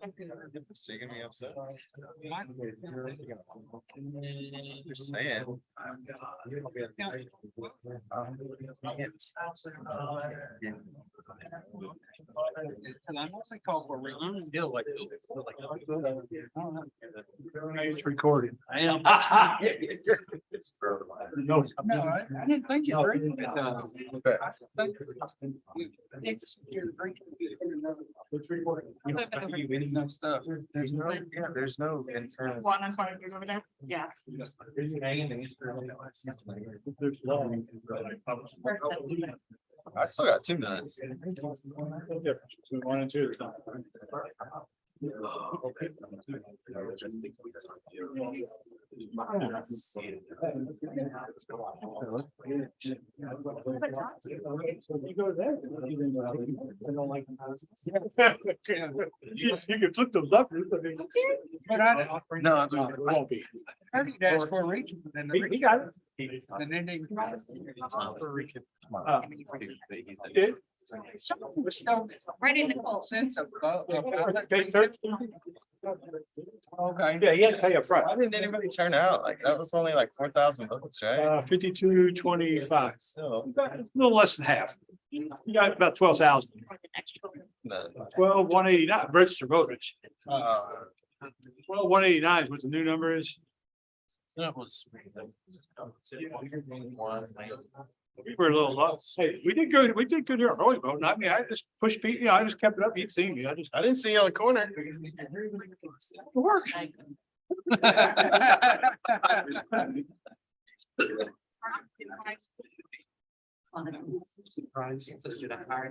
So you're gonna be upset? You're saying. It's recorded. I am. No, I didn't think you were. There's no internal. One, that's why I was over there. Yes. I still got 2 minutes. One and two. You can flip those up. No, Won't be. That's for region. He got it. And then they. Did? Right in the cold. Sense of. Okay. Yeah, he had to pay up front. Why didn't anybody turn out? Like, that was only like 4,000 votes, right? 52.25. So, A little less than half. You got about 12,000. no. 12,189 registered voters. Uh, 12,189 is what the new number is. That was. We were a little low. Hey, we did good here on early voting. I mean, I just pushed people, I just kept it up. You'd seen me. I just. I didn't see you on the corner. Work.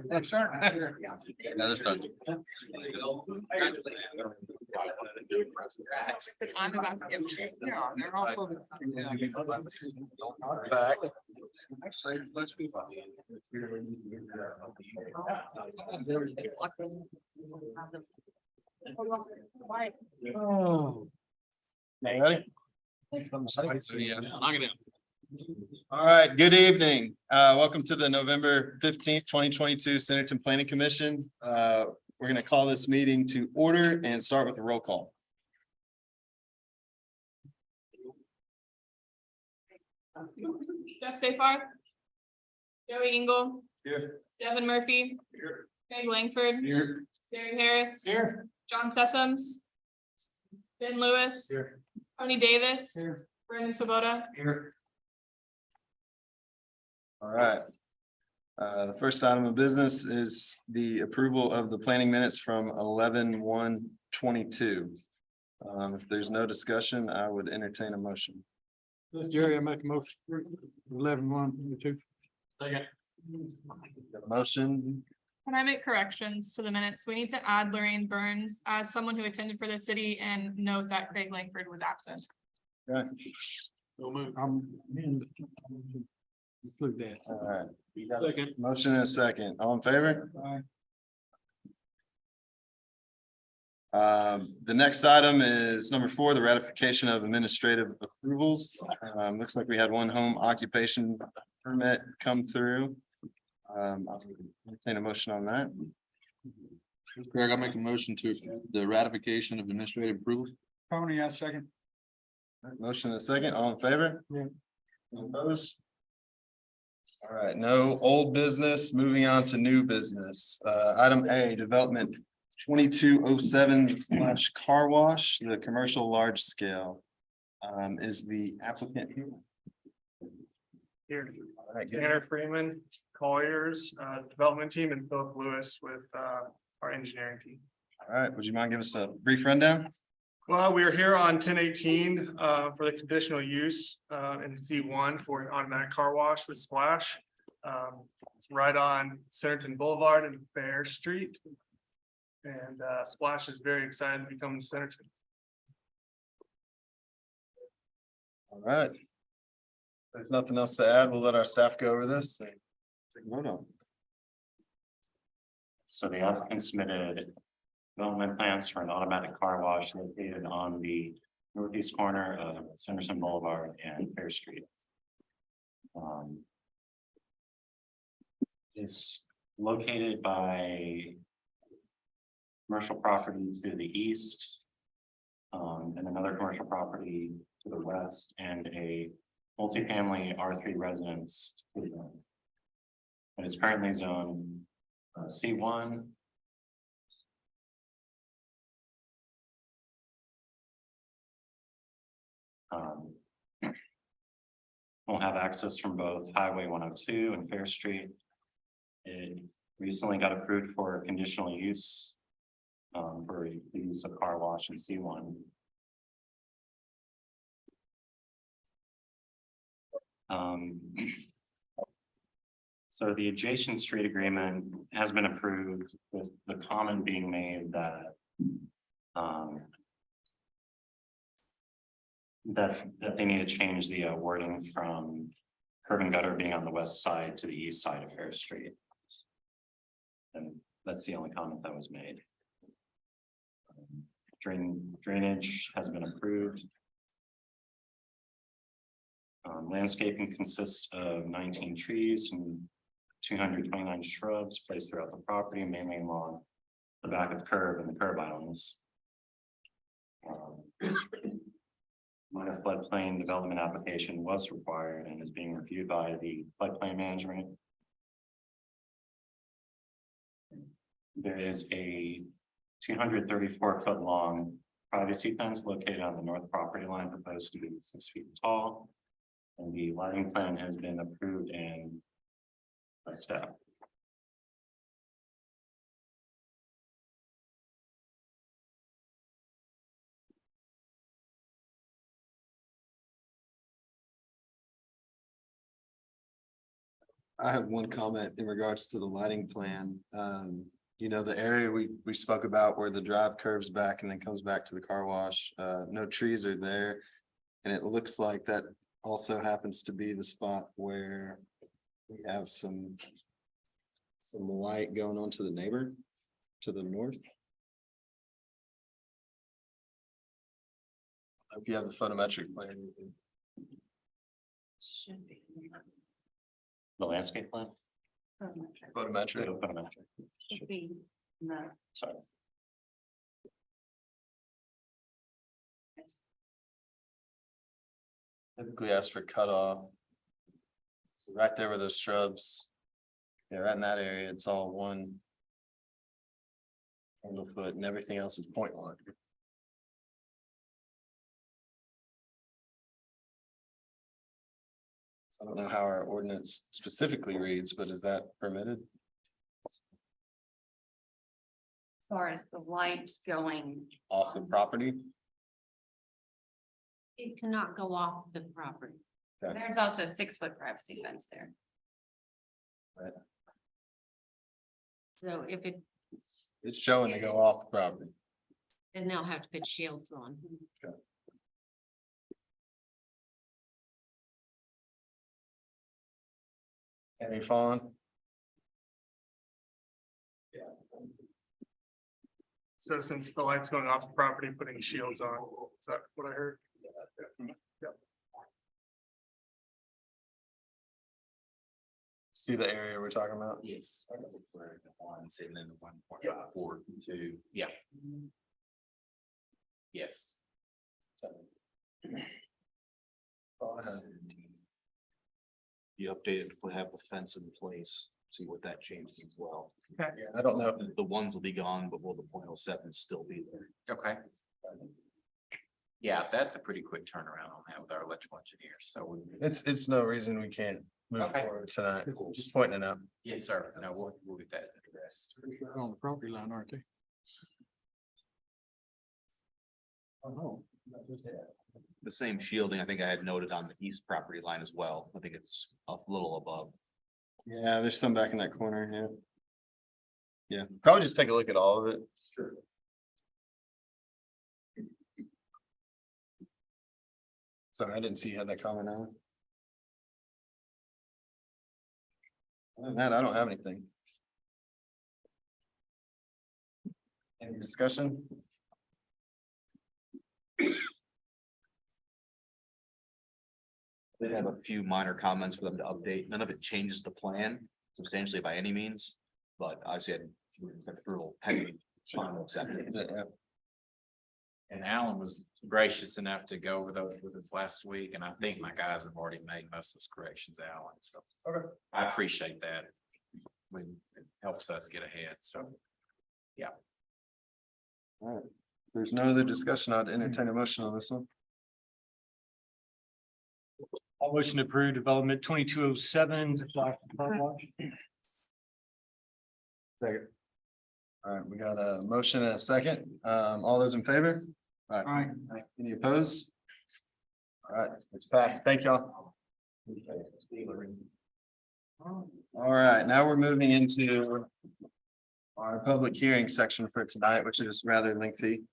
That's starting. Another start. I'm about to give. Back. Actually, let's be. Oh. Ready? All right, good evening. Welcome to the November 15th, 2022 Centerton Planning Commission. We're going to call this meeting to order and start with a roll call. Jeff Safar. Joey Engel. Here. Devin Murphy. Here. Craig Langford. Here. Gary Harris. Here. John Sessoms. Ben Lewis. Here. Tony Davis. Here. Brandon Swoboda. Here. All right. The first item of business is the approval of the planning minutes from 11/1/22. If there's no discussion, I would entertain a motion. This Jerry, I make a motion. 11-1-2. Motion, Can I make corrections to the minutes? We need to add Lorraine Burns as someone who attended for the city and note that Craig Langford was absent. okay, Include that. all right. Second. Motion and a second. All in favor? The next item is number 4, the ratification of administrative approvals. Looks like we had one home occupation permit come through. I'll entertain a motion on that. Greg, I'll make a motion to the ratification of administrative approvals. Tony, I second. Motion and a second. All in favor? Yeah. Opposed? All right, no old business. Moving on to new business. Item A, development 2207/car wash, the commercial large scale. Is the applicant here? Here, All right, good. Tanner Freeman, Colliers, development team, and Philip Lewis with our engineering team. All right, would you mind giving us a brief rundown? Well, we are here on 1018 for the conditional use in C1 for an automatic car wash with Splash. It's right on Centerton Boulevard and Fair Street. And Splash is very excited to become Centerton. All right. If there's nothing else to add, we'll let our staff go over this and take a vote on. So the applicant submitted development plans for an automatic car wash located on the northeast corner of Centerton Boulevard and Fair Street. It's located by commercial property to the east. And another commercial property to the west and a multifamily R3 residence to the north. And it's currently zoned C1. Will have access from both Highway 102 and Fair Street. It recently got approved for conditional use for the use of car wash in C1. So the adjacent street agreement has been approved with the comment being made that that they need to change the wording from curb and gutter being on the west side to the east side of Fair Street. And that's the only comment that was made. Drainage has been approved. Landscaping consists of 19 trees and 229 shrubs placed throughout the property, mainly along the back of curb and the curb islands. Minor floodplain development application was required and is being reviewed by the floodplain management. There is a 234-foot long privacy fence located on the north property line, proposed to be 6 feet tall. And the lighting plan has been approved and by staff. I have one comment in regards to the lighting plan. You know, the area we spoke about where the drive curves back and then comes back to the car wash, no trees are there. And it looks like that also happens to be the spot where we have some light going on to the neighbor to the north. If you have a photometric plan. you can- Should be. The landscape plan? Photometric. Photometric. Should be. No. Sorry. Typically ask for cutoff. So right there where those shrubs. Yeah, right in that area, it's all one. Candle foot and everything else is 0.1. So I don't know how our ordinance specifically reads, but is that permitted? As far as the light going, Off the property? it cannot go off the property. Okay. There's also a 6-foot privacy fence there. Right. So if it, It's showing to go off the property. then they'll have to put shields on. Any fawn? So since the light's going off the property, putting shields on, is that what I heard? See the area we're talking about? Yes. One, sitting in the 1.4 yeah. Yes. The updated will have the fence in place, see what that changes as well. Yeah, I don't know if The ones will be gone, but will the .07 still be there? Okay. Yeah, that's a pretty quick turnaround on that with our electrical engineers, so we. it's no reason we can't move Okay. forward tonight. Just pointing it out. Yes, sir. No, we'll get that addressed. On the property line, aren't they? The same shielding, I think I had noted on the east property line as well. I think it's a little above. Yeah, there's some back in that corner, yeah. Yeah, probably just take a look at all of it. Sure. Sorry, I didn't see you had that comment on. Other than that, I don't have anything. Any discussion? They have a few minor comments for them to update. None of it changes the plan substantially by any means, but obviously I'd approval pending fine, we'll accept it. Yeah. And Alan was gracious enough to go over those with us last week, and I think my guys have already made most of those corrections, Alan, so. Okay. I appreciate that. It helps us get ahead, so. All right. There's no other discussion. I'd entertain a motion on this one. I'll motion to approve development 2207. Second. All right, we got a motion and a second. All those in favor? All right. Any opposed? All right, it's passed. Thank y'all. All right, now we're moving into our public hearing section for tonight, which is rather lengthy.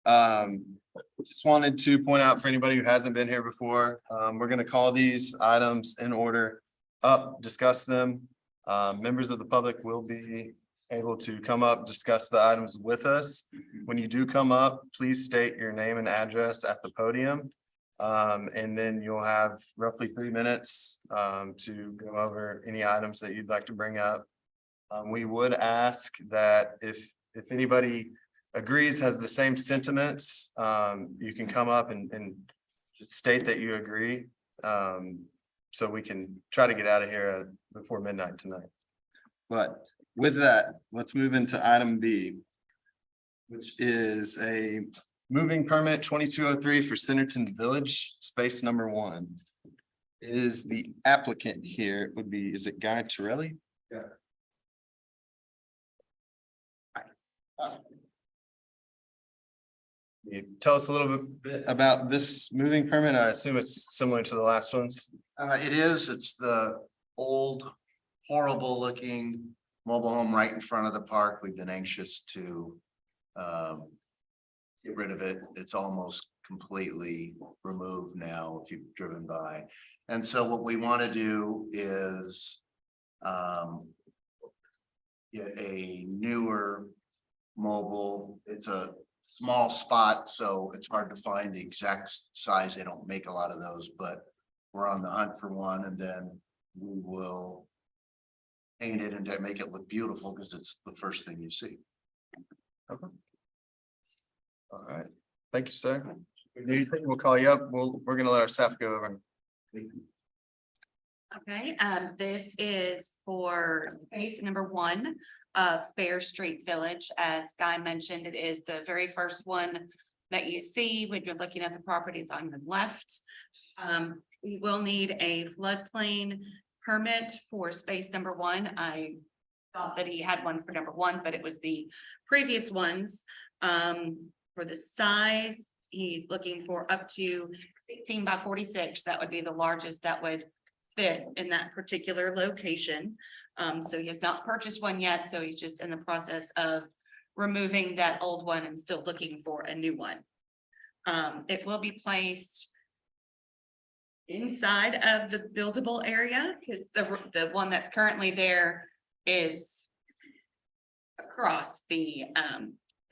Just wanted to point out for anybody who hasn't been here before, we're gonna call these items in order up, discuss them. Members of the public will be able to come up, discuss the items with us. When you do come up, please state your name and address at the podium. And then you'll have roughly 3 minutes to go over any items that you'd like to bring up. We would ask that if anybody agrees, has the same sentiments, you can come up and just state that you agree. So we can try to get out of here before midnight tonight. But with that, let's move into item B, which is a moving permit 2203 for Centerton Village, space number 1. Is the applicant here? It would be, is it Guy Torelli? Yeah. You tell us a little bit about this moving permit. I assume it's similar to the last ones. It is, it's the old, horrible looking mobile home right in front of the park. We've been anxious to get rid of it. It's almost completely removed now if you've driven by. And so what we want to do is get a newer mobile. It's a small spot, so it's hard to find the exact size. They don't make a lot of those, but we're on the hunt for one, and then we will paint it and make it look beautiful because it's the first thing you see. Okay. All right, thank you, sir. Anything, we'll call you up. We're gonna let our staff go over. Okay, this is for space number 1 of Fair Street Village. As Guy mentioned, it is the very first one that you see when you're looking at the properties on the left. We will need a floodplain permit for space number 1. I thought that he had one for number 1, but it was the previous ones. For the size, he's looking for up to 16 by 46. That would be the largest that would fit in that particular location. So he has not purchased one yet, so he's just in the process of removing that old one and still looking for a new one. It will be placed inside of the buildable area because the one that's currently there is across the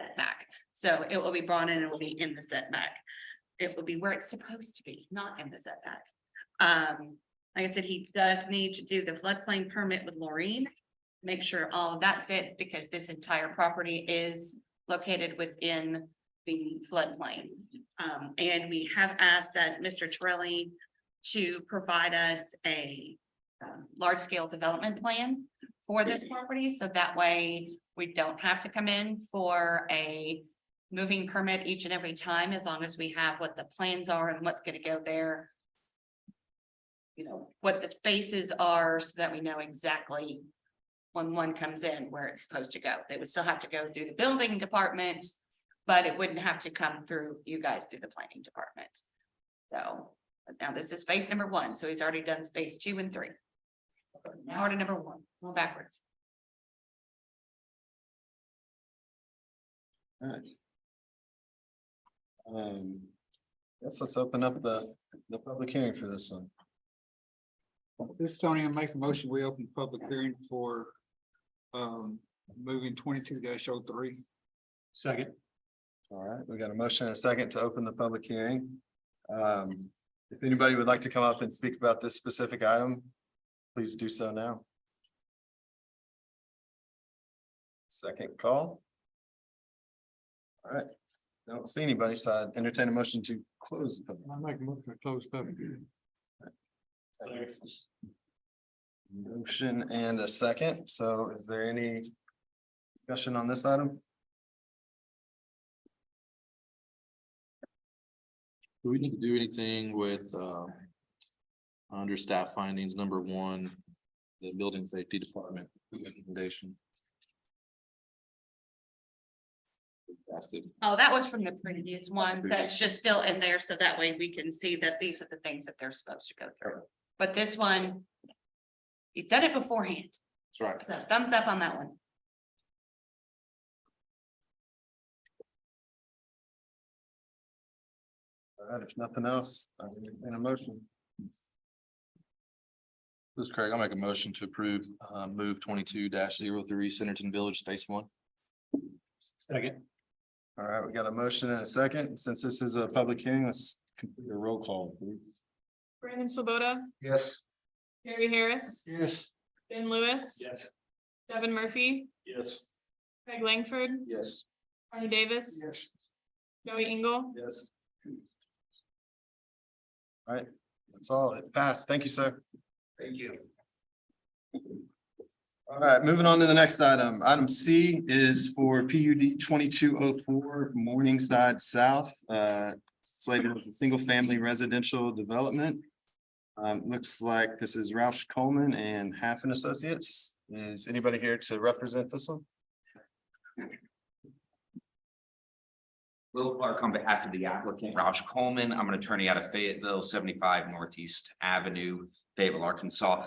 setback. So it will be brought in and will be in the setback. It will be where it's supposed to be, not in the setback. Like I said, he does need to do the floodplain permit with Laureen. Make sure all of that fits because this entire property is located within the floodplain. And we have asked that Mr. Torelli to provide us a large scale development plan for this property. So that way we don't have to come in for a moving permit each and every time, as long as we have what the plans are and what's going to go there. You know, what the spaces are so that we know exactly when one comes in, where it's supposed to go. They would still have to go through the building department, but it wouldn't have to come through you guys through the planning department. So now this is space number 1. So he's already done space 2 and 3. Now we're to number 1, go backwards. All right. Yes, let's open up the public hearing for this one. This Tony, I make a motion, we open public hearing for moving 22-03. Second. All right, we got a motion and a second to open the public hearing. If anybody would like to come up and speak about this specific item, please do so now. Second call. All right, don't see anybody, so I'd entertain a motion to close. the public. I make a motion to close public hearing. Motion and a second, so is there any discussion on this item? Do we need to do anything with, under staff findings, number one, the building safety department recommendation? That's it. Oh, that was from the previous one. That's just still in there, so that way we can see that these are the things that they're supposed to go through. But this one, he said it beforehand, That's right. so thumbs up on that one. All right, if nothing else, I'm in a motion. This is Craig. I'll make a motion to approve, move 22-03 Centerton Village Space One. Second. All right, we got a motion and a second. Since this is a public hearing, let's complete a roll call, please. Brandon Swoboda, Yes. Gary Harris, Yes. Ben Lewis. Yes. Devin Murphy, Yes. Craig Langford, Yes. Connie Davis, Yes. Joey Engel. Yes. All right, that's all. It passed. Thank you, sir. Thank you. All right, moving on to the next item. Item C is for PUD 2204 Morningside South. Slated as a single family residential development. Looks like this is Roush Coleman and Half and Associates. Is anybody here to represent this one? Will Clark on behalf of the applicant, Roush Coleman. I'm an attorney out of Fayetteville, 75 Northeast Avenue, Fayetteville, Arkansas.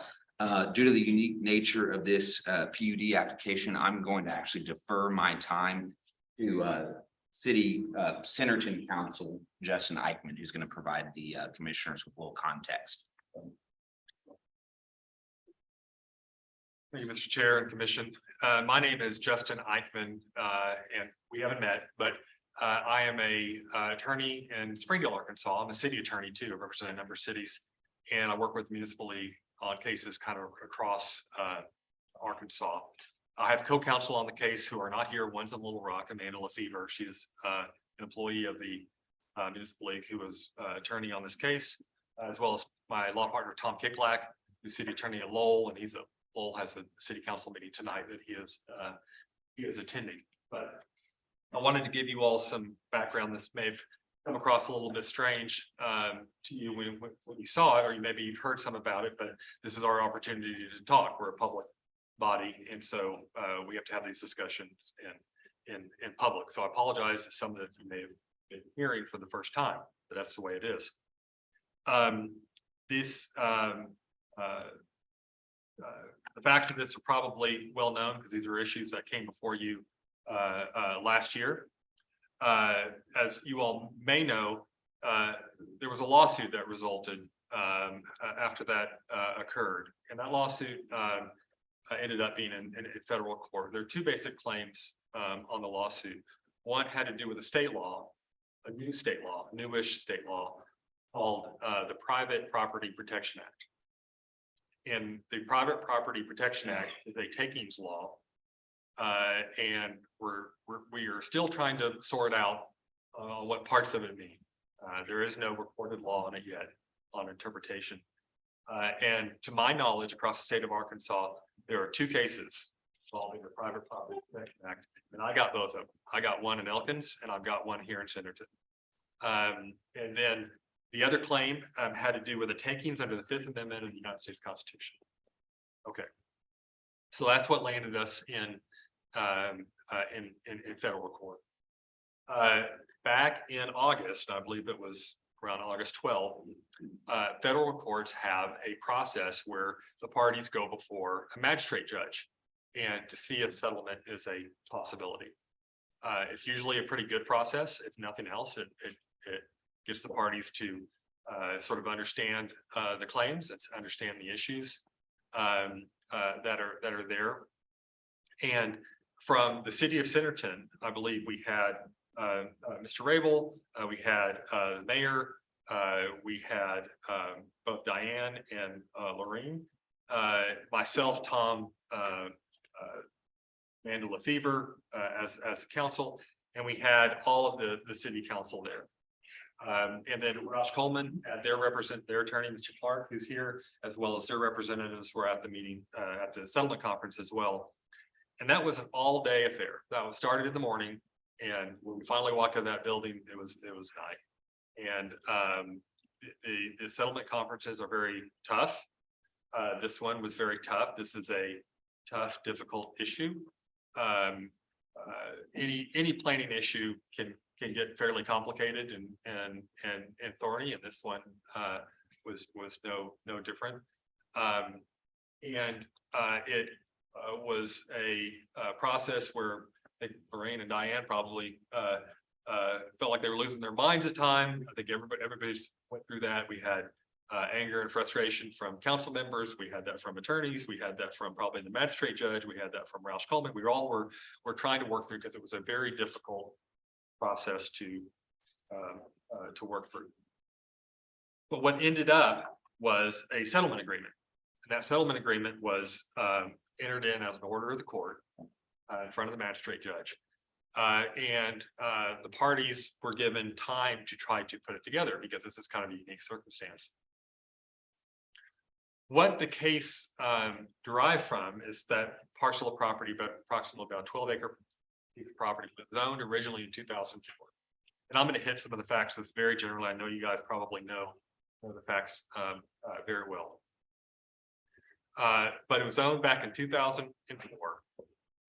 Due to the unique nature of this PUD application, I'm going to actually defer my time to City Centerton Council, Justin Eichman, who's going to provide the commissioners with a little context. Thank you, Mr. Chair and Commission. My name is Justin Eichman, and we haven't met, but I am a attorney in Springdale, Arkansas. I'm a city attorney too. I represent a number of cities, and I work with the municipal league on cases kind of across Arkansas. I have co-counsel on the case who are not here. One's in Little Rock, Amanda LaFever. She's an employee of the municipal league who was attorney on this case, as well as my law partner, Tom Kicklack, who's city attorney at Lowell, and Lowell has a city council meeting tonight that he is attending. But I wanted to give you all some background. This may have come across a little bit strange to you when you saw it, or you maybe you've heard some about it, but this is our opportunity to talk. We're a public body, and so we have to have these discussions in public. So I apologize if some that you may have been hearing for the first time, but that's the way it is. The facts of this are probably well known because these are issues that came before you last year. As you all may know, there was a lawsuit that resulted after that occurred, and that lawsuit ended up being in federal court. There are two basic claims on the lawsuit. One had to do with a state law, a new state law, newish state law called the Private Property Protection Act. And the Private Property Protection Act is a takings law. And we are still trying to sort out what parts of it mean. There is no reported law on it yet on interpretation. And to my knowledge, across the state of Arkansas, there are two cases involving the Private Property Protection Act, and I got both of them. I got one in Elkins, and I've got one here in Centerton. And then the other claim had to do with the takings under the Fifth Amendment of the United States Constitution. Okay, so that's what landed us in federal court. Back in August, I believe it was around August 12th, federal courts have a process where the parties go before a magistrate judge and to see if settlement is a possibility. It's usually a pretty good process. If nothing else, it gets the parties to sort of understand the claims, understand the issues that are there. And from the city of Centerton, I believe we had Mr. Rabel, we had the mayor, we had both Diane and Lorraine, myself, Tom, Amanda LaFever as counsel, and we had all of the city council there. And then Roush Coleman, their attorney, Mr. Clark, who's here, as well as their representatives were at the meeting, at the settlement conference as well. And that was an all-day affair. That was started in the morning, and when we finally walked in that building, it was night. And the settlement conferences are very tough. This one was very tough. This is a tough, difficult issue. Any planning issue can get fairly complicated and thorny, and this one was no different. It was a process where I think Lorraine and Diane probably felt like they were losing their minds at time. I think everybody's went through that. We had anger and frustration from council members. We had that from attorneys. We had that from probably the magistrate judge. We had that from Roush Coleman. We all were trying to work through because it was a very difficult process to work through. But what ended up was a settlement agreement. And that settlement agreement was entered in as an order of the court in front of the magistrate judge. The parties were given time to try to put it together because this is kind of a unique circumstance. What the case derived from is that parcel of property, but approximately about 12-acre property was zoned originally in 2004. And I'm going to hit some of the facts that's very general. I know you guys probably know the facts very well. But it was owned back in 2004,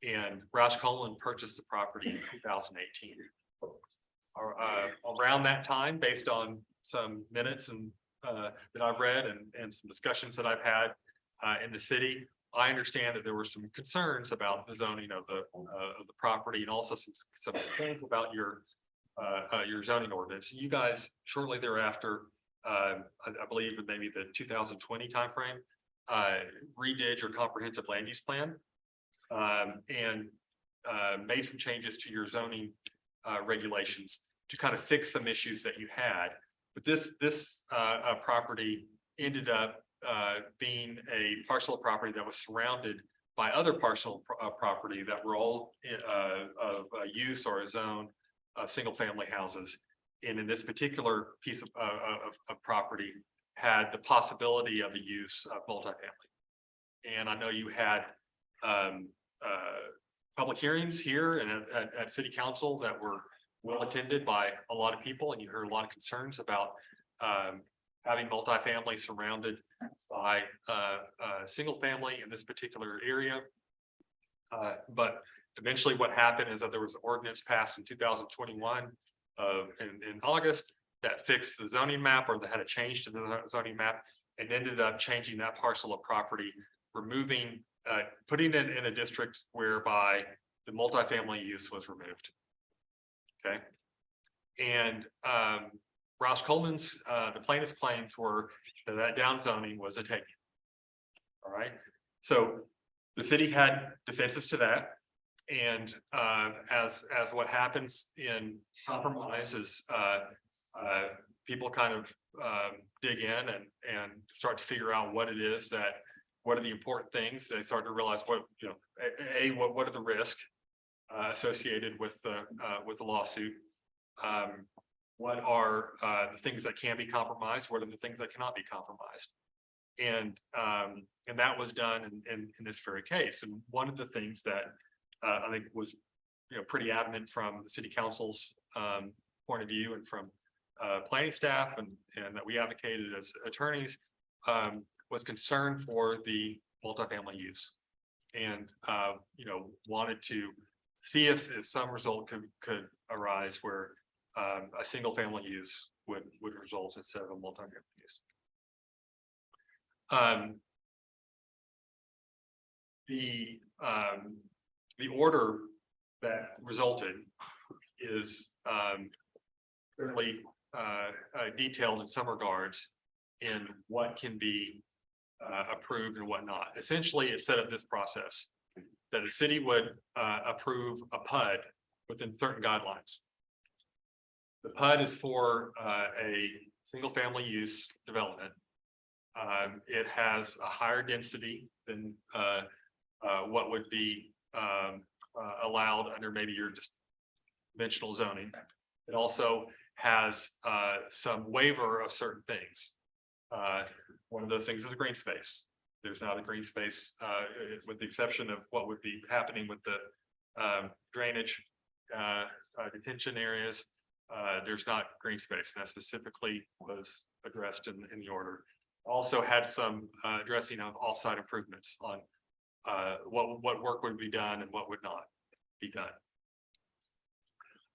and Roush Coleman purchased the property in 2018. Around that time, based on some minutes and that I've read and some discussions that I've had in the city, I understand that there were some concerns about the zoning of the property, and also some concerns about your zoning ordinance. You guys shortly thereafter, I believe maybe the 2020 timeframe, redid your comprehensive land use plan and made some changes to your zoning regulations to kind of fix some issues that you had. But this property ended up being a parcel of property that was surrounded by other parcel property that were all of use or a zone of single family houses. And in this particular piece of property had the possibility of the use of multifamily. And I know you had public hearings here and at city council that were well attended by a lot of people, and you heard a lot of concerns about having multifamily surrounded by single family in this particular area. But eventually what happened is that there was an ordinance passed in 2021 in August that fixed the zoning map, or that had a change to the zoning map, and ended up changing that parcel of property, removing, putting it in a district whereby the multifamily use was removed. Okay. And Roush Coleman's, the plaintiff's claims were that down zoning was a taking. All right. So the city had defenses to that. And as what happens in compromise is people kind of dig in and start to figure out what it is what are the important things. They start to realize what are the risks associated with the lawsuit. What are the things that can be compromised? What are the things that cannot be compromised? And that was done in this very case. And one of the things that I think was pretty adamant from the city council's point of view and from planning staff and that we advocated as attorneys was concern for the multifamily use, and wanted to see if some result could arise where a single family use would result instead of a multifamily use. The order that resulted is fairly detailed in some regards in what can be approved and what not. Essentially, it set up this process that the city would approve a PUD within certain guidelines. The PUD is for a single family use development. It has a higher density than what would be allowed under maybe your conventional zoning. It also has some waiver of certain things. One of those things is a green space. There's not a green space, with the exception of what would be happening with the drainage, detention areas. There's not green space, and that specifically was addressed in the order. Also had some addressing of off-site improvements on what work would be done and what would not be done.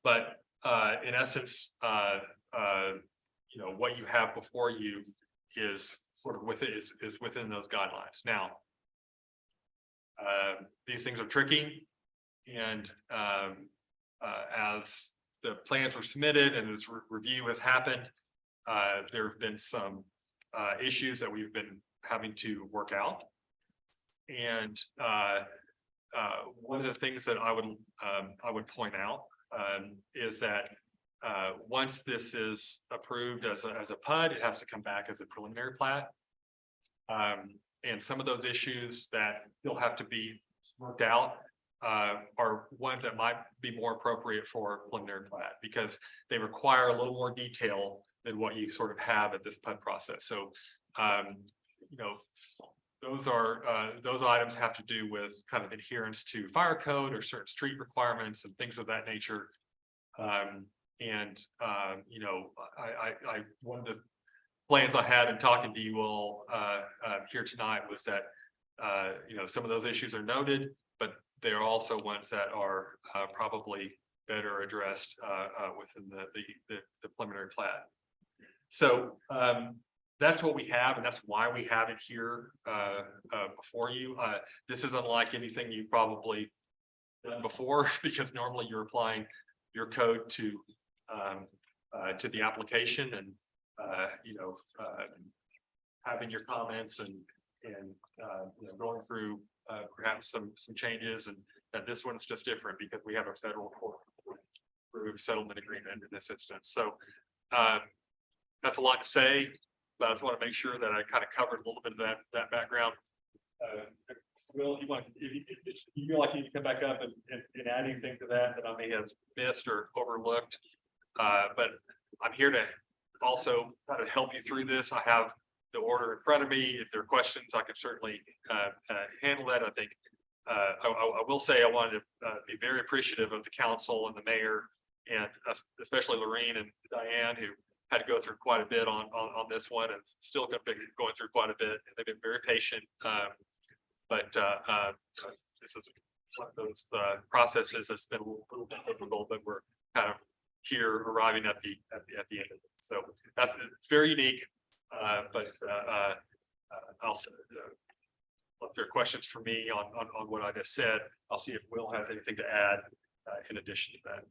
But in essence, you know, what you have before you is sort of is within those guidelines. Now, these things are tricky, and as the plans were submitted and as review has happened, there have been some issues that we've been having to work out. And one of the things that I would point out is that once this is approved as a PUD, it has to come back as a preliminary plat. And some of those issues that still have to be worked out are ones that might be more appropriate for preliminary plat, because they require a little more detail than what you sort of have at this PUD process. So, you know, those items have to do with kind of adherence to fire code or certain street requirements and things of that nature. You know, I one of the plans I had in talking to you all here tonight was that you know, some of those issues are noted, but there are also ones that are probably better addressed within the preliminary plat. So that's what we have, and that's why we have it here before you. This is unlike anything you've probably done before, because normally you're applying your code to the application, and you know, having your comments and you know, going through perhaps some changes, and that this one's just different because we have a federal court approved settlement agreement in this instance. So that's a lot to say, but I just want to make sure that I kind of covered a little bit of that background. Will, you want, if you feel like you need to come back up and add anything to that I may have missed or overlooked, but I'm here to also kind of help you through this. I have the order in front of me. If there are questions, I can certainly handle that. I think I will say I wanted to be very appreciative of the council and the mayor, and especially Lorene and Diane, who had to go through quite a bit on this one, and still going to be going through quite a bit. And they've been very patient. But this is one of those processes that's been a little bit difficult, but we're kind of here arriving at the end of it. So it's very unique. But I'll if there are questions for me on what I just said, I'll see if Will has anything to add in addition to that.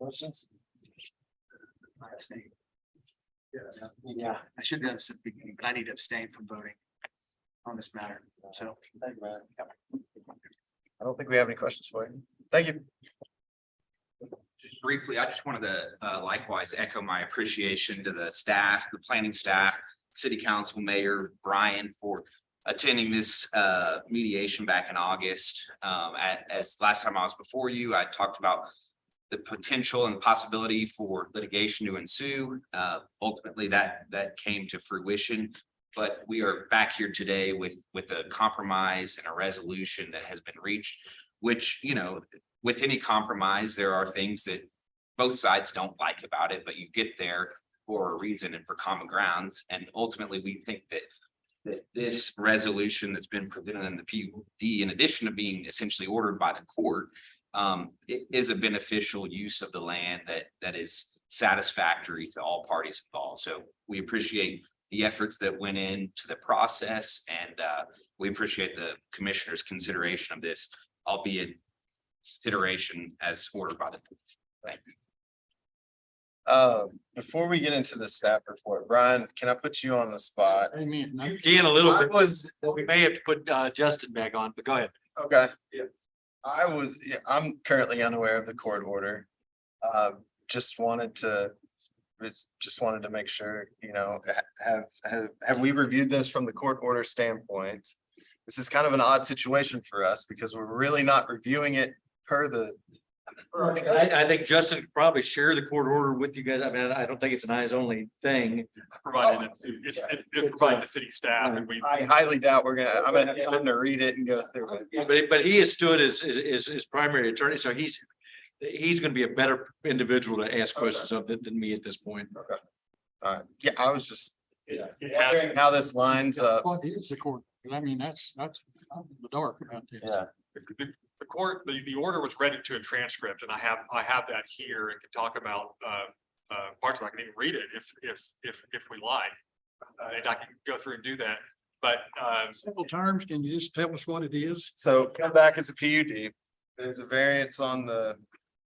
Questions? Yes. Yeah, I should have done this at the beginning, but I need to abstain from voting on this matter, so. Thank you, man. I don't think we have any questions for you. Thank you. Just briefly, I just wanted to likewise echo my appreciation to the staff, the planning staff, city council, mayor, Brian, for attending this mediation back in August. As last time I was before you, I talked about the potential and possibility for litigation to ensue. Ultimately, that came to fruition. But we are back here today with a compromise and a resolution that has been reached, which, you know, with any compromise, there are things that both sides don't like about it, but you get there for a reason and for common grounds. And ultimately, we think that this resolution that's been presented in the PUD, in addition to being essentially ordered by the court, it is a beneficial use of the land that is satisfactory to all parties involved. So we appreciate the efforts that went into the process, and we appreciate the commissioner's consideration of this, albeit consideration as ordered by the. Thank you. Before we get into the staff report, Brian, can I put you on the spot? Amen. You can a little I bit. was, We may have to put Justin back on, but go ahead. okay. Yeah. I'm currently unaware of the court order. Just wanted to make sure, you know, have we reviewed this from the court order standpoint? This is kind of an odd situation for us because we're really not reviewing it per the I think Justin could probably share the court order with you guys. I mean, I don't think it's an eyes only thing. Provided it's provided to city staff and we. I highly doubt I'm gonna have time to read it and go through it. But he has stood as primary attorney, so he's gonna be a better individual to ask questions of than me at this point. Yeah, I was just It wondering how this lines up. What is the court? I mean, that's the dark about this. Yeah. The court, the order was read into a transcript and I have that here and can talk about parts of it. I can even read it if we like. And I can go through and do that, but Simple terms, can you just tell us what it is? So come back as a PUD. There's a variance on the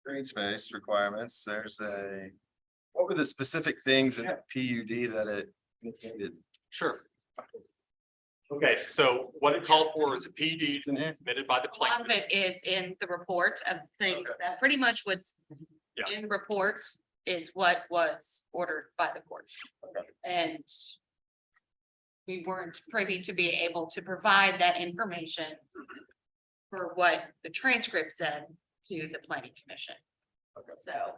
green space requirements. What were the specific things in the PUD that it indicated? sure. Okay, so what it called for was a PD submitted by the A lot of plaintiff. it is in the report of things that pretty much what's Yeah. in the report is what was ordered by the court. And we weren't privy to be able to provide that information for what the transcript said to the planning commission. So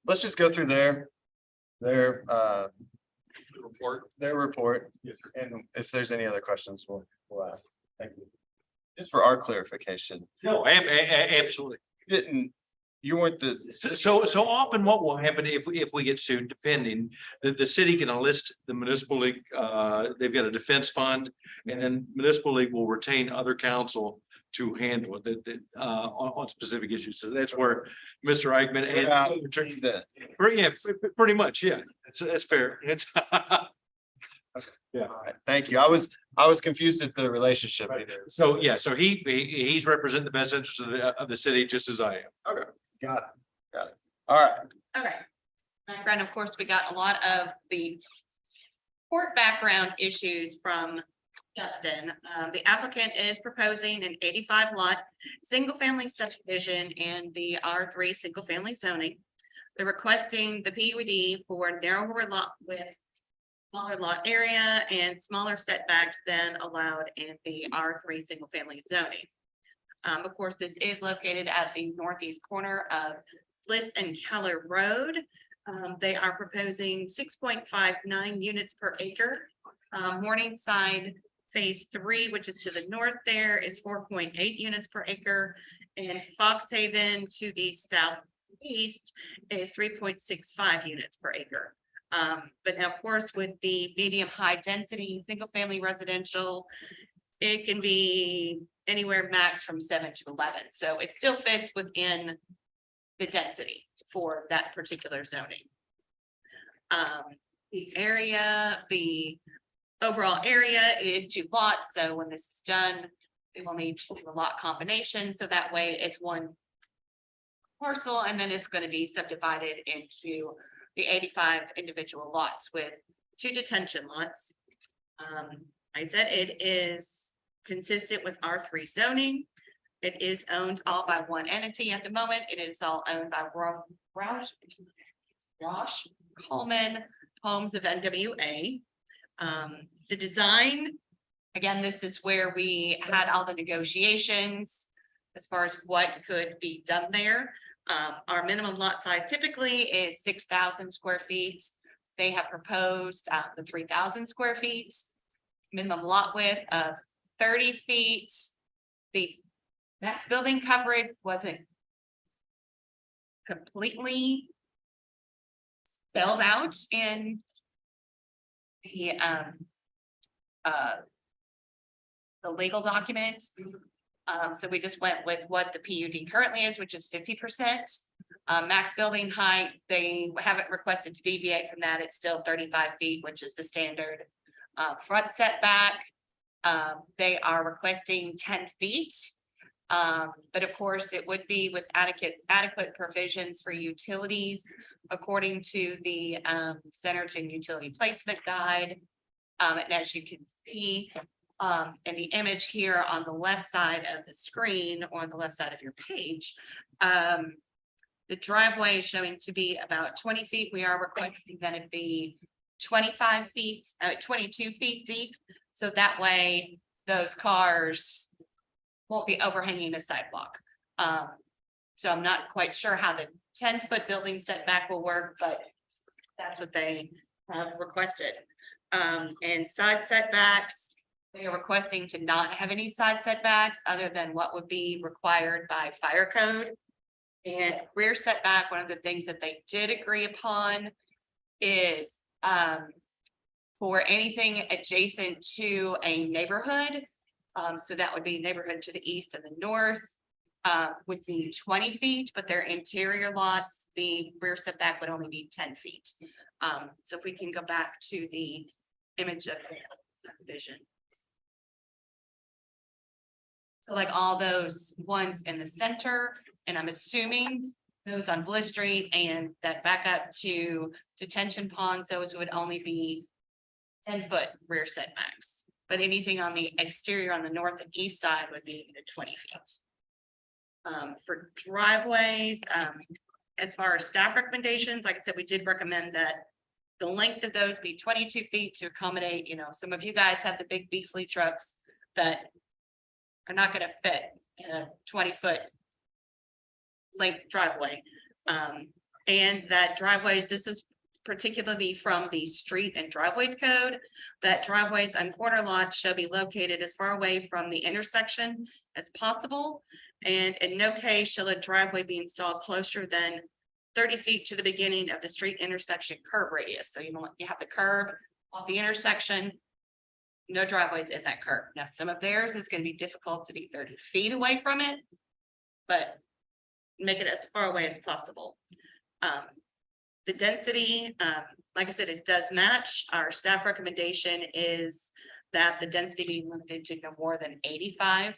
Let's just go through their report. Yes, sir. And if there's any other questions, we'll ask. Thank you. Just for our clarification, No, absolutely. you weren't the, So often what will happen if we get sued, depending, the city can enlist the municipal league, they've got a defense fund. And then municipal league will retain other counsel to handle it, on specific issues. So that's where Mr. Eichmann and. Pretty much, yeah. That's fair. It's. all right, thank you. I was confused at the relationship. So, yeah, so he's representing the best interests of the city, just as I am. Got it. All right. okay. Background, of course, we got a lot of the court background issues from Justin. The applicant is proposing an 85 lot, single family subdivision in the R3 single family zoning. They're requesting the PUD for narrower lot width, smaller lot area and smaller setbacks than allowed in the R3 single family zoning. Of course, this is located at the northeast corner of Bliss and Keller Road. They are proposing 6.59 units per acre. Morningside Phase 3, which is to the north there, is 4.8 units per acre. And Fox Haven to the southeast is 3.65 units per acre. But now, of course, with the medium high density, single family residential, it can be anywhere max from 7 to 11. So it still fits within the density for that particular zoning. The overall area is 2 lots. So when this is done, we will need to do a lot combination. So that way it's one parcel and then it's going to be subdivided into the 85 individual lots with 2 detention lots. I said it is consistent with R3 zoning. It is owned all by one entity at the moment. It is all owned by Josh Coleman Homes of NWA. The design, again, this is where we had all the negotiations as far as what could be done there. Our minimum lot size typically is 6,000 square feet. They have proposed the 3,000 square feet. Minimum lot width of 30 feet. The max building coverage wasn't completely spelled out in the legal documents. So we just went with what the PUD currently is, which is 50%. Max building height, they haven't requested to deviate from that. It's still 35 feet, which is the standard. Front setback, they are requesting 10 feet. But of course, it would be with adequate provisions for utilities according to the Centerton Utility Placement Guide. And as you can see in the image here on the left side of the screen or on the left side of your page, the driveway is showing to be about 20 feet. We are requesting that it be 25 feet, 22 feet deep. So that way those cars won't be overhanging a sidewalk. So I'm not quite sure how the 10-foot building setback will work, but that's what they have requested. And side setbacks, they are requesting to not have any side setbacks other than what would be required by fire code. And rear setback, one of the things that they did agree upon is for anything adjacent to a neighborhood. So that would be neighborhood to the east and the north, would be 20 feet, but their interior lots, the rear setback would only be 10 feet. So if we can go back to the image of the subdivision. So like all those ones in the center, and I'm assuming those on Bliss Street and that back up to detention ponds, those would only be 10-foot rear setbacks. But anything on the exterior on the north and east side would be 20 feet. For driveways, as far as staff recommendations, like I said, we did recommend that the length of those be 22 feet to accommodate, some of you guys have the big beastly trucks that are not gonna fit in a 20-foot length driveway. And that driveways, this is particularly from the street and driveways code, that driveways and corner lots shall be located as far away from the intersection as possible. And in no case shall a driveway be installed closer than 30 feet to the beginning of the street intersection curb radius. So you have the curb off the intersection, no driveways in that curb. Now, some of theirs is going to be difficult to be 30 feet away from it, but make it as far away as possible. The density, like I said, it does match. Our staff recommendation is that the density be limited to no more than 85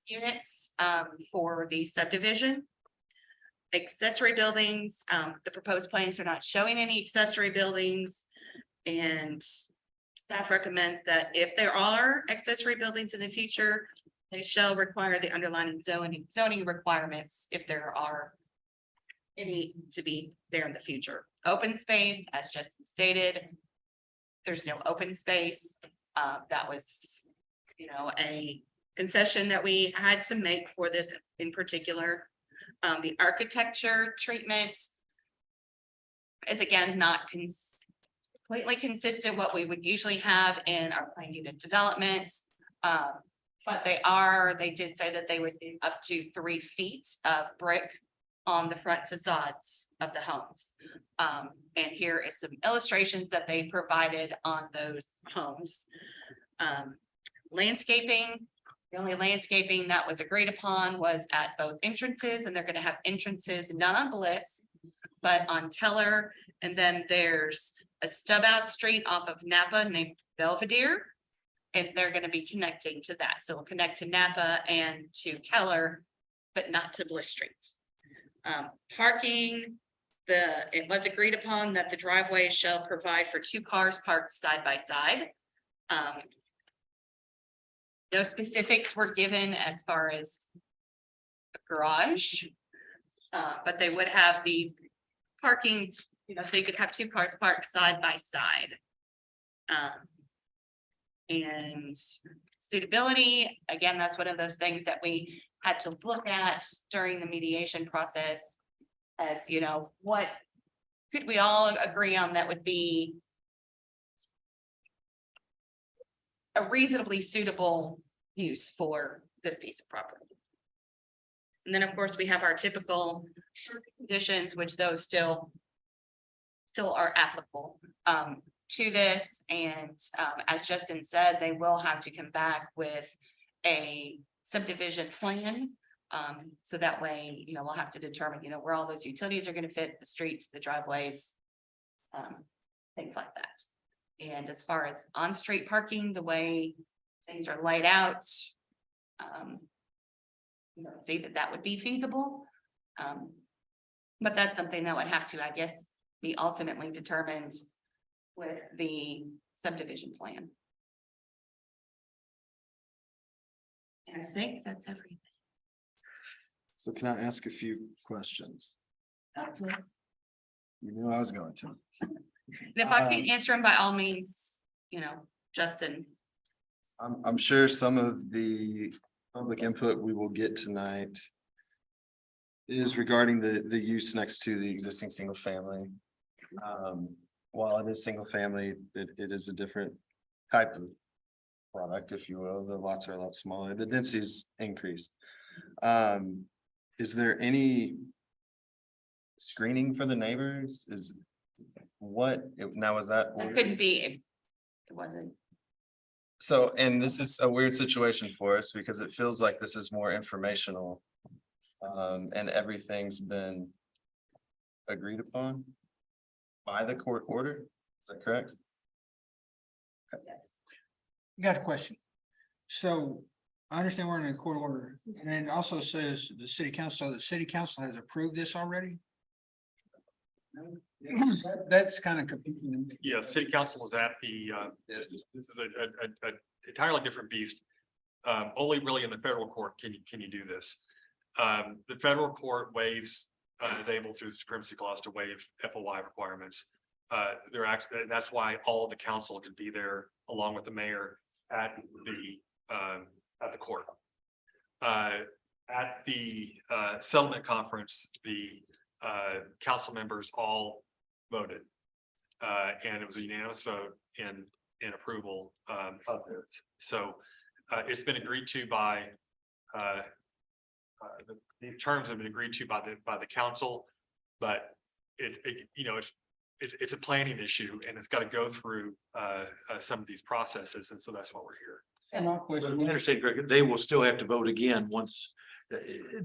units for the subdivision. Accessory buildings, the proposed plans are not showing any accessory buildings, and staff recommends that if there are accessory buildings in the future, they shall require the underlying zoning requirements if there are any to be there in the future. Open space, as just stated, there's no open space. That was, a concession that we had to make for this in particular. The architecture treatment is again not completely consistent what we would usually have in our planned unit development. But they did say that they would do up to 3 feet of brick on the front facades of the homes. And here is some illustrations that they provided on those homes. Landscaping, the only landscaping that was agreed upon was at both entrances, and they're going to have entrances not on Bliss, but on Keller. And then there's a stub out street off of Napa named Belvedere, and they're going to be connecting to that. So we'll connect to Napa and to Keller, but not to Bliss Street. Parking, it was agreed upon that the driveway shall provide for 2 cars parked side by side. No specifics were given as far as the garage, but they would have the parking, so you could have 2 cars parked side by side. And suitability, again, that's one of those things that we had to look at during the mediation process as, what could we all agree on that would be a reasonably suitable use for this piece of property. And then, of course, we have our typical conditions, which those still are applicable to this. And as Justin said, they will have to come back with a subdivision plan. So that way, we'll have to determine, where all those utilities are going to fit, the streets, the driveways, things like that. And as far as on-street parking, the way things are laid out, see that would be feasible. But that's something that would have to, I guess, be ultimately determined with the subdivision plan. And I think that's everything. So can I ask a few questions? You knew I was going to. And if I can't answer them, by all means, Justin. I'm sure some of the public input we will get tonight is regarding the use next to the existing single family. While it is single family, it is a different type of product, if you will. The lots are a lot smaller. The density's increased. Is there any screening for the neighbors? Now is that? It couldn't be, it wasn't. So, and this is a weird situation for us because it feels like this is more informational. And everything's been agreed upon by the court order. Is that correct? Yes. Got a question. So I understand we're in a court order and it also says the city council, so the city council has approved this already? That's kind of confusing. to me. Yeah, city council was at the, this is a entirely different beast. Only really in the federal court can you do this. The federal court waives, is able through the supremacy clause to waive FOI requirements. They're actually, that's why all of the council could be there along with the mayor at the court. At the settlement conference, the council members all voted. And it was a unanimous vote in approval of this. So it's been agreed to by the terms have been agreed to by the council, but it's a planning issue and it's got to go through some of these processes, and so that's why we're here. And my But question, we understand, Greg, they will still have to vote again once,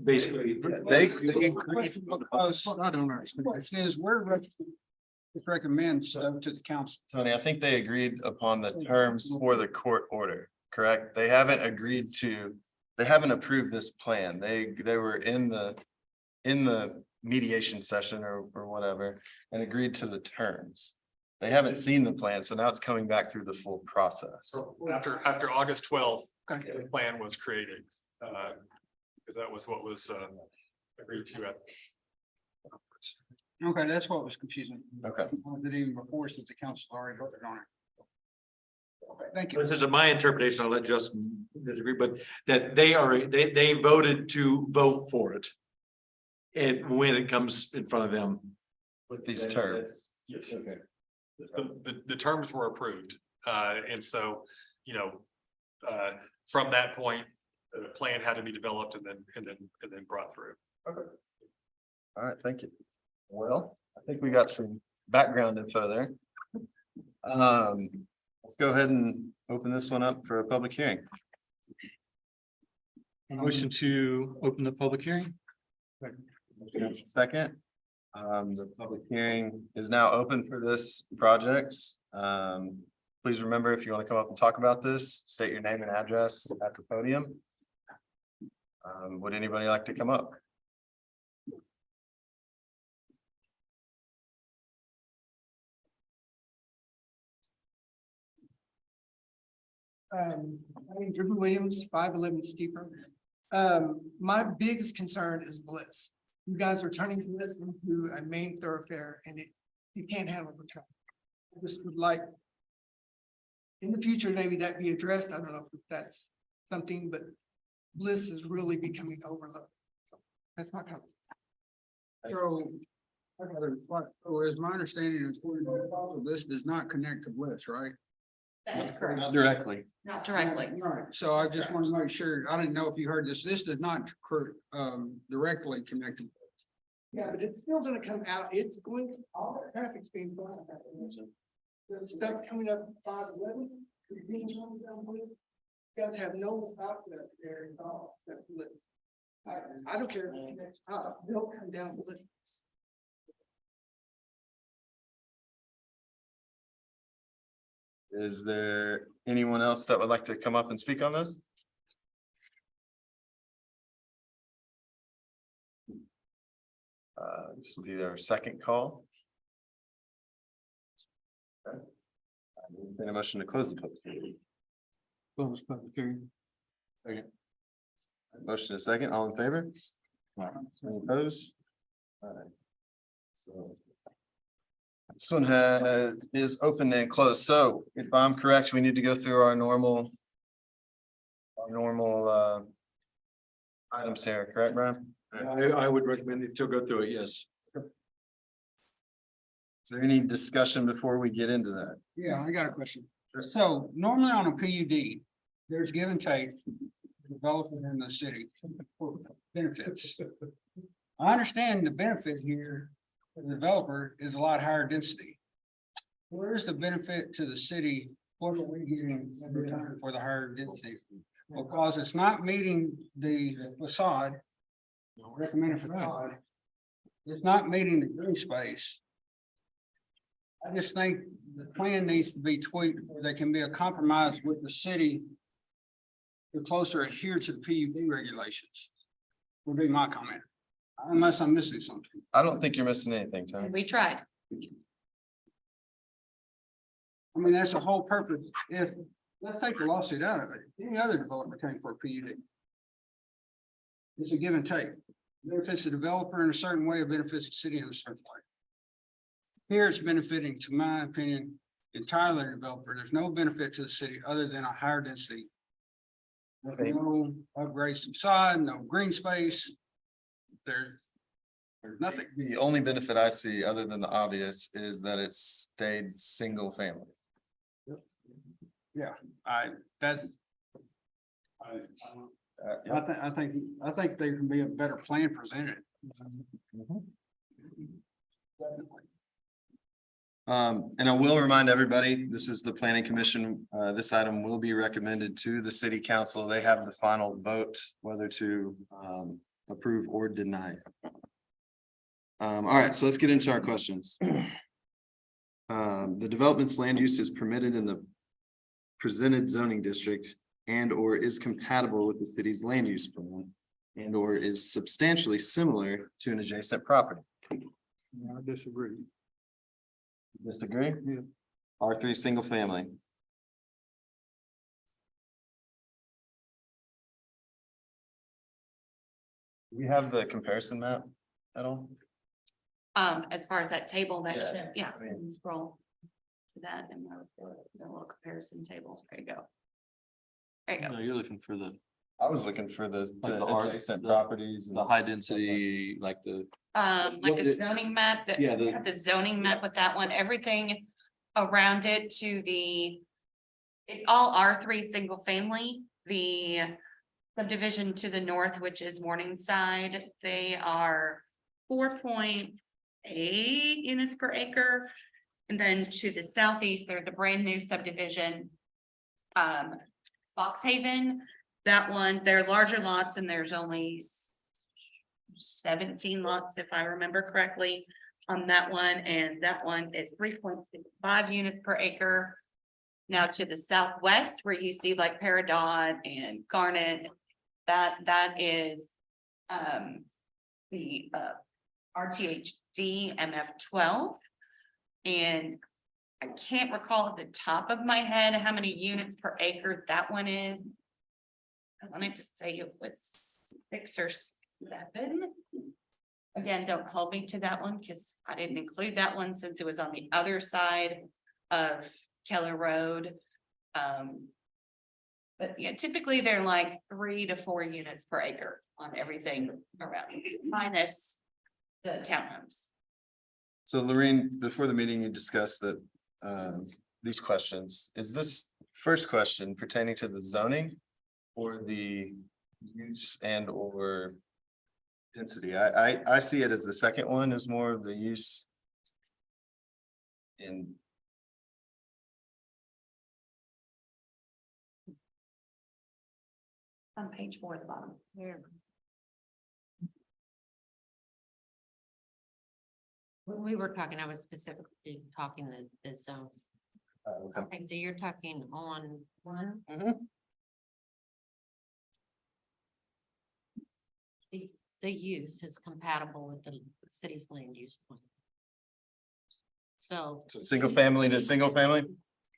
basically. They question I don't understand. The question is, it recommends stuff to the council. Tony, I think they agreed upon the terms for the court order, correct? They haven't agreed to, they haven't approved this plan. They were in the mediation session or whatever and agreed to the terms. They haven't seen the plan, so now it's coming back through the full process. After August 12th, Okay. the plan was created. Because that was what was agreed to at. Okay, that's what was confusing. Okay. Was it even before since the council already voted on it? Okay, thank you. This is my interpretation. I'll let Justin disagree, but that they voted to vote for it. And when it comes in front of them. With these terms. Yes. Okay. The terms were approved. And so, from that point, the plan had to be developed and then brought through. All right, thank you. Well, I think we got some background info there. Let's go ahead and open this one up for a public hearing. Motion to open the public hearing. Second, the public hearing is now open for this project. Please remember, if you want to come up and talk about this, state your name and address at the podium. Would anybody like to come up? My name's Ruben Williams, 511 Steeper. My biggest concern is Bliss. You guys are turning this into a main thoroughfare and you can't handle the traffic. I just would like in the future, maybe that be addressed. I don't know if that's something, but Bliss is really becoming overlooked. So that's my comment. So, is my understanding this does not connect to Bliss, right? That's correct. Not directly. Not directly. Right, so I just want to make sure, I didn't know if you heard this, this does not directly connect. Yeah, but it's still gonna come out. It's going, all the traffic's being blocked. The stuff coming up 511. You guys have no outlet there at all. I don't care if it's next up, they'll come down the list. Is there anyone else that would like to come up and speak on this? This will be our second call. Okay. Entertain a motion to close the public hearing. Close public hearing. Motion is second, all in favor? Any opposed? All right. So this one is open and closed. So if I'm correct, we need to go through our normal items here, correct, Brian? I would recommend it to go through it, yes. Is there any discussion before we get into that? Yeah, I got a question. So normally on a PUD, there's give and take. Developing in the city for benefits. I understand the benefit here, for the developer is a lot higher density. Where's the benefit to the city? What are we getting in return for the higher density? Because it's not meeting the facade. Recommended facade. It's not meeting the green space. I just think the plan needs to be tweaked, where there can be a compromise with the city. To closer adhere to the PUD regulations. Would be my comment, unless I'm missing something. I don't think you're missing anything, Tom. We tried. I mean, that's the whole purpose. If, let's take the lawsuit out of it, any other developer came for a PUD. It's a give and take. Benefits the developer in a certain way, it benefits the city in a certain way. Here it's benefiting, to my opinion, entirely the developer. There's no benefit to the city other than a higher density. No upgrades to facade, no green space. There's nothing. The only benefit I see, other than the obvious, is that it's stayed single family. Yeah, that's. I think there can be a better plan presented. Definitely. And I will remind everybody, this is the planning commission. This item will be recommended to the city council. They have the final vote whether to approve or deny. All right, so let's get into our questions. The development's land use is permitted in the presented zoning district and or is compatible with the city's land use plan and or is substantially similar to an adjacent property. I disagree. Disagree? Yeah. R3 single family. Do we have the comparison map at all? As far as that table, that, Yeah. yeah, I mean- scroll to that and the little comparison table. There you go. There you go. No, you're looking for the I was looking for the Like the R- adjacent the- properties. and- high density, like the. Like What a did- zoning map that, Yeah, we have the zoning map with that one, everything around it to the. It's all R3 single family, the subdivision to the north, which is Morningside, they are 4.8 units per acre. And then to the southeast, there's a brand new subdivision. Box Haven, that one, they're larger lots and there's only 17 lots, if I remember correctly, on that one, and that one is 3.65 units per acre. Now to the southwest, where you see like Peridot and Garnet, that is the RTHD MF12. And I can't recall at the top of my head how many units per acre that one is. I wanted to say it was 6 or 7. Again, don't hold me to that one because I didn't include that one since it was on the other side of Keller Road. But yeah, typically they're like 3 to 4 units per acre on everything around, minus the townhomes. So Lorraine, before the meeting, you discussed that these questions, is this first question pertaining to the zoning or the use and or density? I see it as the second one is more of the use in. On page 4 at the bottom. When we were talking, I was specifically talking the zone. Okay. Okay, so you're talking on one? The use is compatible with the city's land use plan. So. So single family to single family?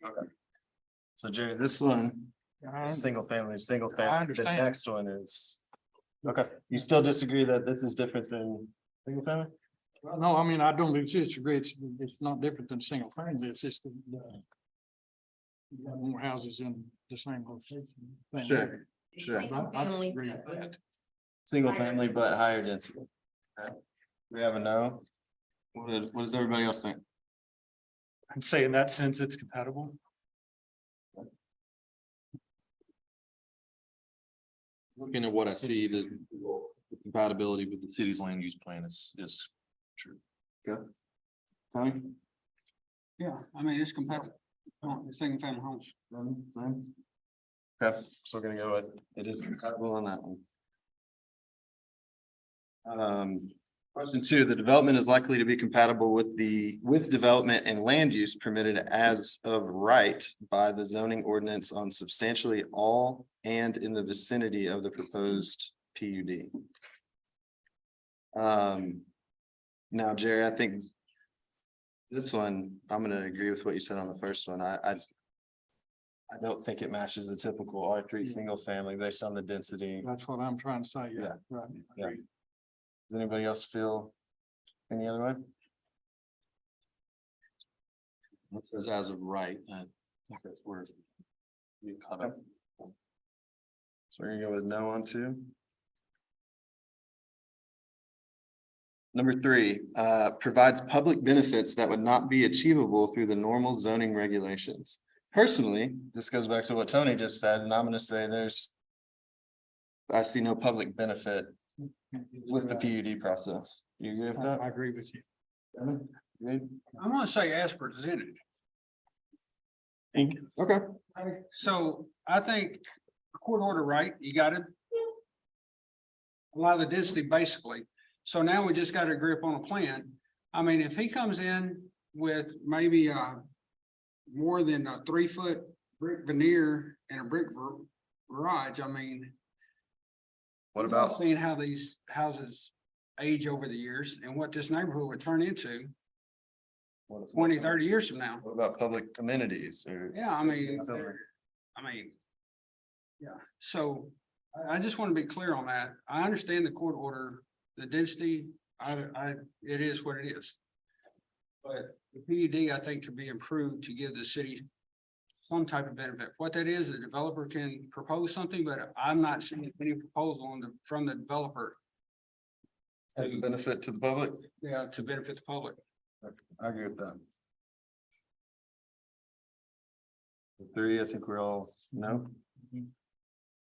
Okay. So Jerry, this one, single family to single family, the understand. next one is. Okay, you still disagree that this is different than single family? No, I mean, I don't disagree. It's not different than single family. It's just you got more houses in the same location. Sure, sure. I disagree with that. single family but higher density. Okay. We have a no. What does everybody else think? I'd say in that sense, it's compatible. Looking at what I see, the compatibility with the city's land use plan is true. Tony? Yeah, I mean, it's compatible. Single family homes. Okay, so we're gonna go with, it is compatible on that one. Question two, the development is likely to be compatible with development and land use permitted as of right by the zoning ordinance on substantially all and in the vicinity of the proposed PUD. Now, Jerry, I think this one, I'm gonna agree with what you said on the first one. I don't think it matches the typical R3 single family based on the density. That's what I'm trying to say. Yeah, right. Yeah. Does anybody else feel any other way? It says as of right, I think that's where we caught up. So we're gonna go with no on two. Number three, provides public benefits that would not be achievable through the normal zoning regulations. Personally, this goes back to what Tony just said, and I'm gonna say I see no public benefit with the PUD process. You agree with that? I agree with you. Agreed? I'm gonna say as presented. Okay. So I think court order, right? You gotta allow the density basically. So now we just gotta agree upon a plan. I mean, if he comes in with maybe more than a 3-foot brick veneer and a brick garage, I mean. What about, Seeing how these houses age over the years and what this neighborhood would turn into 20, 30 years from now. what about public amenities or? Yeah, I mean, yeah, so I just want to be clear on that. I understand the court order, the density, it is what it is. But the PUD, I think, could be improved to give the city some type of benefit. What that is, the developer can propose something, but I'm not seeing any proposal from the developer. As a benefit to the public? Yeah, to benefit the public. I agree with that. Three, I think we're all, no.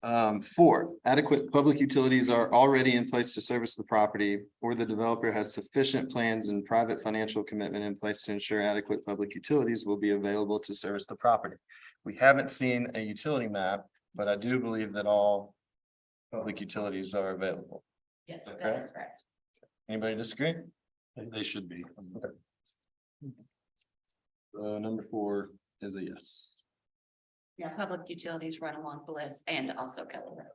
4, adequate public utilities are already in place to service the property, or the developer has sufficient plans and private financial commitment in place to ensure adequate public utilities will be available to service the property. We haven't seen a utility map, but I do believe that all public utilities are available. Yes, that that is correct. Anybody disagree? They should be. Number 4 is a yes. Yeah, public utilities run along Bliss and also Keller.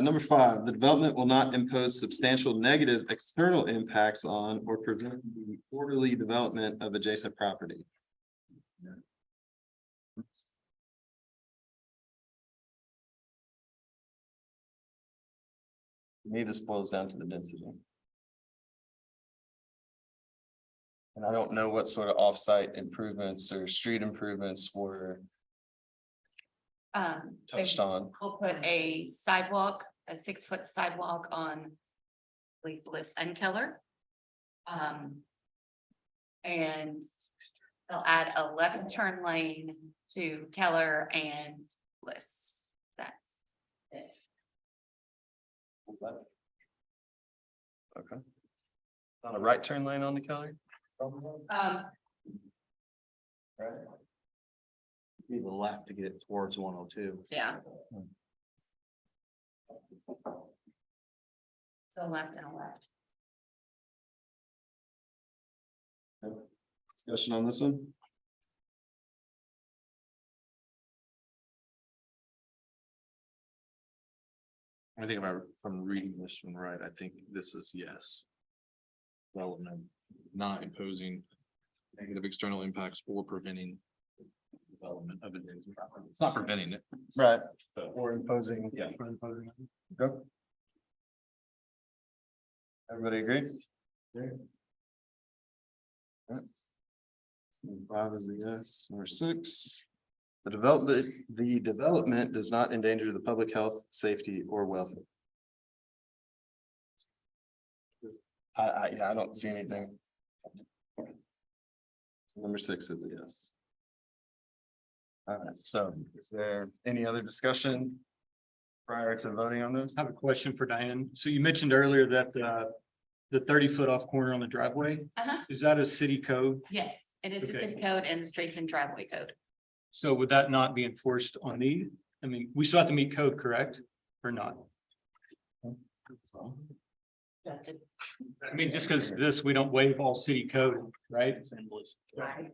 Number 5, the development will not impose substantial negative external impacts on or prevent the orderly development of adjacent property. To me, this boils down to the density. And I don't know what sort of offsite improvements or street improvements were touched on. We'll put a sidewalk, a 6-foot sidewalk on I believe Bliss and Keller. And they'll add a left turn lane to Keller and Bliss. That's it. Okay. On a right turn lane on the Keller? Right. Be the left to get towards 102. Yeah. The left and a left. Discussion on this one? I think from reading this one right, I think this is yes. Development, not imposing negative external impacts or preventing development of adjacent property. It's not preventing it. Right. Or imposing. Yeah. Go. Everybody agree? Alright. 5 is a yes. Number 6. The development does not endanger the public health, safety, or welfare. Yeah, I don't see anything. Number 6 is a yes. All right, so is there any other discussion prior to voting on this? I have a question for Diane. So you mentioned earlier that the 30-foot off corner on the driveway, is that a city code? Yes, it is a Okay. city code and the streets and driveway code. So would that not be enforced on these? I mean, we still have to meet code, correct? Or not? Justin. I mean, just because this, we don't waive all city code, right? Right.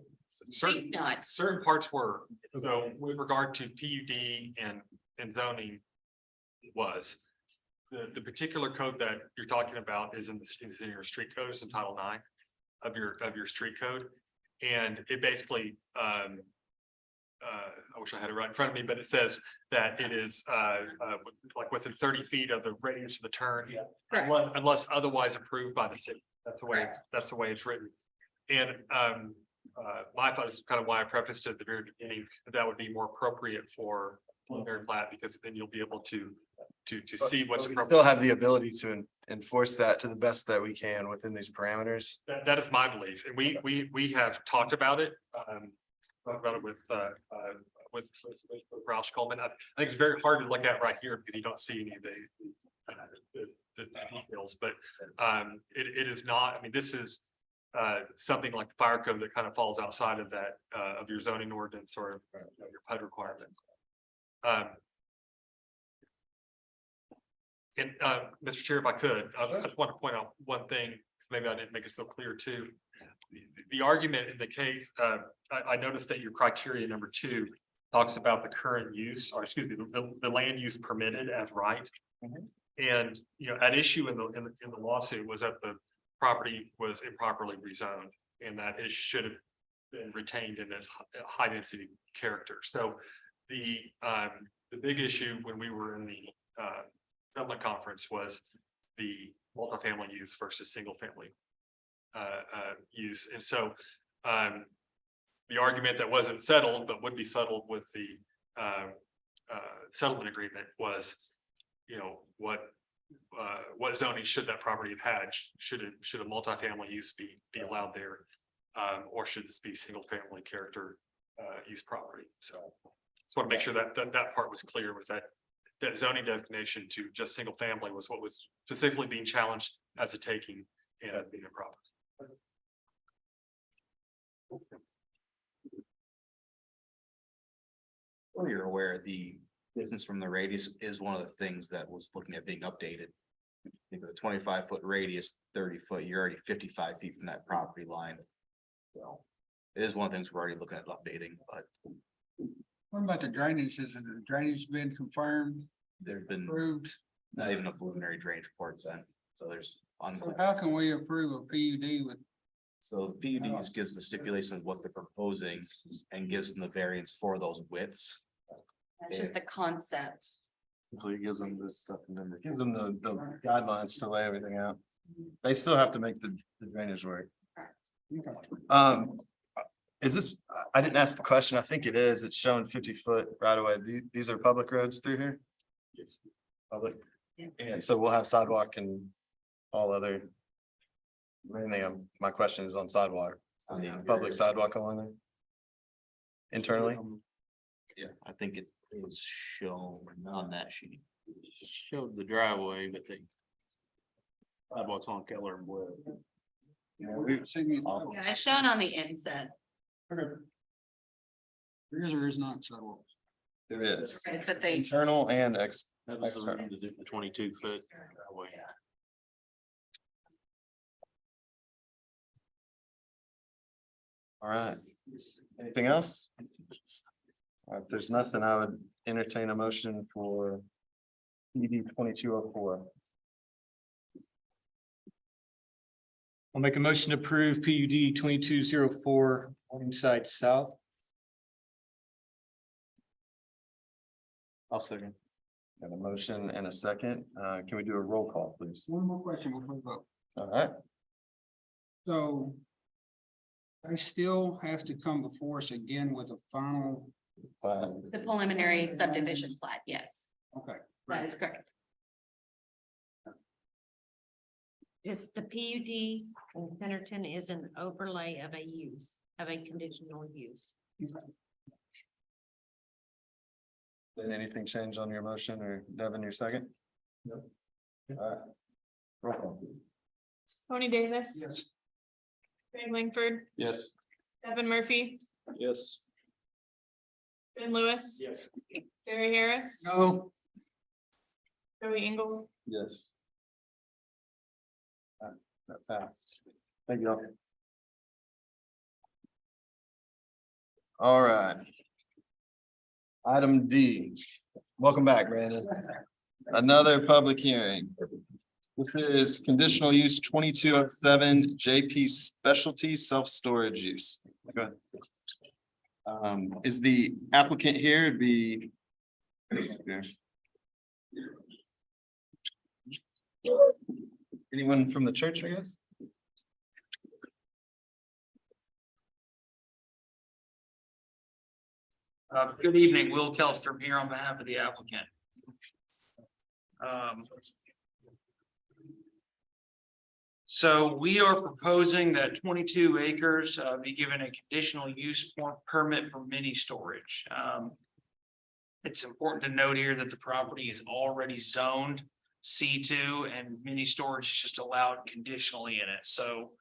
Certain, Not. certain parts were, so with regard to PUD and zoning was. The particular code that you're talking about is in your street codes in Title IX of your street code. And it basically, I wish I had it right in front of me, but it says that it is, like within 30 feet of the radius of the turn. Correct. Unless otherwise approved by the city. That's the way it's written. And, my thought is kind of why I prefaced it at the very beginning, that would be more appropriate for preliminary plat, because then you'll be able to see what's We appropriate. still have the ability to enforce that to the best that we can within these parameters. That is my belief, and we have talked about it, with Roush Coleman. I think it's very hard to look at right here because you don't see any of the details, but it is not, I mean, this is something like the fire code that kind of falls outside of that, of your zoning ordinance or your PUD requirements. And Mr. Chair, if I could, I just want to point out one thing, because maybe I didn't make it so clear too. The argument in the case, I noticed that your criteria number 2 talks about the current use, or excuse me, the land use permitted as right. And, you know, at issue in the lawsuit was that the property was improperly rezoned, and that it should have been retained in its high density character. So the big issue when we were in the settlement conference was the multifamily use versus single family use. And so the argument that wasn't settled, but would be settled with the settlement agreement was, you know, what zoning should that property have had? Should a multifamily use be allowed there? Or should this be single family character use property? So just want to make sure that that part was clear, was that zoning designation to just single family was what was specifically being challenged as a taking and as being a problem. Well, you're aware, the distance from the radius is one of the things that was looking at being updated. I think with a 25-foot radius, 30-foot, you're already 55 feet from that property line. So it is one of the things we're already looking at updating, but What about the drainage? Has the drainage been confirmed, there've been approved? not even a preliminary drainage report then. So there's So how can we approve a PUD with? So the PUD just gives the stipulation of what they're proposing and gives them the variance for those widths. That's just the concept. It gives them this stuff, and then it gives them the guidelines to lay everything out. They still have to make the drainage work. Is this, I didn't ask the question, I think it is, it's showing 50-foot right away. These are public roads through here? Yes. Public, and so we'll have sidewalk and all other. Mainly, my question is on sidewalk, public sidewalk along there. Internally? Yeah, I think it is shown on that sheet. Showed the driveway, but they. Sidewalks on Keller and Wood. Yeah, it's shown on the inset. There is or is not sidewalks. There is. Right, but they, Internal and That was external. the 22-foot driveway. All right. Anything else? All right, if there's nothing, I would entertain a motion for PB 2204. I'll make a motion to approve PUD 2204 Morningside South. I'll second. Got a motion and a second. Can we do a roll call, please? One more question before we vote. All right. So I still have to come before us again with a final, the preliminary subdivision plat, yes, okay. that is correct. Just the PUD in Centerton is an overlay of a use, of a conditional use. Did anything change on your motion or Devin, your second? No. All right. Roll call. Tony Davis. Greg Langford, Yes. Devin Murphy, Yes. Ben Lewis. Yes. Jerry Harris. No, Joey Engel. Yes. That passed. Thank you all. All right. Item D. Welcome back, Brandon. Another public hearing. This is conditional use 2207 JP Specialty Self-Storage Use. Go ahead. Is the applicant here? It'd be. Anyone from the church, I guess? Good evening, Will Kelstrom here on behalf of the applicant. So we are proposing that 22 acres be given a conditional use permit for mini storage. It's important to note here that the property is already zoned C2 and mini storage is just allowed conditionally in it, so.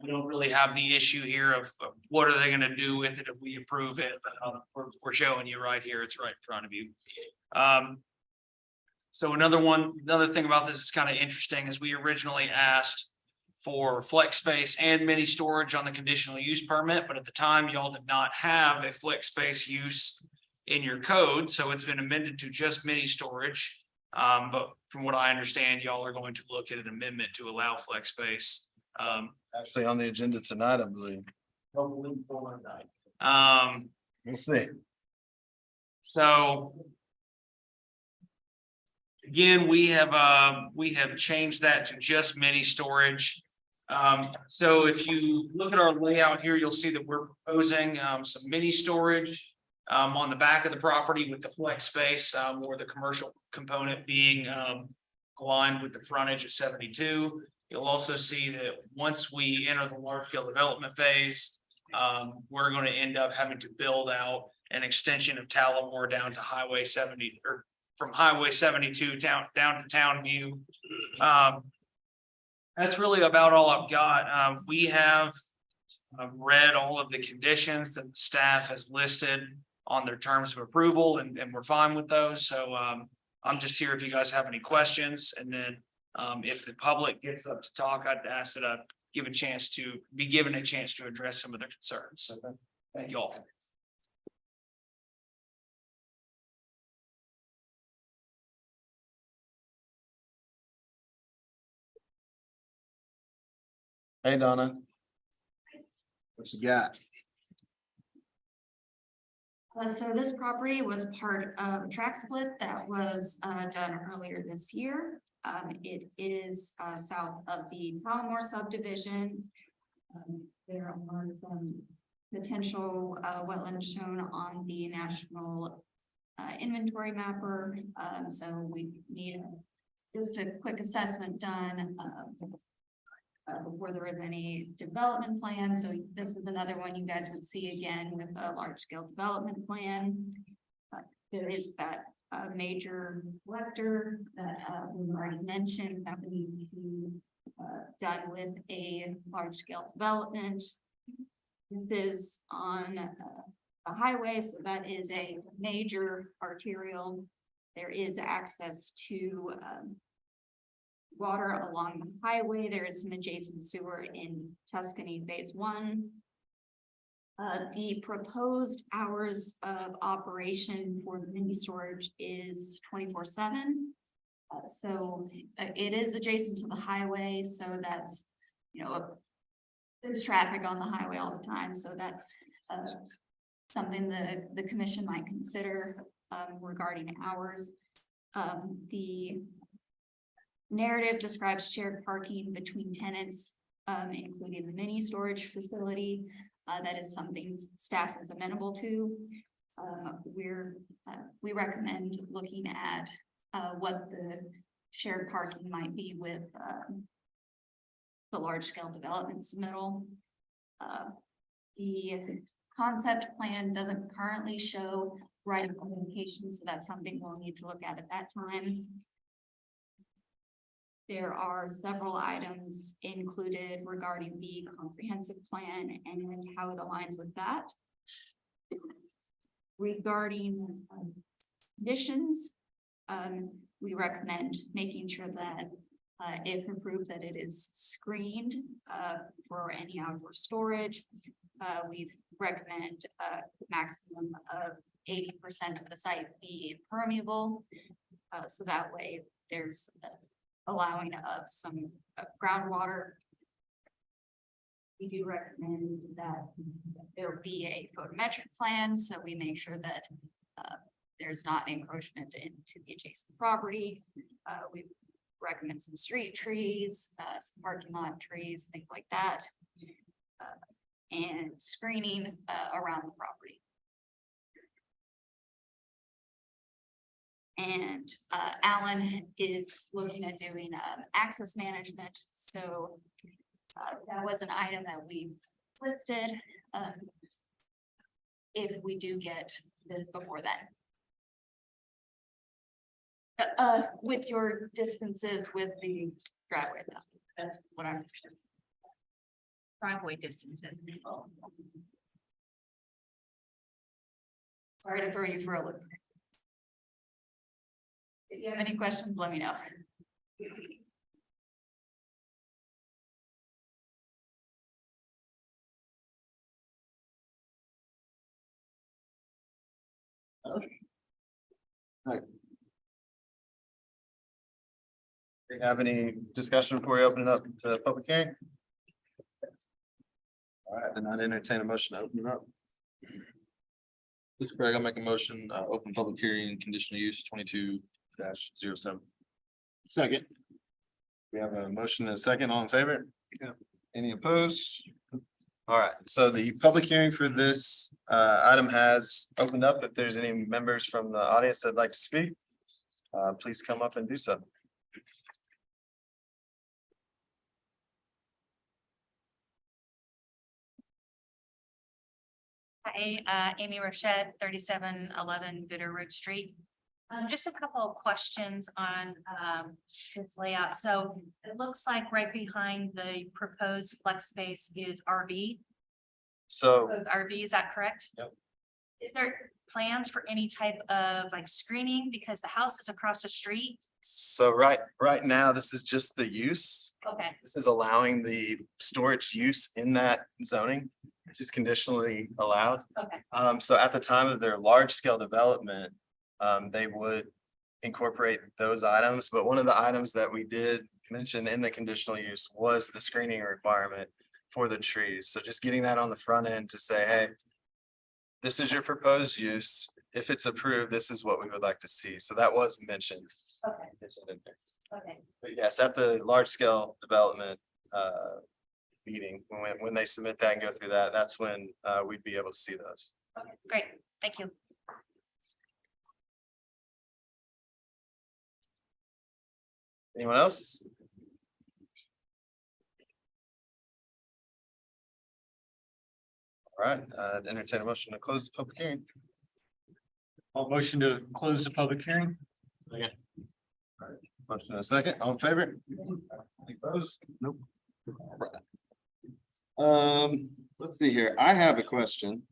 We don't really have the issue here of what are they gonna do with it if we approve it. We're showing you right here, it's right in front of you. So another thing about this is kind of interesting is we originally asked for flex space and mini storage on the conditional use permit, but at the time y'all did not have a flex space use in your code, so it's been amended to just mini storage. But from what I understand, y'all are going to look at an amendment to allow flex space. Actually on the agenda tonight, I believe. We'll see. So. Again, we have changed that to just mini storage. So if you look at our layout here, you'll see that we're proposing some mini storage. On the back of the property with the flex space, or the commercial component being aligned with the frontage of 72. You'll also see that once we enter the large scale development phase, we're going to end up having to build out an extension of Talamore down to Highway 70 or from Highway 72 down to Town View. That's really about all I've got. We have read all of the conditions that the staff has listed on their terms of approval and we're fine with those. So I'm just here if you guys have any questions, and then if the public gets up to talk, I'd ask that I be given a chance to address some of their concerns. So thank you all. Hey, Donna. What you got? So this property was part of a track split that was done earlier this year. It is south of the Talamore subdivision. There are some potential wetlands shown on the national inventory mapper. So we need just a quick assessment done before there is any development plan. So this is another one you guys would see again with a large scale development plan. There is that major collector that we already mentioned that would need to be done with a large scale development. This is on the highway, so that is a major arterial. There is access to water along the highway. There is some adjacent sewer in Tuscany Phase 1. The proposed hours of operation for the mini storage is 24/7. So it is adjacent to the highway, so that's, there's traffic on the highway all the time, so that's something the commission might consider regarding hours. The narrative describes shared parking between tenants, including the mini storage facility. That is something staff is amenable to. We recommend looking at what the shared parking might be with, the large scale developments middle. The concept plan doesn't currently show right of communication, so that's something we'll need to look at that time. There are several items included regarding the comprehensive plan and how it aligns with that. Regarding conditions, we recommend making sure that if approved, that it is screened for any outdoor storage. We recommend a maximum of 80% of the site be impermeable. So that way there's allowing of some groundwater. We do recommend that there be a photometric plan, so we make sure that there's not encroachment into the adjacent property. We recommend some street trees, some parking lot trees, things like that. And screening around the property. And Alan is looking at doing access management, so that was an item that we listed. If we do get this before then. With your distances with the driveway, that's what I'm. Driveway distances. Sorry to throw you for a loop. If you have any questions, let me know. Do you have any discussion before we open it up to the public hearing? All right, then I'd entertain a motion to open it up. This is Craig, I'll make a motion, open public hearing, conditional use 22-07. Second. We have a motion and a second, all in favor? Any opposed? All right, so the public hearing for this item has opened up. If there's any members from the audience that'd like to speak, please come up and do so. Hi, Amy Rochette, 3711 Bitter Root Street. Just a couple of questions on this layout. So it looks like right behind the proposed flex space is RV. So, RV, is that correct? Yep. Is there plans for any type of like screening because the house is across the street? so right now, this is just the use. Okay, This is allowing the storage use in that zoning, which is conditionally allowed. okay, So at the time of their large scale development, they would incorporate those items, but one of the items that we did mention in the conditional use was the screening requirement for the trees. So just getting that on the front end to say, hey, this is your proposed use. If it's approved, this is what we would like to see. So that was mentioned. okay, mentioned in there. okay. But yes, at the large scale development meeting, when they submit that and go through that, that's when we'd be able to see those. Okay, great, thank you. Anyone else? All right, entertain a motion to close the public hearing. I'll motion to close the public hearing. Motion and a second, all in favor? Any opposed? Nope. Let's see here. I have a question.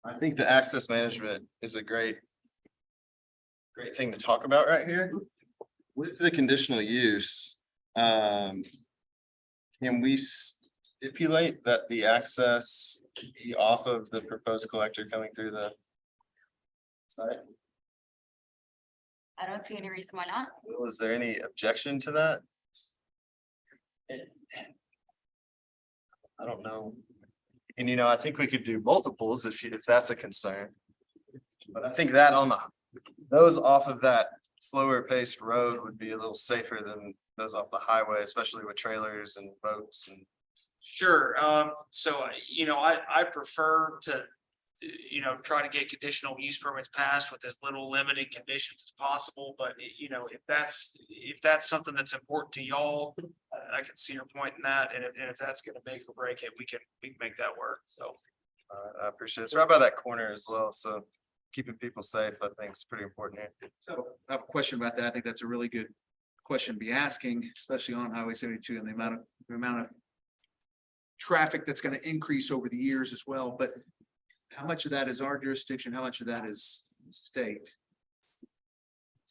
I think the access management is a great thing to talk about right here. With the conditional use, can we stipulate that the access be off of the proposed collector coming through the site? I don't see any reason why not. Was there any objection to that? I don't know. And I think we could do multiples if that's a concern. But I think that those off of that slower paced road would be a little safer than those off the highway, especially with trailers and boats and. Sure, so, I prefer to you know, try to get conditional use permits passed with as little limiting conditions as possible, but you know, if that's something that's important to y'all, I can see your point in that, and if that's gonna make or break it, we can make that work, so. I appreciate it. It's right by that corner as well, so keeping people safe, I think is pretty important here. So I have a question about that. I think that's a really good question to be asking, especially on Highway 72 and the amount of traffic that's going to increase over the years as well. But how much of that is our jurisdiction? How much of that is state?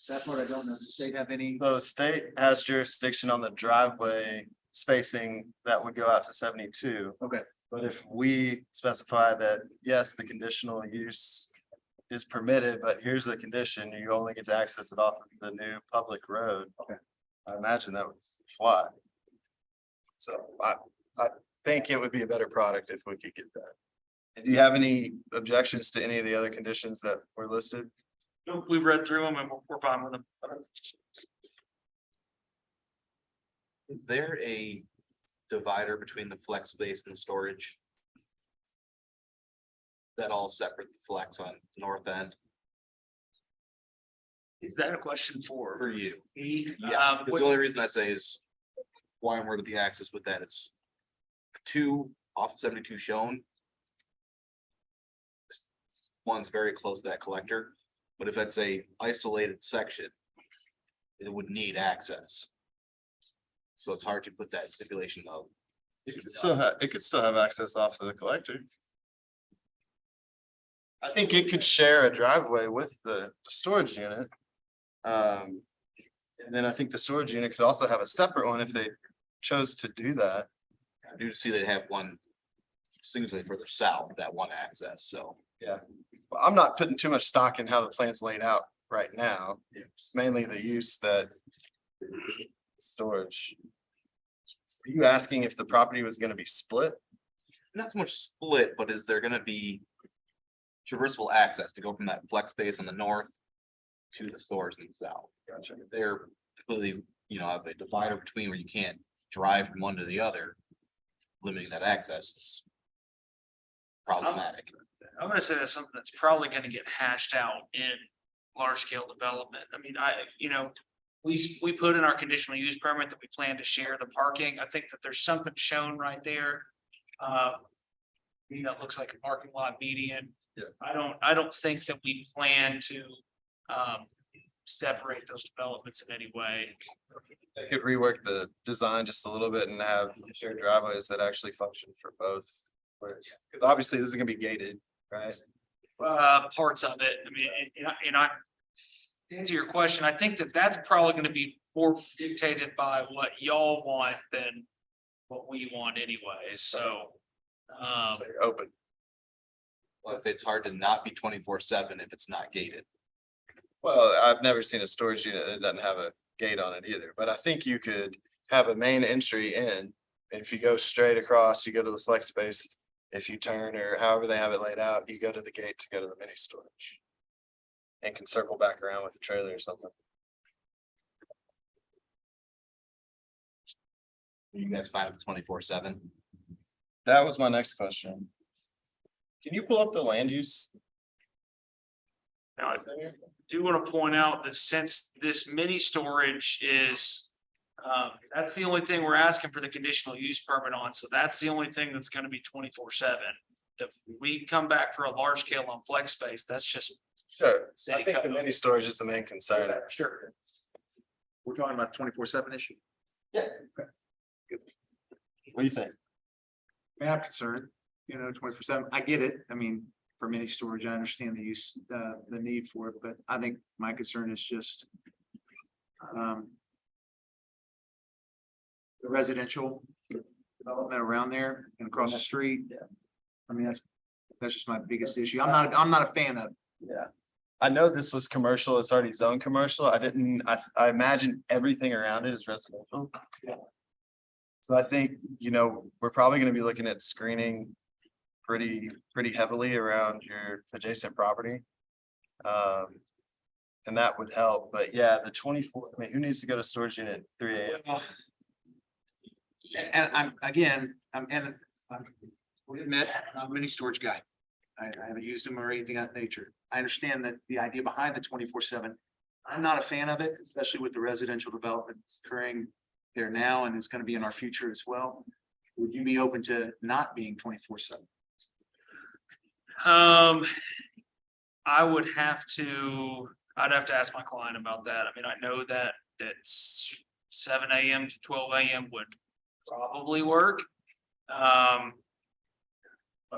That's what I don't know. Does the state have any? So state has jurisdiction on the driveway spacing that would go out to 72. Okay. But if we specify that, yes, the conditional use is permitted, but here's the condition, you only get to access it off of the new public road. Okay. I imagine that would fly. So I think it would be a better product if we could get that. And do you have any objections to any of the other conditions that were listed? We've read through them and we're fine with them. Is there a divider between the flex space and the storage? That all separate the flex on the north end Is that a question for for you? me? Yeah, 'cause the only reason I say is why I'm worried with the access with that is the two off 72 shown. One's very close to that collector, but if it's a isolated section, it would need access. So it's hard to put that stipulation of. It could still have access off to the collector. I think it could share a driveway with the storage unit. And then I think the storage unit could also have a separate one if they chose to do that. I do see they have one significantly further south, that one access, so. Yeah. But I'm not putting too much stock in how the plan's laid out right now. It's mainly the use that storage. Are you asking if the property was gonna be split? Not so much split, but is there gonna be traversable access to go from that flex space on the north to the stores in the south? Gotcha. They're completely, have a divider between where you can't drive from one to the other. Limiting that access is problematic. I'm gonna say that's something that's probably gonna get hashed out in large scale development. I mean, we put in our conditional use permit that we plan to share the parking. I think that there's something shown right there. That looks like a parking lot median. Yeah. I don't think that we plan to separate those developments in any way. I could rework the design just a little bit and have shared driveways that actually function for both. Because obviously this is gonna be gated, right? Parts of it. I mean, to answer your question, I think that that's probably gonna be more dictated by what y'all want than what we want anyway, so. So you're open. Well, it's hard to not be 24/7 if it's not gated. Well, I've never seen a storage unit that doesn't have a gate on it either, but I think you could have a main entry in. If you go straight across, you go to the flex space. If you turn or however they have it laid out, you go to the gate to go to the mini storage. And can circle back around with the trailer or something. You guys find it 24/7? That was my next question. Can you pull up the land use? Now, I do want to point out that since this mini storage is, that's the only thing we're asking for the conditional use permit on, so that's the only thing that's gonna be 24/7. If we come back for a large scale on flex space, that's just. Sure, I City think the code. mini storage is the main concern. Sure. We're talking about 24/7 issue. Yeah. What do you think? I'm concerned, 24/7. I get it. I mean, for mini storage, I understand the use, the need for it, but I think my concern is just the residential development around there and across the street. I mean, that's just my biggest issue. I'm not a fan of. Yeah. I know this was commercial, it's already zoned commercial. I imagine everything around it is residential. So I think, we're probably gonna be looking at screening pretty heavily around your adjacent property. And that would help, but yeah, the 24, I mean, who needs to go to storage unit at 3 AM? And we admit, I'm a mini storage guy. I haven't used them or anything of that nature. I understand that the idea behind the 24/7. I'm not a fan of it, especially with the residential development occurring there now and it's gonna be in our future as well. Would you be open to not being 24/7? I would have to, I'd have to ask my client about that. I mean, I know that it's 7 AM to 12 AM would probably work. But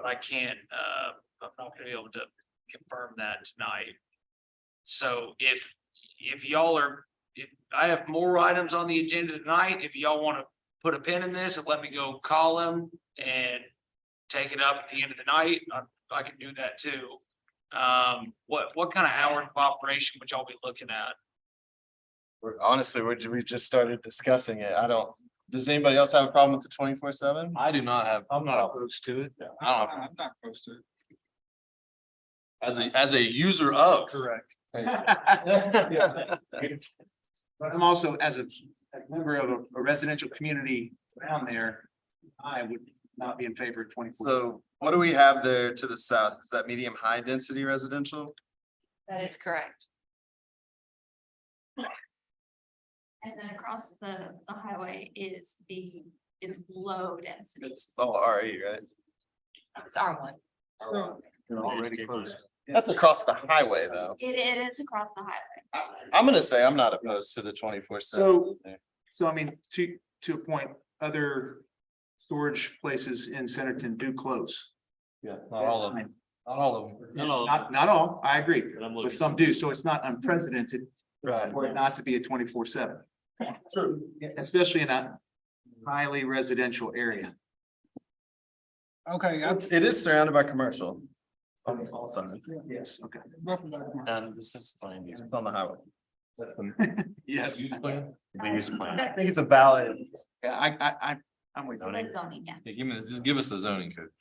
I can't, I'm not gonna be able to confirm that tonight. So if y'all are, if I have more items on the agenda tonight, if y'all want to put a pin in this and let me go call them and take it up at the end of the night, I can do that too. What kind of hours of operation would y'all be looking at? Honestly, we just started discussing it. Does anybody else have a problem with the 24/7? I do not have. I'm not opposed to it. I don't have, I'm not opposed to it. as a user of. Correct. But I'm also, as a member of a residential community around there, I would not be in favor of 24. So what do we have there to the south? Is that medium high density residential? That is correct. And then across the highway is low density. It's all RE, right? It's R1. You're already close. That's across the highway though. It is across the highway. I'm gonna say I'm not opposed to the 24/7. So I mean, to a point, other storage places in Centerton do close. Yeah, not all of them. Not all of them. Not all, I agree, but some do, so it's not unprecedented Right. for it not to be a 24/7. Especially in a highly residential area. Okay, It is surrounded by commercial. On all sides. Yes, okay. And this is land use. It's on the highway. That's the Yes. The use plan. I think it's a valid. Yeah, I'm with you. Good zoning, yeah. Yeah, just give us the zoning code.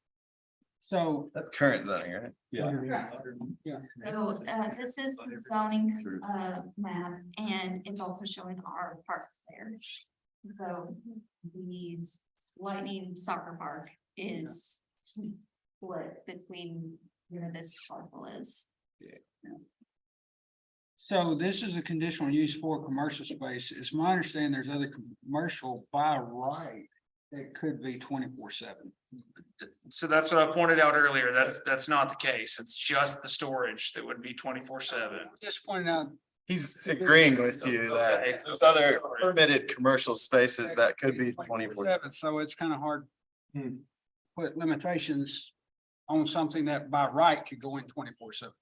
so. That's current zoning, right? Yeah. So this is the zoning map and it's also showing our parks there. So these Lightning Soccer Park is split between where this parcel is. So this is a conditional use for commercial space. It's my understanding there's other commercial by right that could be 24/7. So that's what I pointed out earlier. That's not the case. It's just the storage that would be 24/7. Just pointing out, He's agreeing with you that Okay. there's other permitted commercial spaces that could be 24. 24/7, so it's kind of hard. to Put limitations on something that by right could go in 24/7.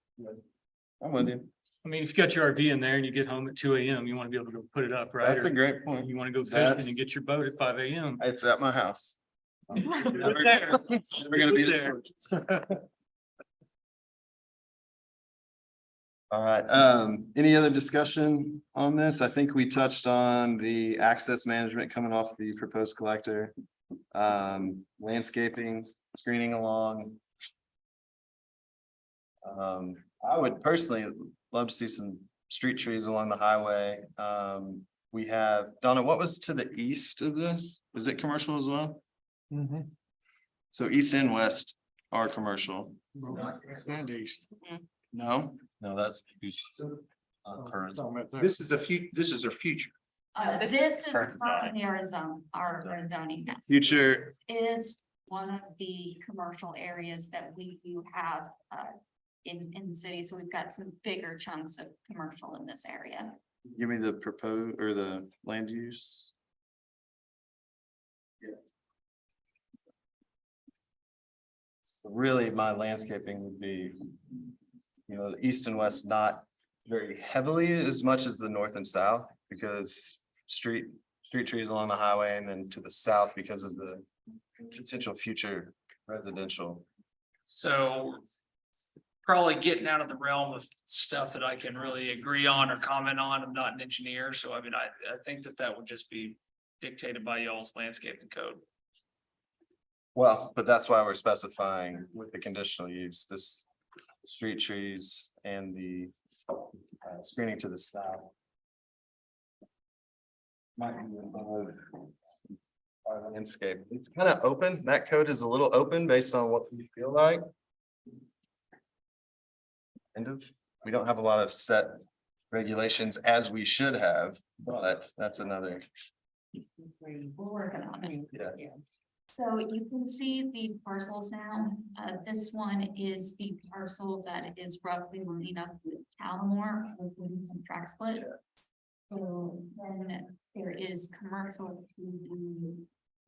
I'm with you. I mean, if you got your RV in there and you get home at 2 AM, you want to be able to go put it up, right? That's a Or great point. you want to go fishing That's- and get your boat at 5 AM. It's at my house. There. Never gonna be There. this. All right, any other discussion on this? I think we touched on the access management coming off the proposed collector. Landscaping, screening along. I would personally love to see some street trees along the highway. We have, Donna, what was to the east of this? Was it commercial as well? So east and west are commercial. And east. No? No, that's current. This is this is our future. This is currently our zone, our zoning map. Future, This is one of the commercial areas that we do have in the city, so we've got some bigger chunks of commercial in this area. give me the proposed or the land use. So really, my landscaping would be, the east and west, not very heavily as much as the north and south, because street trees along the highway, and then to the south because of the potential future residential. So probably getting out of the realm of stuff that I can really agree on or comment on. I'm not an engineer, so I mean, I think that would just be dictated by y'all's landscaping code. Well, but that's why we're specifying with the conditional use, this street trees and the screening to the south. Might be above our landscape. It's kind of open. That code is a little open based on what we feel like. kind of, we don't have a lot of set regulations as we should have, but that's another. We're working on it. Yeah. So you can see the parcels now. This one is the parcel that is roughly lining up with Calmore, with some track split. So then there is commercial to the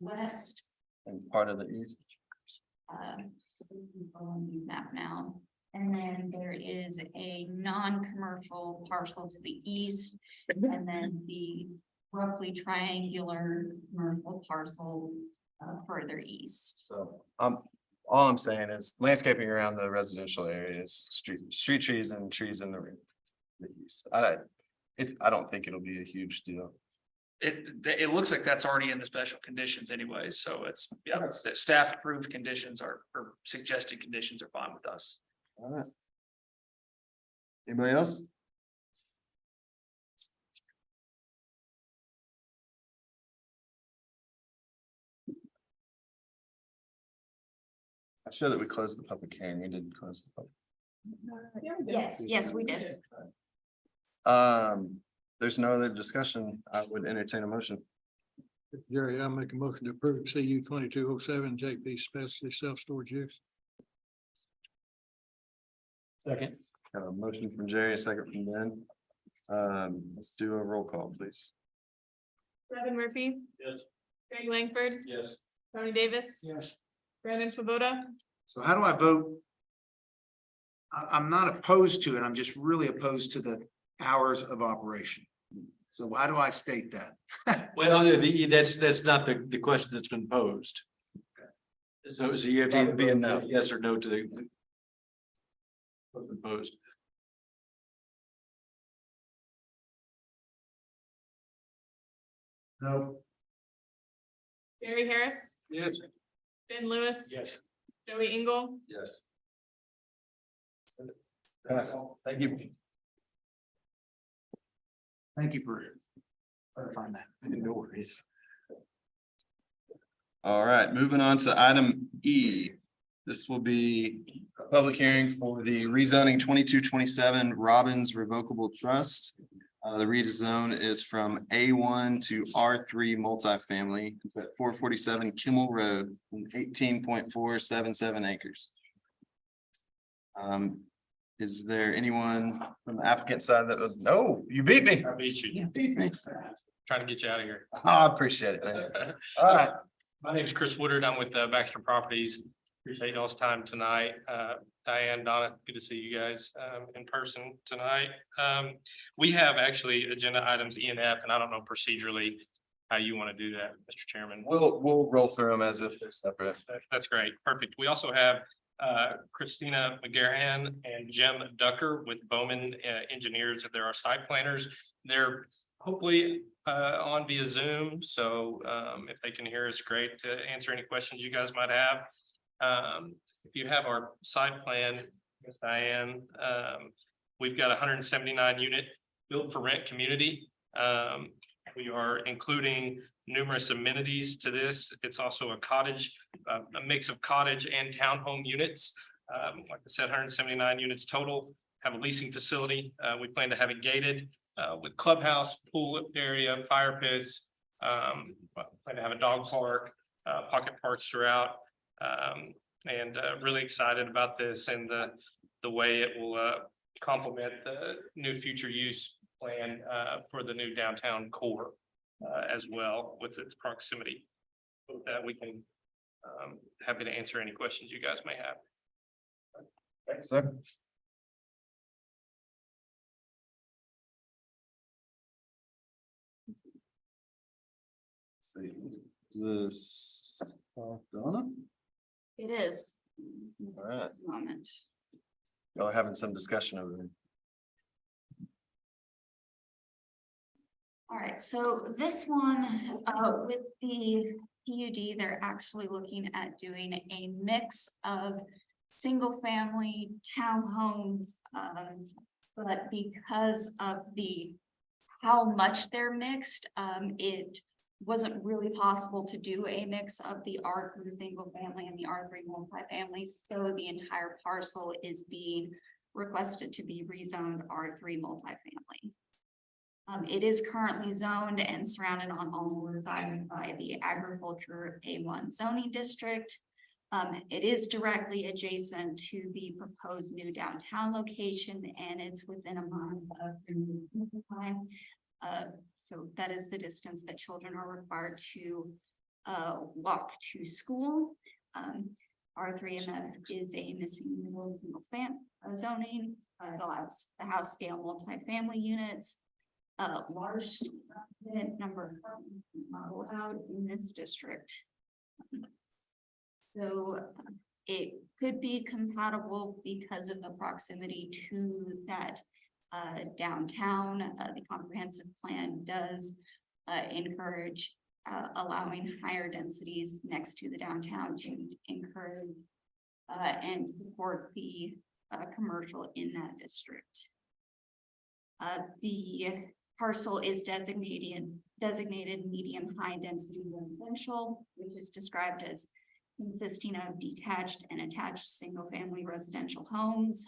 west. And part of the east. This is on the map now. And then there is a non-commercial parcel to the east, and then the roughly triangular commercial parcel further east. So, all I'm saying is landscaping around the residential areas, street trees and trees in the east. I don't think it'll be a huge deal. It looks like that's already in the special conditions anyways, so it's, yeah, the staff approved conditions or suggested conditions are fine with us. All right. Anybody else? I'm sure that we closed the public hearing. We didn't close the public. Yes, we did. There's no other discussion. I would entertain a motion. Jerry, I'll make a motion to approve CU 2207 JP Specialty Self-Storage Use. Second. Have a motion from Jerry, a second from Ben. Let's do a roll call, please. Devin Murphy. Yes. Greg Langford. Yes. Tony Davis. Yes. Brandon Swoboda. So how do I vote? I'm not opposed to it. I'm just really opposed to the hours of operation. So why do I state that? Well, that's not the question that's been posed. So you have to either be a no, yes or no to the. What's been posed. No. Jerry Harris. Yes. Ben Lewis. Yes. Joey Engel. Yes. Yes, thank you. Thank you for clarifying that. No worries. All right, moving on to item E. This will be a public hearing for the rezoning 2227 Robbins Revocable Trust. The rezone is from A1 to R3 multifamily. It's at 447 Kimmel Road, 18.477 acres. Is there anyone from the applicant side that would, no, you beat me. I beat you. You beat me. Trying to get you out of here. I appreciate it, man. All right. My name is Chris Woodard. I'm with Baxter Properties. Appreciate y'all's time tonight. Diane, Donna, good to see you guys in person tonight. We have actually agenda items E and F, and I don't know procedurally how you want to do that, Mr. Chairman. We'll roll through them as if they're separate. That's great. Perfect. We also have Christina McGarhan and Jim Ducker with Bowman Engineers. They're our site planners. They're hopefully on via Zoom. So if they can hear us, great to answer any questions you guys might have. If you have our site plan, Ms. Diane, we've got 179 unit built for rent community. We are including numerous amenities to this. It's also a cottage, a mix of cottage and townhome units. Like I said, 179 units total, have a leasing facility. We plan to have it gated with clubhouse, pool area, fire pits. Plan to have a dog park, pocket parks throughout. And really excited about this and the way it will complement the new future use plan for the new downtown core as well with its proximity. That we can happy to answer any questions you guys may have. Thanks, sir. See, is this Donna? It is. All right. Moment. Y'all are having some discussion over there. All right, so this one, with the PUD, they're actually looking at doing a mix of single family townhomes. But because of how much they're mixed, it wasn't really possible to do a mix of the R3 single family and the R3 multifamily. So the entire parcel is being requested to be rezoned R3 multifamily. It is currently zoned and surrounded on all four sides by the agriculture A1 zoning district. It is directly adjacent to the proposed new downtown location, and it's within a mile of the new time. So that is the distance that children are required to walk to school. R3MF is a missing middle single zoning. It allows the house scale multifamily units. Large unit number not allowed in this district. So it could be compatible because of the proximity to that downtown. The comprehensive plan does encourage allowing higher densities next to the downtown to encourage and support the commercial in that district. The parcel is designated medium high density residential, which is described as consisting of detached and attached single family residential homes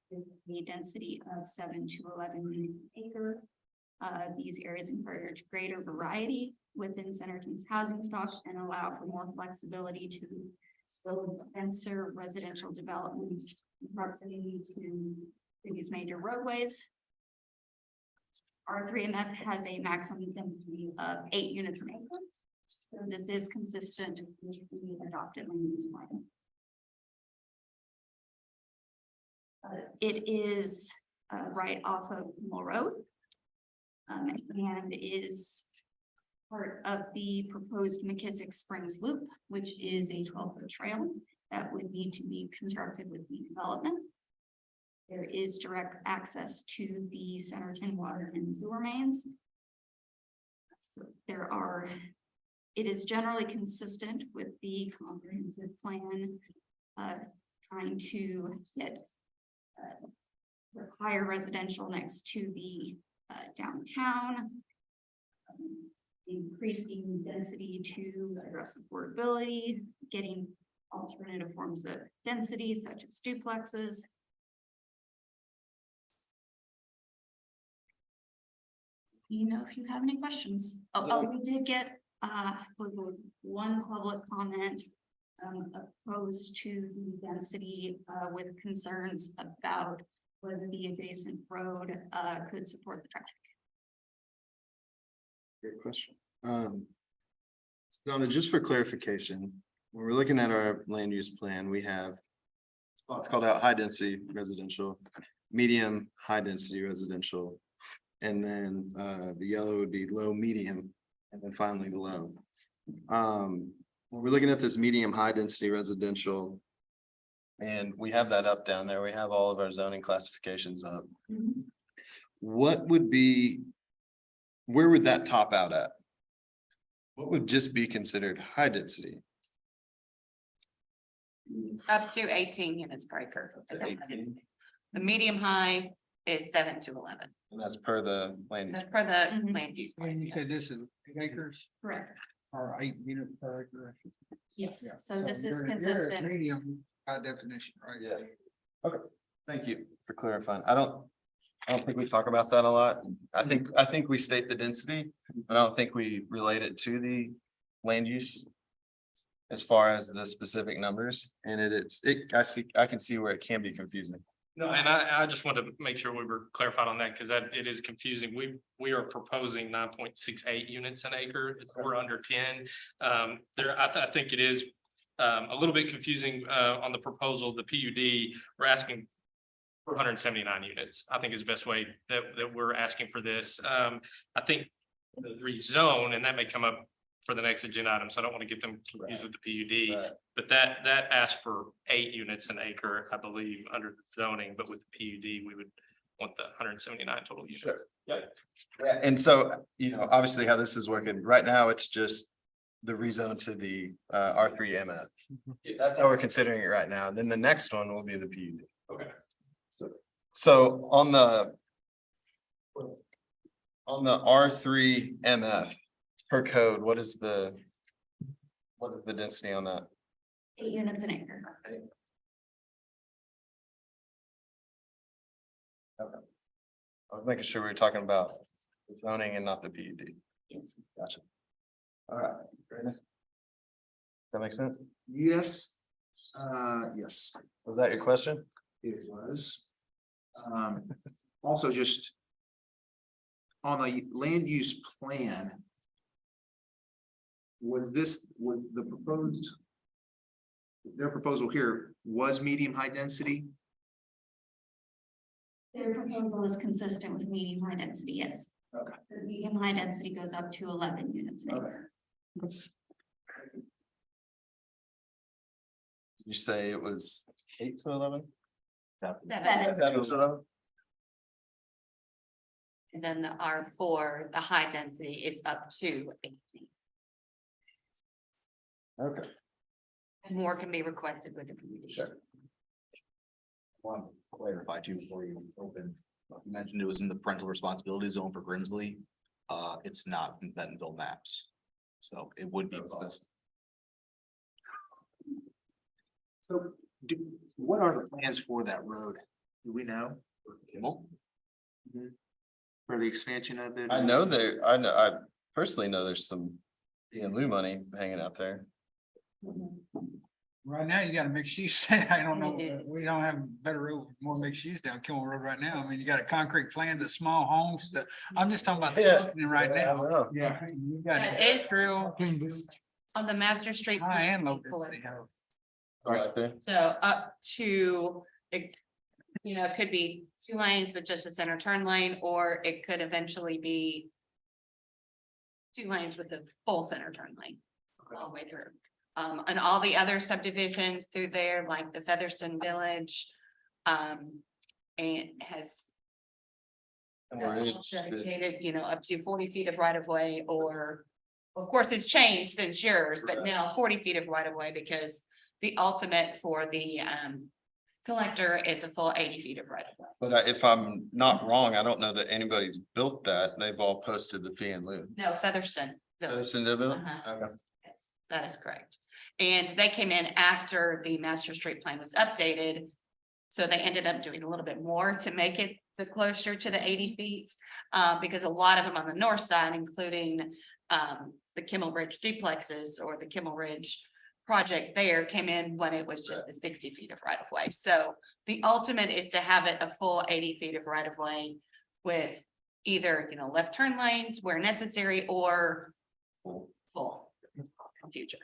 with a density of 7 to 11 units per acre. These areas encourage greater variety within Centerton's housing stock and allow for more flexibility to build denser residential developments in proximity to these major roadways. R3MF has a maximum density of 8 units an acre. So this is consistent with the adopted land use plan. It is right off of Mill Road. And is part of the proposed McKissick Springs Loop, which is a 12-foot trail that would need to be constructed with the development. There is direct access to the Centerton water and sewer mains. So it is generally consistent with the comprehensive plan, trying to get the higher residential next to the downtown, increasing density to address affordability, getting alternative forms of density such as duplexes. You know, if you have any questions. We did get one public comment opposed to the density with concerns about whether the adjacent road could support the traffic. Great question. Donna, just for clarification, when we're looking at our land use plan, we have spots called out high density residential, medium, high density residential, and then the yellow would be low, medium, and then finally the low. When we're looking at this medium, high density residential, and we have that up down there, we have all of our zoning classifications up. What would be, where would that top out at? What would just be considered high density? Up to 18 units per acre. The medium high is 7 to 11. And that's per the land use. That's per the land use. And plan, you yes. said this is 8 acres Correct. or 8 units per acre? Yes, Yeah. so this is you're at consistent. Medium by definition, right? Yeah. Okay, thank you for clarifying. I don't think we talk about that a lot. I think we state the density, but I don't think we relate it to the land use as far as the specific numbers, and I can see where it can be confusing. No, and I just wanted to make sure we were clarified on that because it is confusing. We are proposing 9.68 units an acre. If we're under 10. I think it is a little bit confusing on the proposal, the PUD, we're asking for 179 units, I think is the best way that we're asking for this. I think the rezone, and that may come up for the next agenda item, so I don't want to get them confused with the PUD. Right. But that asks for 8 units an acre, I believe, under the zoning, but with the PUD, we would want the 179 total units. Sure. Yeah, and so, obviously how this is working, right now, it's just the rezone to the R3MF. That's how we're considering it right now. And then the next one will be the PUD. Okay. So on the R3MF per code, what is the density on that? 8 units an acre. Okay. I was making sure we were talking about the zoning and not the PUD. Yes. Gotcha. All right. Great. That makes sense? Yes. Yes, Was that your question? it was. Also just. On the land use plan. Was the proposed? Their proposal here was medium high density? Their proposal is consistent with medium high density, yes. Okay. The medium high density goes up to 11 units an acre. Did you say it was 8 to 11? Seven. 7 to 11? And then the R4, the high density is up to 18. Okay. More can be requested with the community. Sure. Want to clarify too before you open, you mentioned it was in the parental responsibility zone for Grimsley. It's not from Bentonville maps. So it would be. So what are the plans for that road? Do we know? Kimmel? For the expansion of it? I know I personally know there's some Lou money hanging out there. Right now, you got a mixed use. I don't know, we don't have better road, more mixed use down Kimmel Road right now. I mean, you got a concrete plan, the small homes, I'm just talking about the Yeah. company right now. Yeah. You got That is- industrial, On the Master Street. high and low density house. Right there. So up to, it, it could be 2 lanes with just a center turn lane, or it could eventually be 2 lanes with a full center turn lane all the way through. And all the other subdivisions through there, like the Featherston Village, and has dedicated, up to 40 feet of right of way, or of course, it's changed since yours, but now 40 feet of right of way, because the ultimate for the collector is a full 80 feet of right of way. But if I'm not wrong, I don't know that anybody's built that. They've all posted the fee in lieu. No, Featherston Village. Featherston did build? Uh-huh. Okay. Yes, that is correct. And they came in after the master street plan was updated. So they ended up doing a little bit more to make it the closer to the 80 feet. Because a lot of them on the north side, including the Kimmel Ridge duplexes or the Kimmel Ridge project there, came in when it was just the 60 feet of right of way. So the ultimate is to have it a full 80 feet of right of way with either, left turn lanes where necessary, or full future.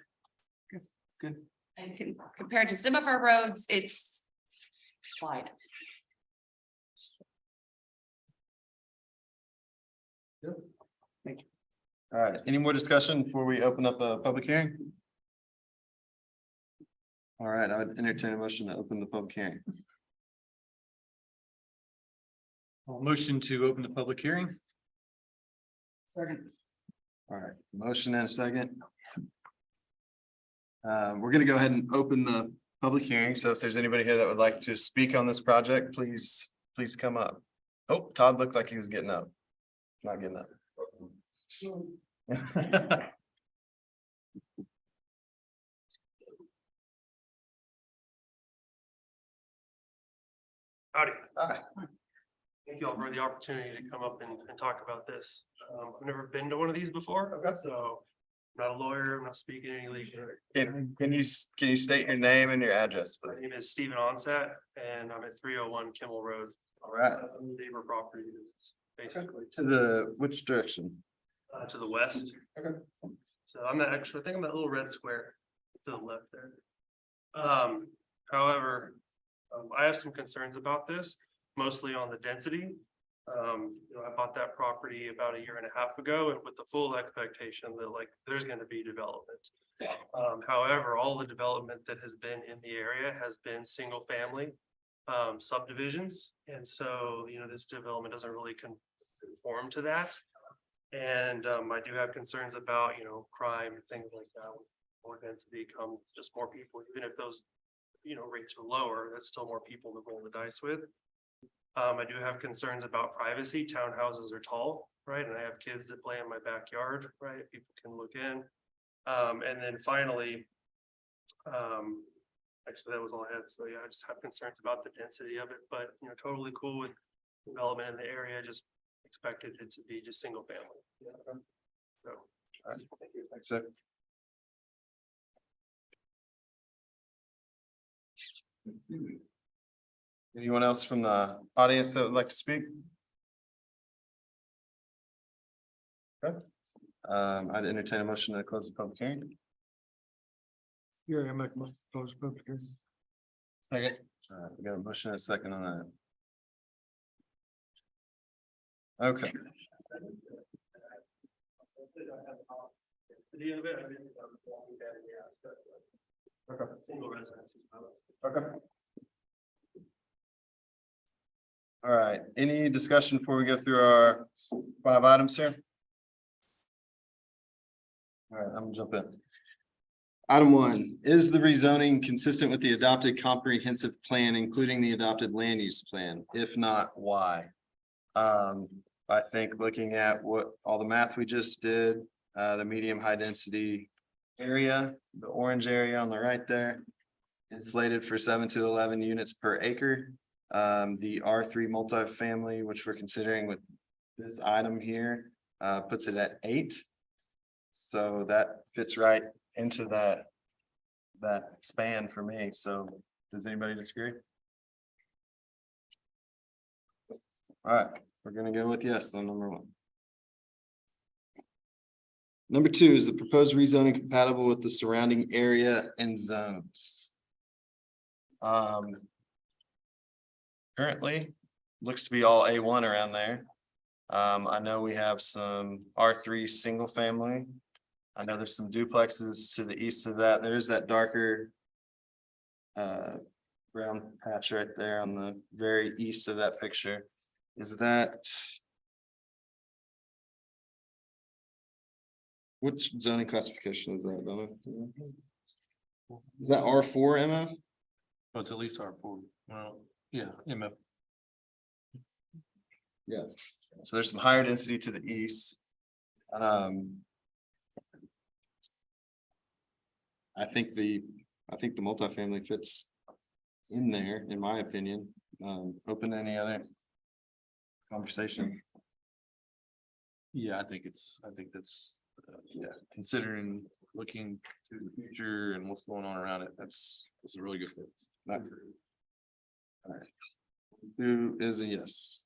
Good. And compared to some of our roads, it's wide. All right, any more discussion before we open up a public hearing? All right, I would entertain a motion to open the public hearing. Motion to open the public hearing. Second. All right, motion and a second. We're gonna go ahead and open the public hearing, so if there's anybody here that would like to speak on this project, please come up. Oh, Todd looked like he was getting up. Not getting up. Howdy. Hi. Thank you all for the opportunity to come up and talk about this. I've never been to one of these before, so I'm not a lawyer, I'm not speaking any legal. Can you state your name and your address, My please? name is Stephen Onset, and I'm at 301 Kimmel Road. All right, Neighbor property is basically to which direction? to the west. Okay. So I'm not actually, I think I'm that little red square to the left there. However, I have some concerns about this, mostly on the density. I bought that property about 1.5 years ago, and with the full expectation that there's gonna be development. However, all the development that has been in the area has been single family subdivisions. And so, this development doesn't really conform to that. And I do have concerns about, crime and things like that. With more density comes just more people, even if those, rates are lower, that's still more people to roll the dice with. I do have concerns about privacy. Townhouses are tall, right? And I have kids that play in my backyard, right? People can look in. And then finally, actually, that was all I had. So yeah, I just have concerns about the density of it, but totally cool with development in the area, just expected it to be just single family. So. Thanks, sir. Anyone else from the audience that would like to speak? Okay. I'd entertain a motion to close the public hearing. Yeah, I make a motion to close the public hearing. Second. We got a motion and a second on that. Okay. Single residence. Okay. All right, any discussion before we go through our 5 items here? All right, I'm gonna jump in. Item 1, is the rezoning consistent with the adopted comprehensive plan, including the adopted land use plan? If not, why? I think looking at what all the math we just did, the medium high density area, the orange area on the right there is slated for 7 to 11 units per acre. The R3 multifamily, which we're considering with this item here, puts it at 8. So that fits right into that span for me. So does anybody disagree? All right, we're gonna go with yes on number 1. Number 2, is the proposed rezoning compatible with the surrounding area and zones? Currently, looks to be all A1 around there. I know we have some R3 single family. I know there's some duplexes to the east of that. There's that darker brown patch right there on the very east of that picture. Is that? Which zoning classification is that, Donna? Is that R4 MF? Oh, it's at least R4. Well, yeah, MF. Yeah, so there's some higher density to the east. I think the multifamily fits in there, in my opinion. Open to any other conversation. Yeah, I think that's, yeah, considering looking to the future and what's going on around it, it's a really good fit. Not true. All right. 2 is a yes.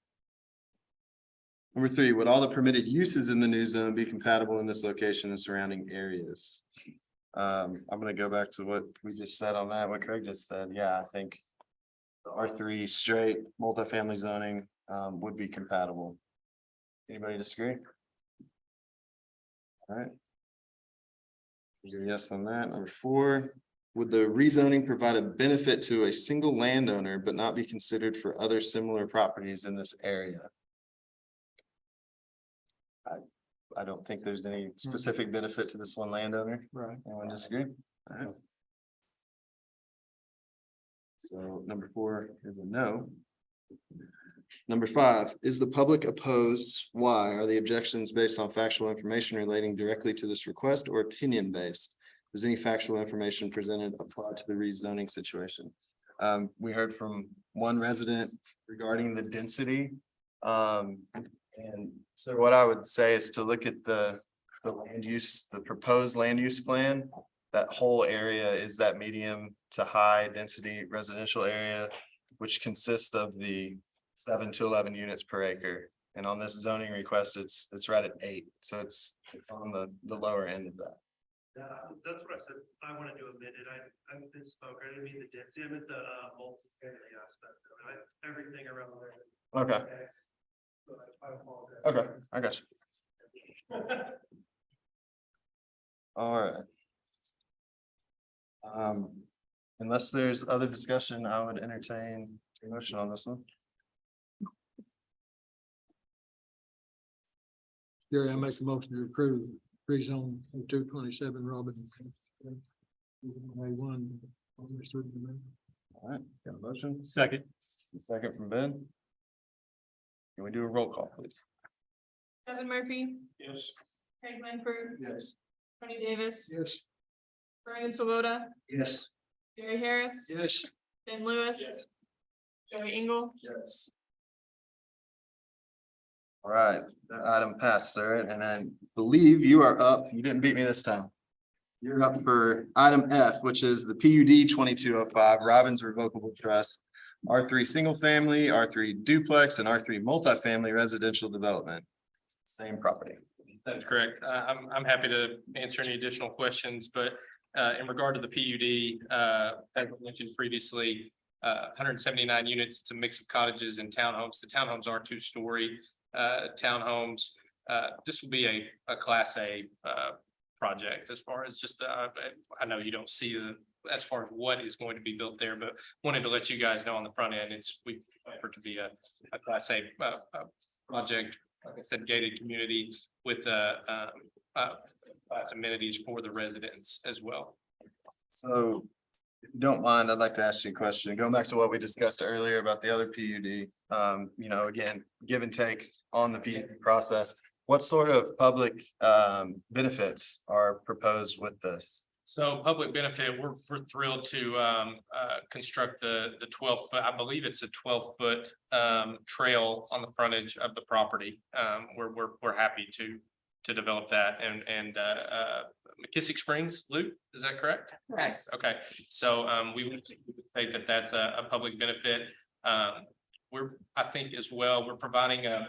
Number 3, would all the permitted uses in the new zone be compatible in this location and surrounding areas? I'm gonna go back to what we just said on that, what Craig just said. Yeah, I think the R3 straight multifamily zoning would be compatible. Anybody disagree? All right. Yes on that. Number 4, would the rezoning provide a benefit to a single landowner but not be considered for other similar properties in this area? I don't think there's any specific benefit to this one landowner. Right. Anyone disagree? All right. So number 4 is a no. Number 5, is the public opposed? Why? Are the objections based on factual information relating directly to this request or opinion based? Does any factual information presented apply to the rezoning situation? We heard from one resident regarding the density. And so what I would say is to look at the land use, the proposed land use plan. That whole area is that medium to high density residential area, which consists of the 7 to 11 units per acre. And on this zoning request, it's right at 8. So it's on the lower end of that. Yeah, that's what I said. I wanted to admit it. I misspoke. I didn't mean the density. I meant the multi-family aspect of it. Everything around there. Okay. So I apologize. Okay, I got you. All right. Unless there's other discussion, I would entertain a motion on this one. Gary, I make a motion to approve rezone 227 Robin. A1. All right, got a motion? Second. Second from Ben. Can we do a roll call, please? Kevin Murphy, Yes. Craig Langford, Yes. Tony Davis, Yes. Brian Swoboda, Yes. Gary Harris, Yes. Ben Lewis, Yes. Joey Engel, Yes. All right, that item passed, sir, and I believe you are up. You didn't beat me this time. You're up for item F, which is the PUD 2205 Robbins Revocable Trust, R3 Single Family, R3 Duplex, and R3 Multifamily Residential Development. Same property. That's correct. I'm happy to answer any additional questions, but in regard to the PUD, as I mentioned previously, 179 units, it's a mix of cottages and townhomes. The townhomes are two-story townhomes. This will be a Class A project as far as just, I know you don't see as far as what is going to be built there, but wanted to let you guys know on the front end, we offer to be a Class A project. Like I said, gated community with amenities for the residents as well. So if you don't mind, I'd like to ask you a question. Going back to what we discussed earlier about the other PUD, you know, again, give and take on the PUD process. What sort of public benefits are proposed with this? So public benefit, we're thrilled to construct the 12-foot, I believe it's a 12-foot trail on the frontage of the property. We're happy to develop that and McKissick Springs, Luke, is that correct? Right. Okay, so we would say that that's a public benefit. I think as well, we're providing a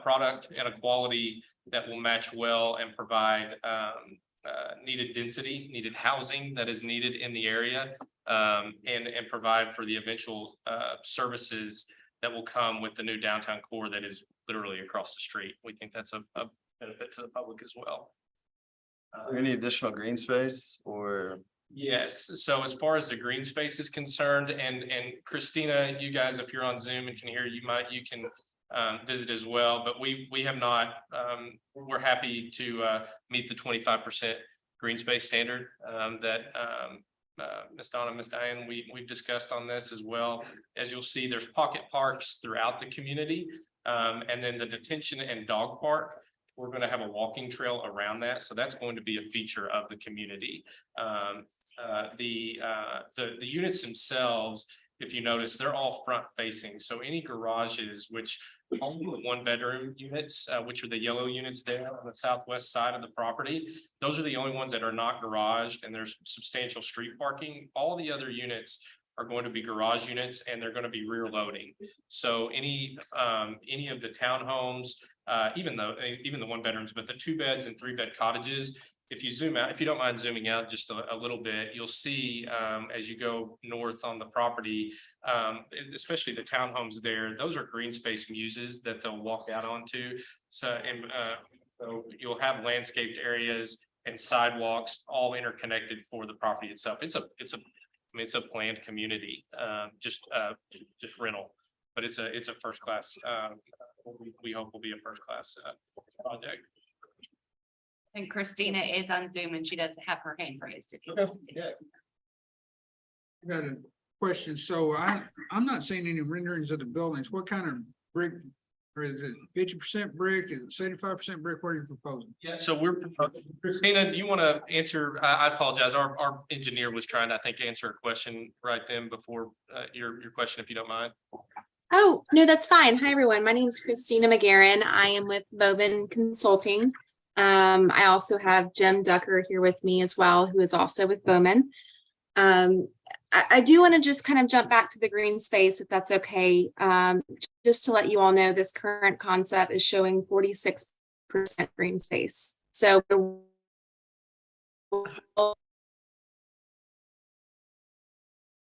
product and a quality that will match well and provide needed density, needed housing that is needed in the area, and provide for the eventual services that will come with the new downtown core that is literally across the street. We think that's a benefit to the public as well. Is there any additional green space or? Yes, so as far as the green space is concerned, and Christina, you guys, if you're on Zoom and can hear, you can visit as well, but we have not, we're happy to meet the 25% green space standard that Ms. Donna, Ms. Diane, we've discussed on this as well. As you'll see, there's pocket parks throughout the community, and then the detention and dog park. We're going to have a walking trail around that, so that's going to be a feature of the community. The units themselves, if you notice, they're all front facing. So any garages, which only the 1-bedroom units, which are the yellow units there on the southwest side of the property, those are the only ones that are not garaged, and there's substantial street parking. All the other units are going to be garage units, and they're going to be rear loading. So any of the townhomes, even the 1-bedrooms, but the 2-beds and 3-bed cottages, if you zoom out, if you don't mind zooming out just a little bit, you'll see as you go north on the property, especially the townhomes there, those are green space muses that they'll walk out onto. So you'll have landscaped areas and sidewalks all interconnected for the property itself. It's a planned community, just rental, but it's a first class. We hope will be a first class project. And Christina is on Zoom and she doesn't have her hand raised. If you Yeah. Got a question. So I'm not seeing any renderings of the buildings. What kind of brick? Or is it 50% brick? Is it 75% brick? What are you proposing? Yeah, so we're, Christina, do you want to answer? I apologize. Our engineer was trying to, I think, answer a question right then before your question, if you don't mind. Oh, no, that's fine. Hi, everyone. My name is Christina McGarren. I am with Bowman Consulting. I also have Jim Ducker here with me as well, who is also with Bowman. I do want to just kind of jump back to the green space, if that's okay. Just to let you all know, this current concept is showing 46% green space. So Uh-oh.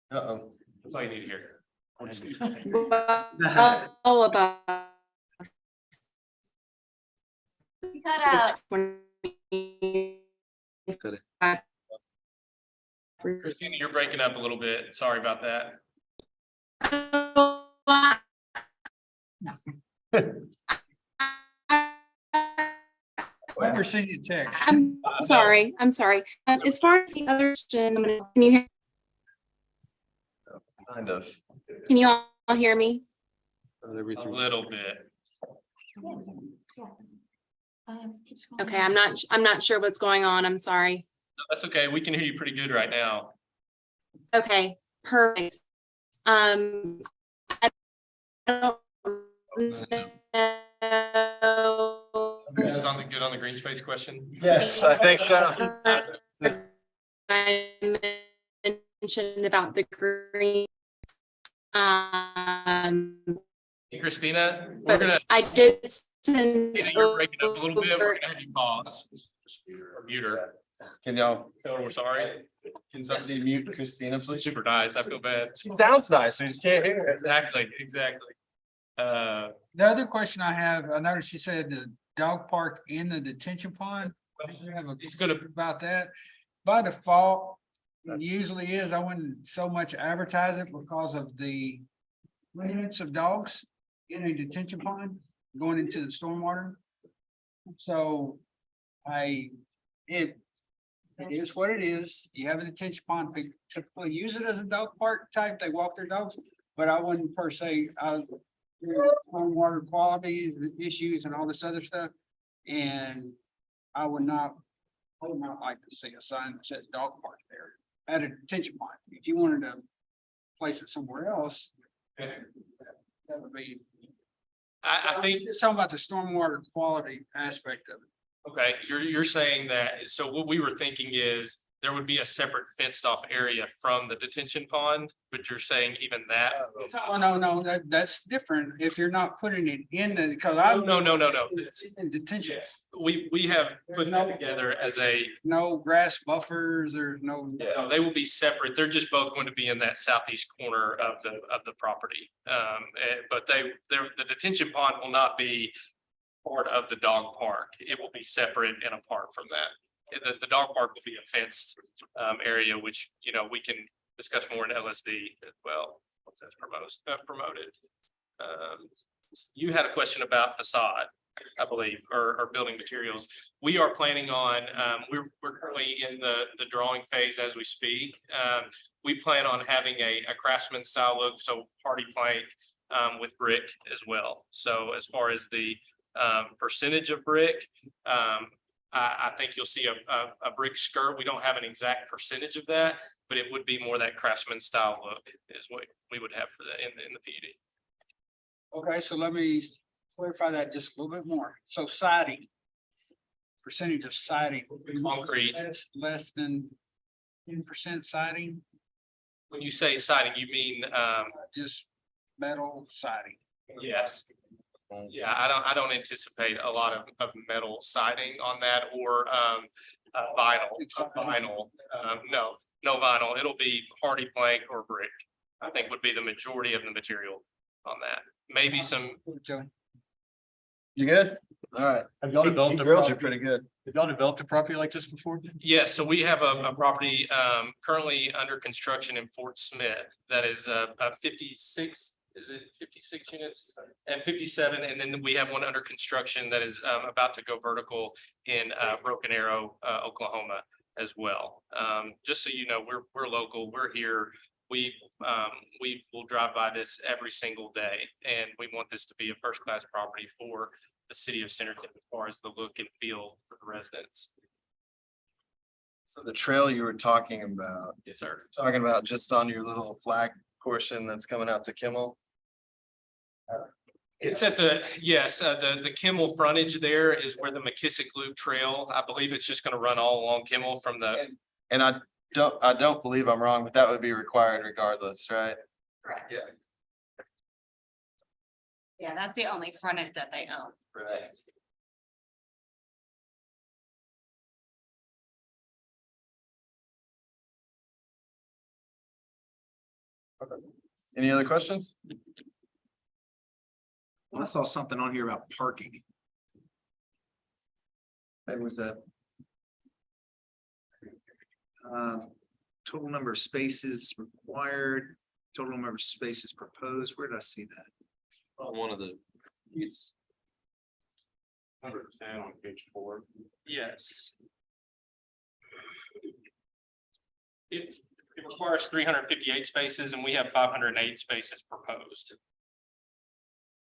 That's all you need to hear. all about Cut out. Christina, you're breaking up a little bit. Sorry about that. I never seen you text. I'm sorry. As far as the other, can you Kind of. can you all hear me? A little bit. Okay, I'm not sure what's going on. I'm sorry. No, that's okay. We can hear you pretty good right now. Okay, perfect. I don't know good on the green space question? Yes, I think so. I mentioned about the green. Hey, Christina, we're But gonna, I did send. you're breaking up a little bit. We're over- gonna have you pause. Or mute her. Can y'all, Tell her we're sorry. can somebody mute Christina, please? Super nice. I feel bad. She sounds nice, we just can't hear her. Exactly, exactly. The other question I have, I noticed you said the dog park in the detention pond. We have a It's gonna, about that. By default, it usually is, I wouldn't so much advertise it because of the limits of dogs in a detention pond going into the stormwater. So it is what it is. You have a detention pond, people typically use it as a dog park type, they walk their dogs, but I wouldn't per se, stormwater quality issues and all this other stuff. And I would not like to see a sign that says dog park there at a detention pond. If you wanted to place it somewhere else, that would be. I think, Just talking about the stormwater quality aspect of it. okay, you're saying that, so what we were thinking is there would be a separate fenced off area from the detention pond, but you're saying even that? No, that's different. If you're not putting it in the, because I. No. It's in detention. Yes, we have put that together as a, No grass buffers, there's no. no, they will be separate. They're just both going to be in that southeast corner of the property. But the detention pond will not be part of the dog park. It will be separate and apart from that. The dog park will be a fenced area, which, you know, we can discuss more in LSD as well, once that's promoted. You had a question about facade, I believe, or building materials. We are planning on, we're currently in the drawing phase as we speak. We plan on having a craftsman style look, so hardy plank with brick as well. So as far as the percentage of brick, I think you'll see a brick skirt. We don't have an exact percentage of that, but it would be more that craftsman style look is what we would have for the in the PUD. Okay, so let me clarify that just a little bit more. So siding. Percentage of siding. Concrete. Less than 10% siding, When you say siding, you mean just metal siding. yes. Yeah, I don't anticipate a lot of metal siding on that or vinyl. No vinyl. It'll be hardy plank or brick. I think would be the majority of the material on that. Maybe some, You good? All right. Have y'all developed He a grilled you property? pretty good. Have y'all developed a property like this before? yes, so we have a property currently under construction in Fort Smith that is a 56, is it 56 units? And 57, and then we have one under construction that is about to go vertical in Broken Arrow, Oklahoma as well. Just so you know, we're local, we're here. We will drive by this every single day, and we want this to be a first-class property for the city of Centerton as far as the look and feel for the residents. So the trail you were talking about, Yes, sir. talking about just on your little flag portion that's coming out to Kimmel. It's at the, yes, the Kimmel frontage there is where the McKissick Loop Trail, I believe it's just gonna run all along Kimmel from the, And I don't believe I'm wrong, but that would be required regardless, right? Correct. Yeah. Yeah, that's the only frontage that they own. Right. Any other questions? I saw something on here about parking. Maybe was that? Total number of spaces required, total number of spaces proposed. Where did I see that? On one of the, it's number 10 on page 4. Yes. It requires 358 spaces and we have 508 spaces proposed.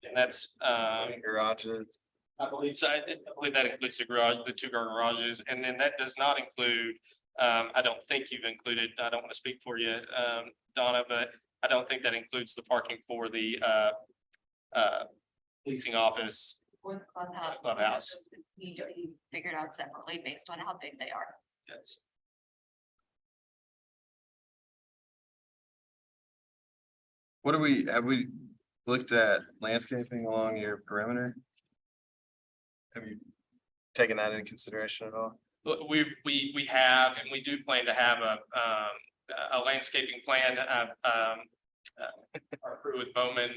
And that's, Garages. I believe so. I believe that includes the garage, the 2 garages, and then that does not include, I don't think you've included, I don't want to speak for you, Donna, but I don't think that includes the parking for the leasing office or the clubhouse. Clubhouse. We figured out separately based on how big they are. Yes. What have we looked at landscaping along your perimeter? Have you taken that into consideration at all? Look, we have, and we do plan to have a landscaping plan, our crew with Bowman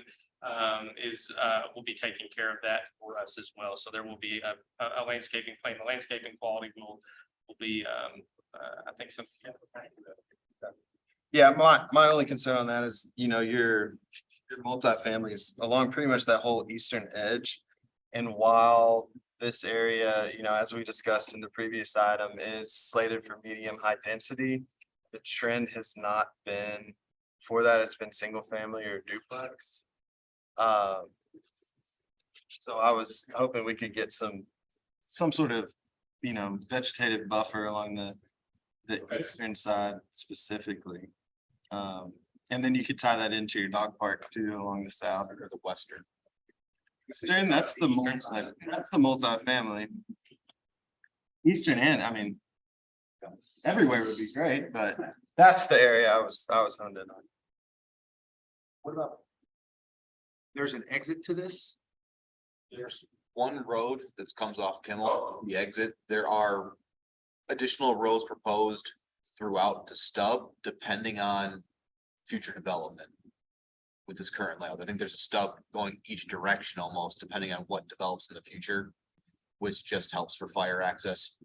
will be taking care of that for us as well. So there will be a landscaping plan. The landscaping quality will be, I think something. Yeah, my only concern on that is, your multifamily is along pretty much that whole eastern edge. And while this area, as we discussed in the previous item, is slated for medium high density, the trend has not been for that. It's been single family or duplex. So I was hoping we could get some sort of, vegetative buffer along the eastern side specifically. And then you could tie that into your dog park too, along the south or the western. Eastern, that's the multifamily. Eastern end, I mean, everywhere would be great, but that's the area I was honed in on. What about? There's an exit to this? There's one road that comes off Kimmel, the exit. There are additional roads proposed throughout the stub, depending on future development. With this current layout, I think there's a stub going each direction almost, depending on what develops in the future, which just helps for fire access.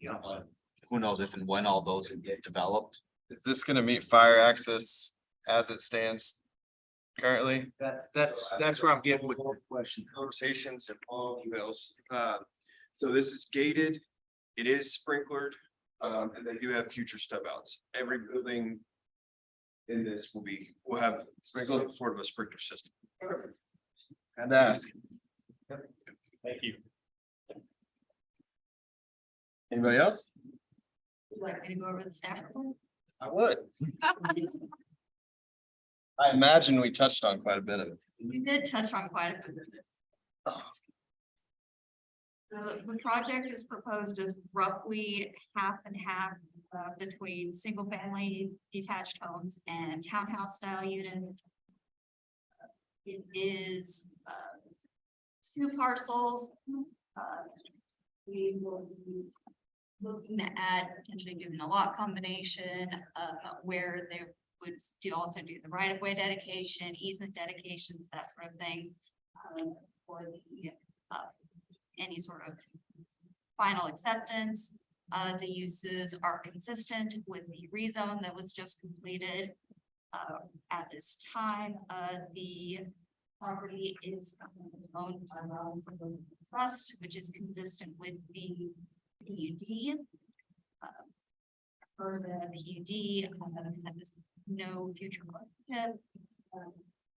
Who knows if and when all those can get developed. Is this gonna meet fire access as it stands currently? That's where I'm getting with the question, conversations and all emails. So this is gated, it is sprinklered, and they do have future stub outs. Every building in this will have sprinkled sort of a sprinkler system. Had to ask. Thank you. Anybody else? Would you like me to go over the staff report? I would. I imagine we touched on quite a bit of it. We did touch on quite a bit of it. The project is proposed as roughly half and half between single family detached homes and townhouse style units. It is 2 parcels. We will be looking at potentially doing a lot combination where they would also do the right of way dedication, easement dedications, that sort of thing. For the any sort of final acceptance. The uses are consistent with the rezone that was just completed. At this time, the property is owned by the trust, which is consistent with the PUD. For the PUD, has no future ownership.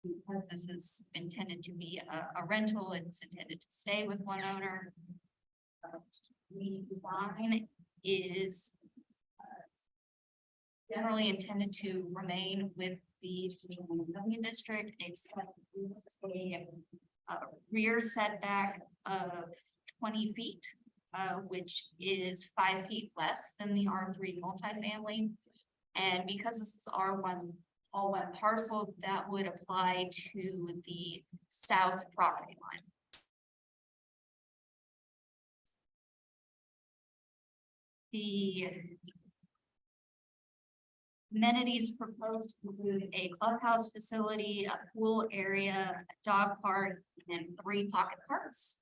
Because this is intended to be a rental, it's intended to stay with one owner. The design is generally intended to remain with the zoning district, except a rear setback of 20 feet, which is 5 feet less than the R3 multifamily. And because this is R1, all one parcel, that would apply to the south property line. The amenities proposed include a clubhouse facility, a pool area, a dog park, and 3 pocket parks.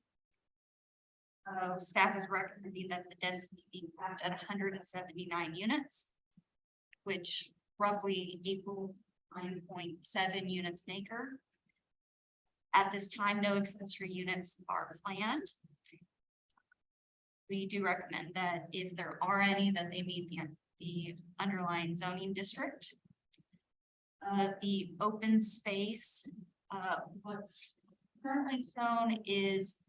Staff is recommending that the density be capped at 179 units, which roughly equals 9.7 units an acre. At this time, no accessory units are planned. We do recommend that if there are any, that they meet the underlying zoning district. The open space, what's currently shown is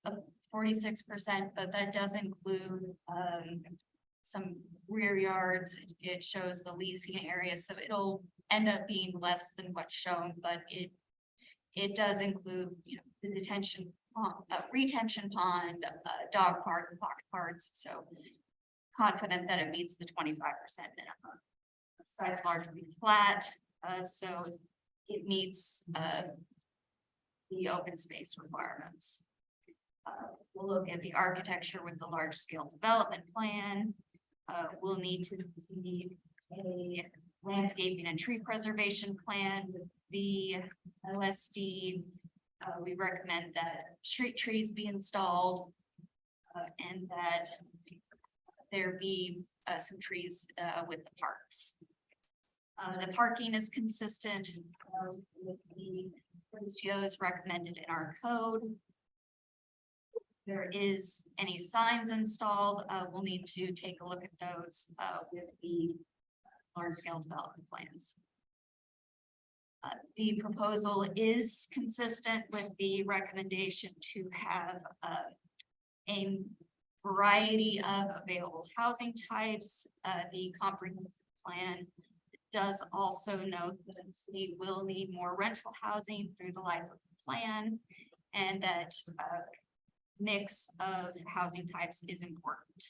a 46%, but that does include some rear yards. It shows the leasing area, so it'll end up being less than what's shown, but It does include, you know, the detention, retention pond, dog park, and block parks, so confident that it meets the 25% minimum. Side's largely flat, so it meets, the open space requirements. We'll look at the architecture with the large scale development plan. We'll need to see a landscaping and tree preservation plan with the LSD. We recommend that street trees be installed and that there be some trees with the parks. The parking is consistent with the ratios recommended in our code. There is any signs installed, we'll need to take a look at those with the large scale development plans. The proposal is consistent with the recommendation to have a variety of available housing types. The comprehensive plan does also note that the city will need more rental housing through the life of the plan, and that mix of housing types is important.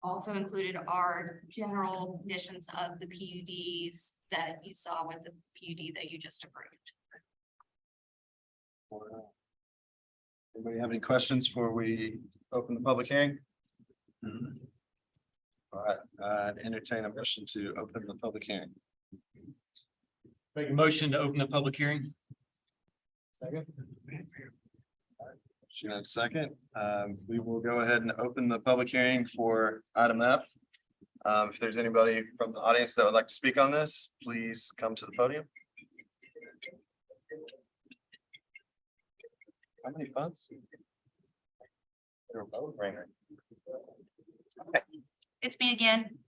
Also included are general conditions of the PUDs that you saw with the PUD that you just approved. Anybody have any questions before we open the public hearing? All right, I'd entertain a motion to open the public hearing. Make a motion to open the public hearing. Second. Second, we will go ahead and open the public hearing for item F. If there's anybody from the audience that would like to speak on this, please come to the podium. How many funds? It's me again.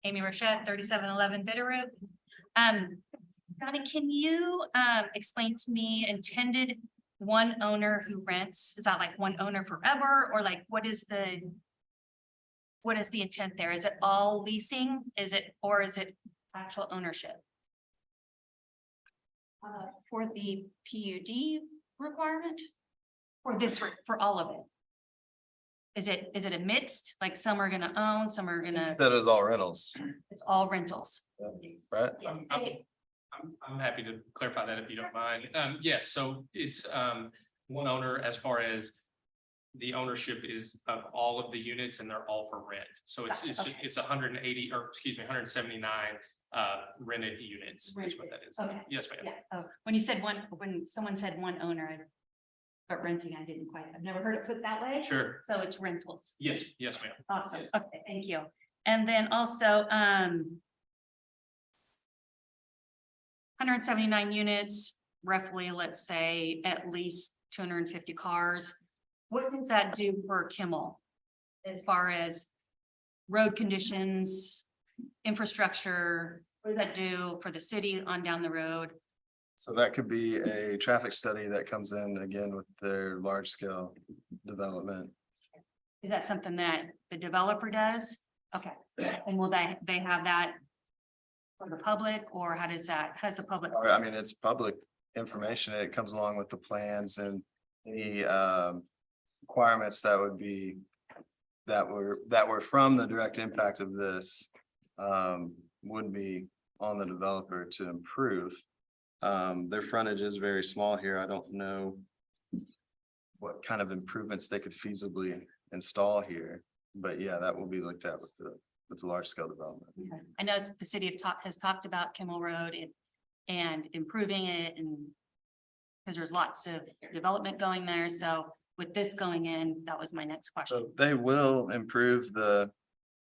Amy Rochette, 3711 Bitterroot. Donnie, can you explain to me intended one owner who rents? Is that like one owner forever, or like what is the intent there? Is it all leasing? Or is it actual ownership? For the PUD requirement? For all of it? Is it a mixed, like some are gonna own, some are gonna, That is all rentals, it's all rentals? right? I'm happy to clarify that if you don't mind. Yes, so it's one owner as far as the ownership is of all of the units and they're all for rent. So it's 180, or excuse me, 179 rented units is what that is. Okay. Yes, ma'am. Yeah, oh, when you said when someone said one owner, but renting, I didn't quite, I've never heard it put that way. Sure. So it's rentals. Yes, yes, ma'am. Awesome. Yes. Okay, thank you. And then also, 179 units, roughly, let's say at least 250 cars. What does that do for Kimmel? As far as road conditions, infrastructure, what does that do for the city on down the road? So that could be a traffic study that comes in again with their large scale development. Is that something that the developer does? Okay, and will they have that for the public, or how does the public? I mean, it's public information. It comes along with the plans and any requirements that would be that were from the direct impact of this would be on the developer to improve. Their frontage is very small here. I don't know what kind of improvements they could feasibly install here, but yeah, that will be looked at with the large scale development. I know the city has talked about Kimmel Road and improving it, and because there's lots of development going there. So with this going in, that was my next question. So they will improve the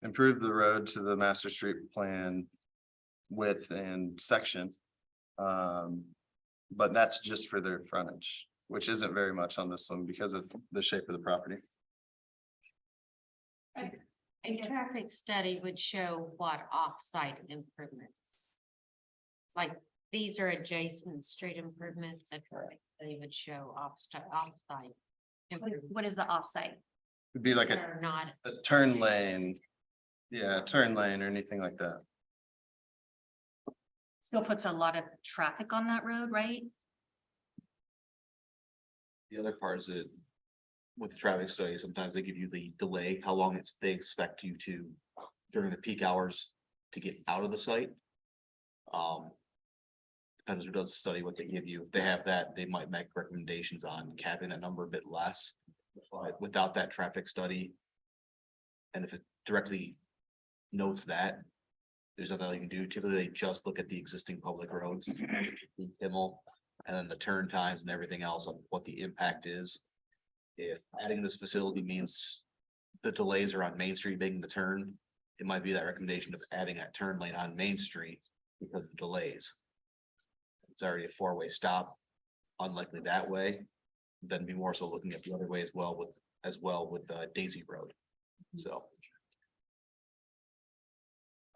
road to the master street plan width and section. But that's just for their frontage, which isn't very much on this one because of the shape of the property. A traffic study would show what off-site improvements. Like, these are adjacent street improvements that they would show off-site. What is the off-site? It'd be like They're not. a turn lane. Yeah, a turn lane or anything like that. Still puts a lot of traffic on that road, right? The other part is that with the traffic study, sometimes they give you the delay, how long they expect you to during the peak hours to get out of the site. Depends who does the study, what they give you. If they have that, they might make recommendations on capping that number a bit less. But without that traffic study, and if it directly notes that, there's nothing you can do. Typically, they just look at the existing public roads, Kimmel, and then the turn times and everything else on what the impact is. If adding this facility means the delays are on Main Street making the turn, it might be that recommendation of adding that turn lane on Main Street because of the delays. It's already a four-way stop, unlikely that way, then be more so looking at the other way as well with Daisy Road. So.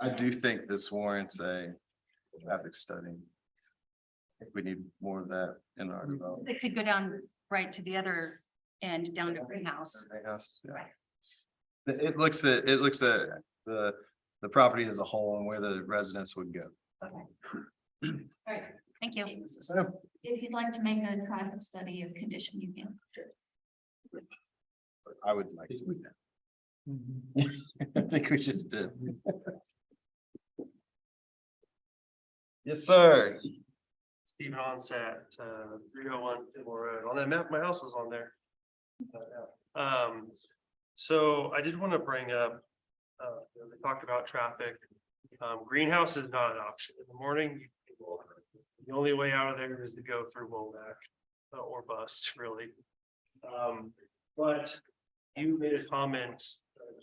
I do think this warrants a traffic study. I think we need more of that in our development. It could go down right to the other end, down to Greenhouse. It looks at the property as a whole and where the residents would go. Okay. All right, thank you. If you'd like to make a traffic study of condition, you can. I would like to. I think we just did. Yes, sir. Steve Onset, 301 Kimmel Road. On that map, my house was on there. So I did want to bring up, we talked about traffic. Greenhouse is not an option. In the morning, the only way out of there is to go through Womack or bust, really. But you made a comment,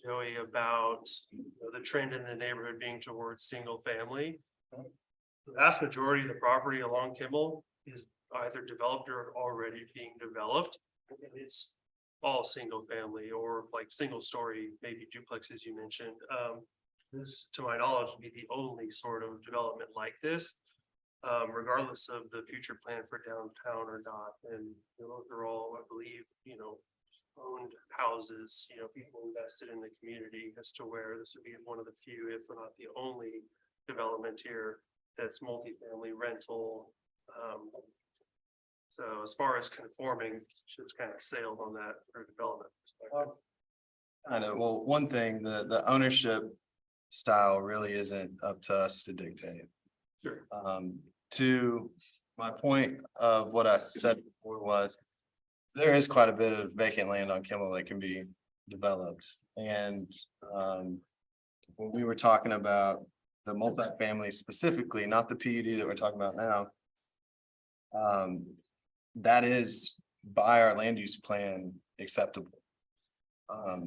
Joey, about the trend in the neighborhood being towards single family. The vast majority of the property along Kimmel is either developed or already being developed. And it's all single family or like single story, maybe duplexes you mentioned. This, to my knowledge, would be the only sort of development like this, regardless of the future plan for downtown or not. And those are all, I believe, owned houses, people invested in the community as to where this would be one of the few, if not the only development here that's multifamily rental. So as far as conforming, ship's kind of sailed on that for development. I know, well, one thing, the ownership style really isn't up to us to dictate. Sure. To my point of what I said before was, there is quite a bit of vacant land on Kimmel that can be developed. And when we were talking about the multifamily specifically, not the PUD that we're talking about now, that is by our land use plan acceptable.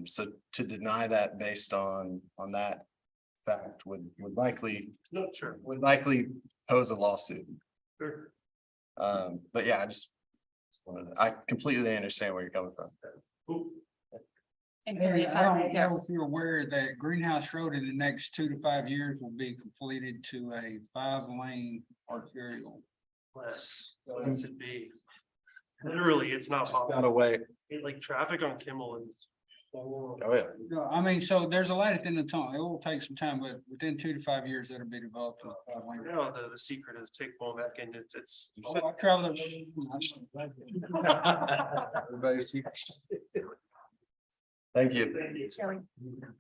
So to deny that based on that fact would likely pose a lawsuit. Sure. But yeah, I completely understand where you're coming from. And Hey, I don't know if you're aware that Greenhouse Road in the next 2 to 5 years will be completed to a 5-lane arterial. Less, it should be. Literally, it's not possible. Not a way. Like traffic on Kimmel is. Oh, yeah. No, I mean, so there's a light at the end of the tunnel. It will take some time, but within 2 to 5 years, it'll be developed. To a 5-lane. No, the secret is take back and it's. Oh, I traveled Everybody's here. Thank you.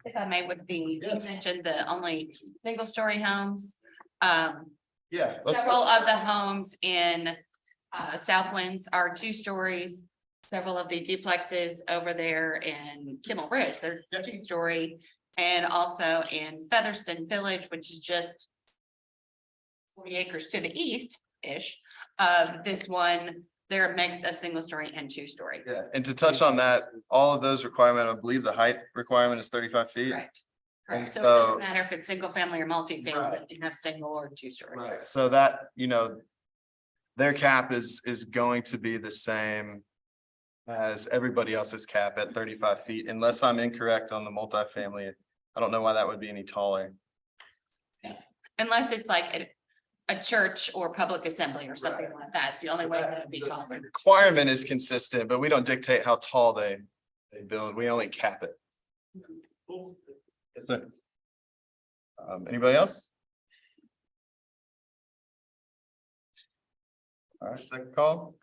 If I may, with you mentioned the only single story homes. Yeah. Several of the homes in South Winds are 2 stories. Several of the duplexes over there in Kimmel Ridge, they're 2-story. And also in Featherston Village, which is just 40 acres to the east-ish of this one, they're a mix of single story and 2-story. Yeah, and to touch on that, all of those requirements, I believe the height requirement is 35 feet. Correct. And Correct. So it doesn't matter if it's single family or multi-family, you have single or 2-story. Right, so that, their cap is going to be the same as everybody else's cap at 35 feet, unless I'm incorrect on the multifamily. I don't know why that would be any taller. Unless it's like a church or public assembly or something like that. It's the only way that it'd be taller. The requirement is consistent, but we don't dictate how tall they build. We only cap it. Yes, sir. Anybody else? All right, second call.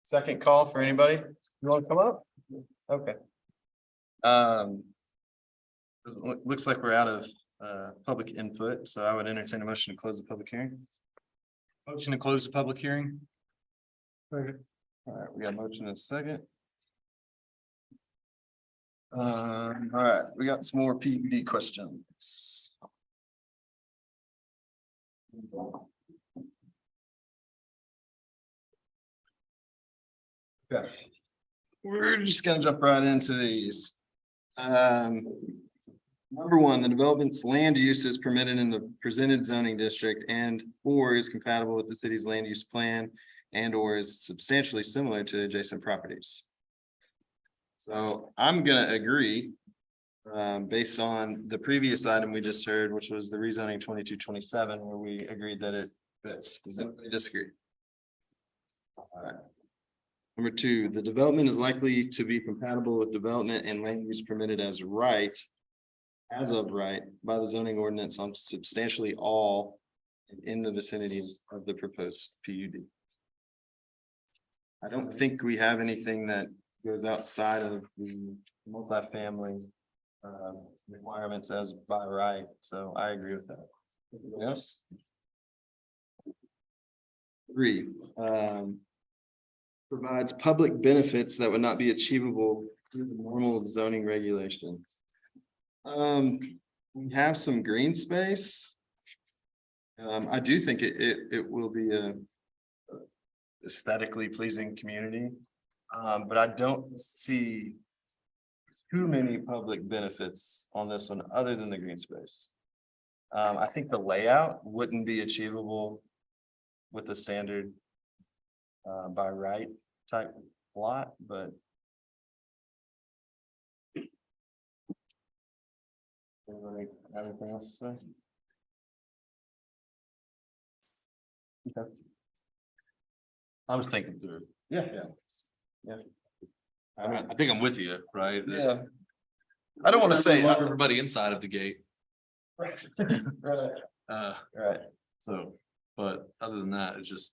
Second call for anybody? You want to come up? Okay. Looks like we're out of public input, so I would entertain a motion to close the public hearing. Motion to close the public hearing. All right, we got a motion in a second. All right, we got some more PUD questions. Okay. We're just gonna jump right into these. Number one, the development's land use is permitted in the presented zoning district and or is compatible with the city's land use plan and or is substantially similar to adjacent properties. So I'm gonna agree. Based on the previous item we just heard, which was the rezoning 2227, where we agreed that it fits. Does anybody disagree? All right. Number two, the development is likely to be compatible with development and land use permitted as of right by the zoning ordinance on substantially all in the vicinity of the proposed PUD. I don't think we have anything that goes outside of the multifamily requirements as by right, so I agree with that. Anything else? Three, provides public benefits that would not be achievable through the normal zoning regulations. We have some green space. I do think it will be a aesthetically pleasing community. But I don't see too many public benefits on this one other than the green space. I think the layout wouldn't be achievable with a standard by right type lot, but anybody have anything else to say? Okay. I was thinking through. Yeah. I think I'm with you, right? Yeah. I don't want to say. Love everybody inside of the gate. Right. Right. So, but other than that, it's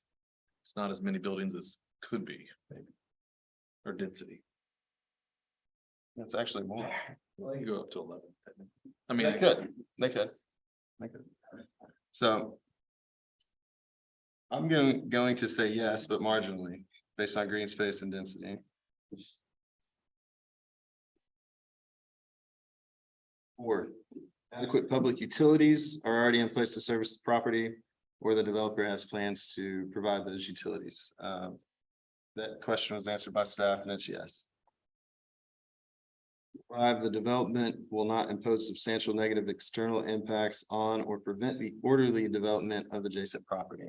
not as many buildings as could be, maybe. Or density. It's actually more. Well, you go up to 11. I I mean, mean, they could. So. I'm going to say yes, but marginally, based on green space and density. Or adequate public utilities are already in place to service the property, or the developer has plans to provide those utilities. That question was answered by staff and it's yes. 5, the development will not impose substantial negative external impacts on or prevent the orderly development of adjacent property.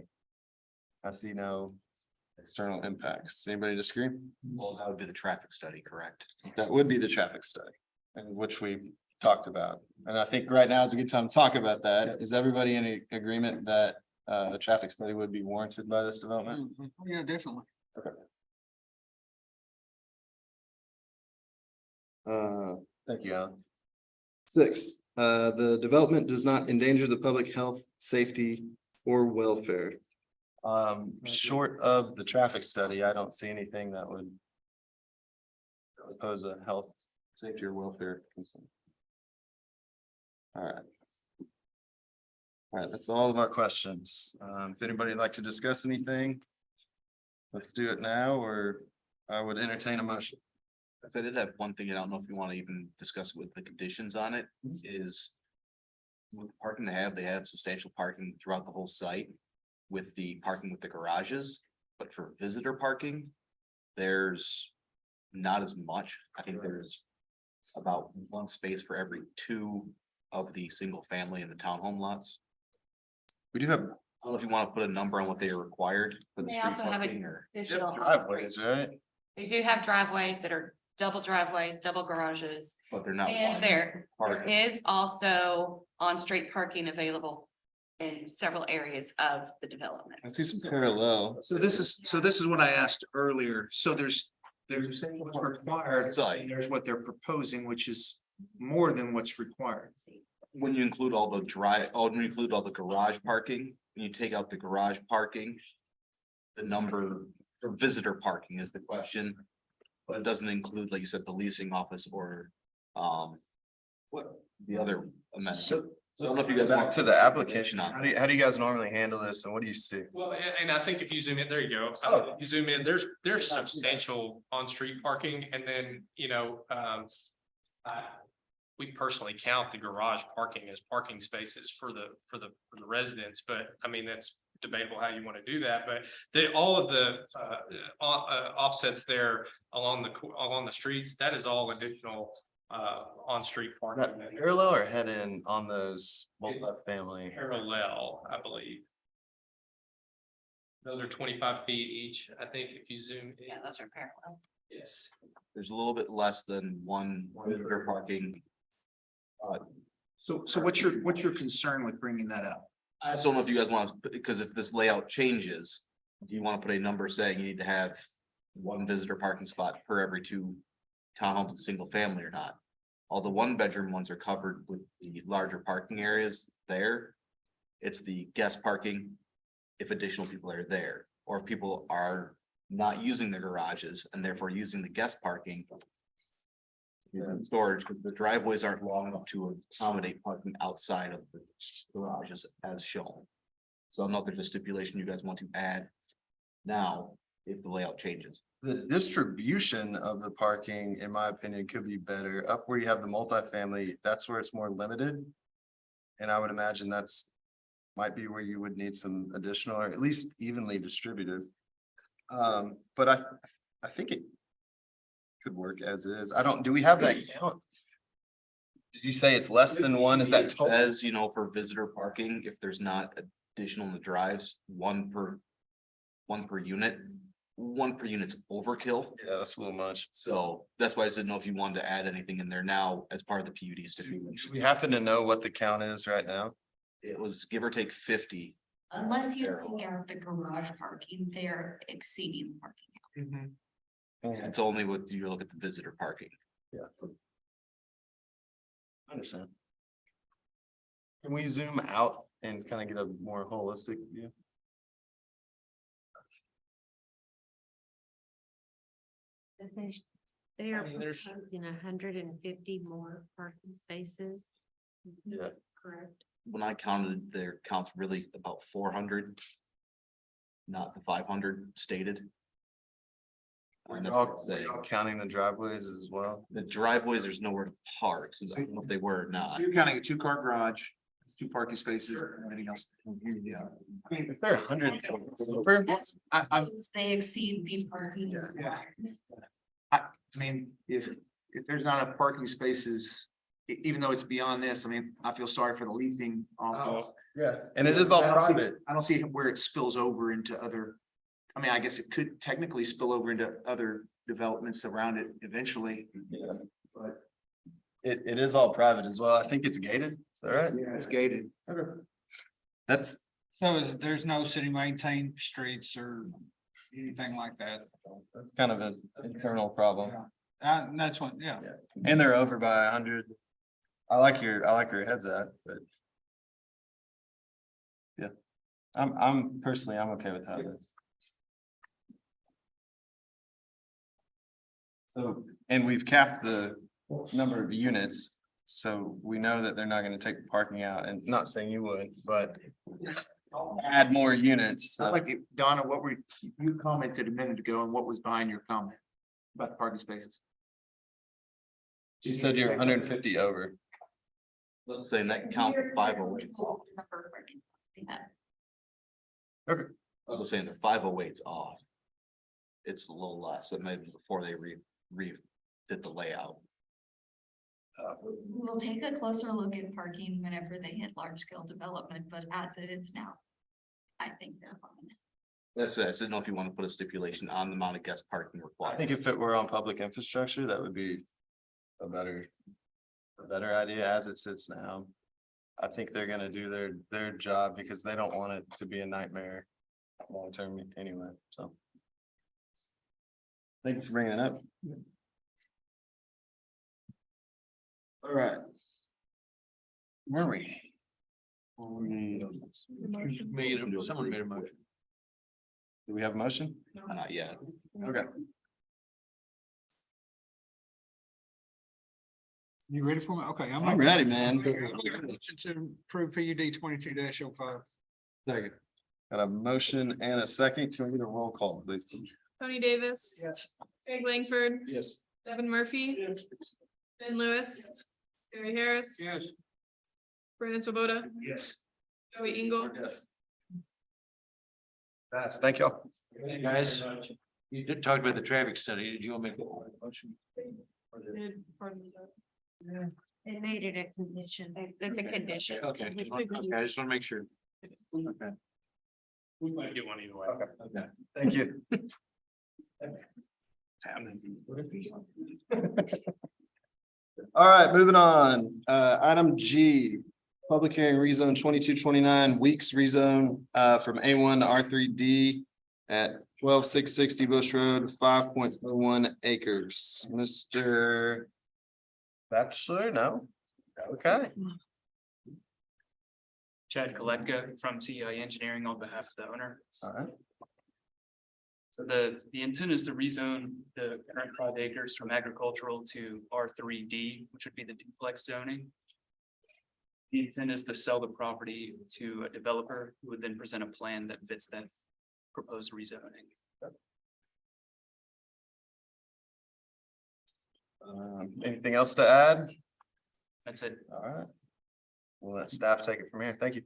I see no external impacts. Anybody disagree? Well, that would be the traffic study, correct? That would be the traffic study, and which we talked about. And I think right now is a good time to talk about that. Is everybody in agreement that a traffic study would be warranted by this development? Yeah, definitely. Thank you, Alan. 6, the development does not endanger the public health, safety, or welfare. Short of the traffic study, I don't see anything that would pose a health, safety, or welfare concern. All right, that's all of our questions. If anybody would like to discuss anything, let's do it now, or I would entertain a motion. I did have one thing, I don't know if you want to even discuss with the conditions on it, is with the parking they have substantial parking throughout the whole site with the parking with the garages, but for visitor parking, there's not as much. I think there's about 1 space for every 2 of the single family in the townhome lots. We do have, I don't know if you want to put a number on what they are required for the They street also have parking or. additional. driveways, right? They do have driveways that are double driveways, double garages. But they're not. And there Parking. is also on-street parking available in several areas of the development. I see some parallel. So this is what I asked earlier. So there's what's required, and there's what they're proposing, which is more than what's required. when you include all the when you include all the garage parking, when you take out the garage parking. The number for visitor parking is the question, but it doesn't include, like you said, the leasing office or, what the other amendment. So I don't know if you guys back want to the application, on how do you guys normally handle this and what do you see? Well, and I think if you zoom in, there you go. You zoom in, there's substantial on-street parking and then, we personally count the garage parking as parking spaces for the residents, but I mean, that's debatable how you want to do that, but all of the offsets there along the streets, that is all additional on-street Is parking. that parallel or head in on those multi-family? Parallel, I believe. Those are 25 feet each, I think, if you zoom in. Yeah, those are parallel. Yes. There's a little bit less than one visitor parking. So what's your concern with bringing that up? I just don't know if you guys want to, because if this layout changes, do you want to put a number saying you need to have one visitor parking spot per every 2 townhomes and single family or not? All the 1-bedroom ones are covered with the larger parking areas there. It's the guest parking if additional people are there, or if people are not using the garages and therefore using the guest parking. Storage, the driveways aren't long enough to accommodate parking outside of the garages as shown. So I don't know if there's a stipulation you guys want to add now, if the layout changes. The distribution of the parking, in my opinion, could be better. Up where you have the multifamily, that's where it's more limited. And I would imagine might be where you would need some additional, or at least evenly distributed. But I think it could work as is. Do we have that count? Did you say it's less than one? Is that It total? says, for visitor parking, if there's not additional in the drives, one per unit. 1 per unit's overkill. Yeah, that's a little much. So that's why I didn't know if you wanted to add anything in there now as part of the PUD stipulation. We happen to know what the count is right now. It was give or take 50. Unless you take out the garage parking, they're exceeding the parking. It's only with you look at the visitor parking. Yeah. I understand. Can we zoom out and kind of get a more holistic view? They are I mean, there's- proposing 150 more parking spaces. Yeah. Correct. When I counted, their count's really about 400. Not the 500 stated. And that's what I'm saying. Counting the driveways as well. The driveways, there's nowhere to park, so I don't know if they were or not. So you're counting a 2-car garage, it's 2 parking spaces, and everything else. Yeah. I mean, if they're 100. I'm They exceed the parking. required. I mean, if there's not enough parking spaces, even though it's beyond this, I mean, I feel sorry for the leasing office. Yeah, and it is all private. I don't see where it spills over into other. I mean, I guess it could technically spill over into other developments around it eventually. Yeah. But it is all private as well. I think it's gated. Is that right? Yeah, it's gated. Okay. That's, So there's no city maintained streets or anything like that. that's kind of an internal problem. That's what, yeah. And they're over by 100. I like where your head's at, but. Yeah, I'm personally, I'm okay with how it is. So, and we've capped the number of units, so we know that they're not gonna take parking out, and not saying you would, but. Add more units. I'd like to, Donna, you commented a minute ago, and what was behind your comment about the parking spaces? You said you're 150 over. Let's say that count 508. Okay. I was saying the 508's off. It's a little less than maybe before they did the layout. We'll take a closer look at parking whenever they hit large scale development, but as it is now, I think they're fine. That's it. I didn't know if you want to put a stipulation on the amount of guest parking I required. think if it were on public infrastructure, that would be a better idea as it sits now. I think they're gonna do their job because they don't want it to be a nightmare long term anyway, so. Thank you for bringing it up. All right. Where are we? Someone made a motion. Do we have a motion? Not yet. Okay. You ready for me? Okay. I'm ready, man. Motion to approve PUD 22-05. Second. Got a motion and a second. Can we get a roll call, please? Tony Davis. Yes. Greg Langford. Yes. Devin Murphy. Ben Lewis. Barry Harris. Yes. Brandon Swoboda. Yes. Joey Engel. Yes. Pass. Thank y'all. Hey, guys, you did talk about the traffic study. Did you want me to make a motion? They made it a condition. That's a condition. Okay, I just want to make sure. Okay. We might get one either way. Okay. Thank you. All right, moving on. Item G, public hearing rezone 2229 Weeks rezone from A1 to R3D at 12660 Bush Road, 5.01 acres. Mr. Bachelor, no? Okay. Chad Koletka from CEI Engineering on behalf of the owner. All right. So the intent is to rezone the current 5 acres from agricultural to R3D, which would be the duplex zoning. The intent is to sell the property to a developer who would then present a plan that fits that proposed rezoning. Anything else to add? That's it. All right. We'll let staff take it from here. Thank you.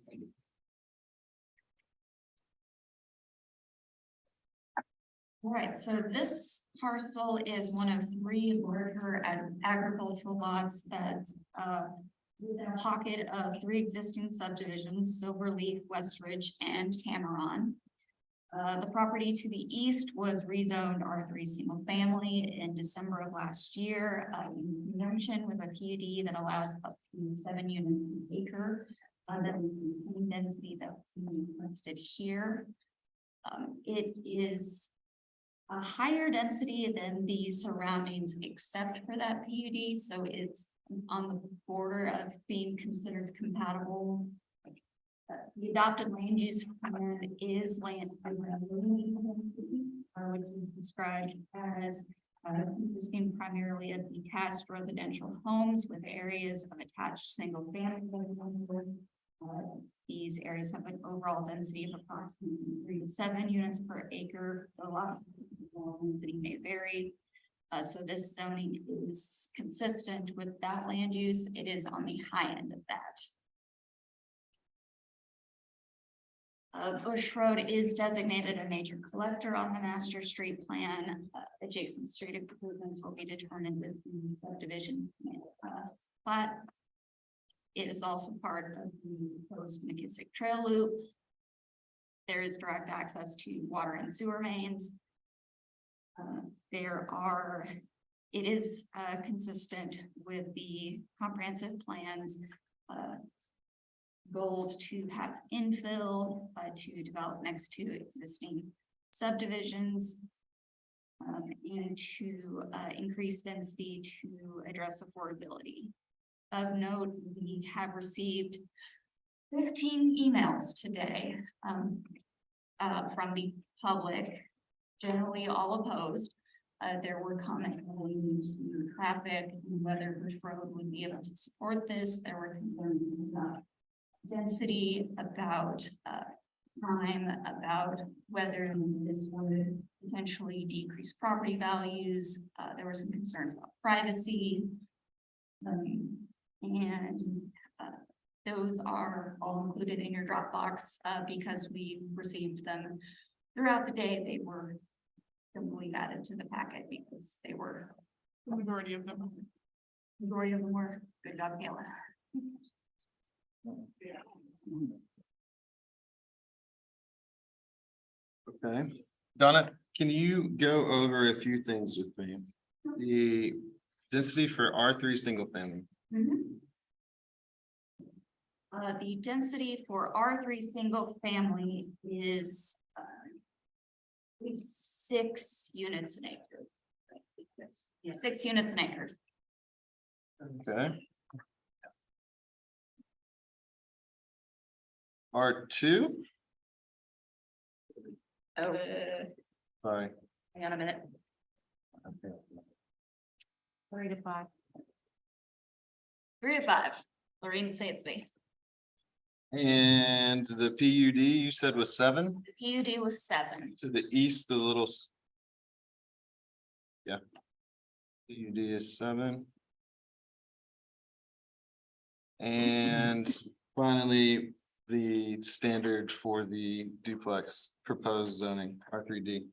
All right, so this parcel is one of 3 larger agricultural lots that's within a pocket of 3 existing subdivisions, Silverleaf, Westridge, and Cameron. The property to the east was rezoned R3 single family in December of last year, in conjunction with a PUD that allows up to 7 units per acre. That is the same density that we listed here. It is a higher density than the surroundings except for that PUD, so it's on the border of being considered compatible. The adopted land use plan is land as a which is described as consisting primarily of detached residential homes with areas of attached single family. These areas have an overall density of approximately 3 to 7 units per acre. The lots density may vary. So this zoning is consistent with that land use. It is on the high end of that. Bush Road is designated a major collector on the master street plan. Adjacent street improvements will be determined with the subdivision plat. It is also part of the proposed McKissick Trail Loop. There is direct access to water and sewer mains. It is consistent with the comprehensive plans goals to have infill to develop next to existing subdivisions and to increase density to address affordability. Of note, we have received 15 emails today from the public, generally all opposed. There were comments relating to traffic, and whether Bush Road would be able to support this. There were concerns about density, about crime, about whether this would potentially decrease property values. There were some concerns about privacy. Those are all included in your Dropbox because we received them throughout the day. They were simply added to the packet because they were. The majority of them. Majority of them were. Good job, Kayla. Okay, Donna, can you go over a few things with me? The density for R3 single family. The density for R3 single family is 6 units an acre. Yeah, 6 units an acre. Okay. R2. Oh, Sorry. hang on a minute. 3 to 5. 3 to 5. Lorraine saves me. And the PUD you said was 7 The PUD was 7. to the east, the little. Yeah. PUD is 7. And finally, the standard for the duplex proposed zoning, R3D.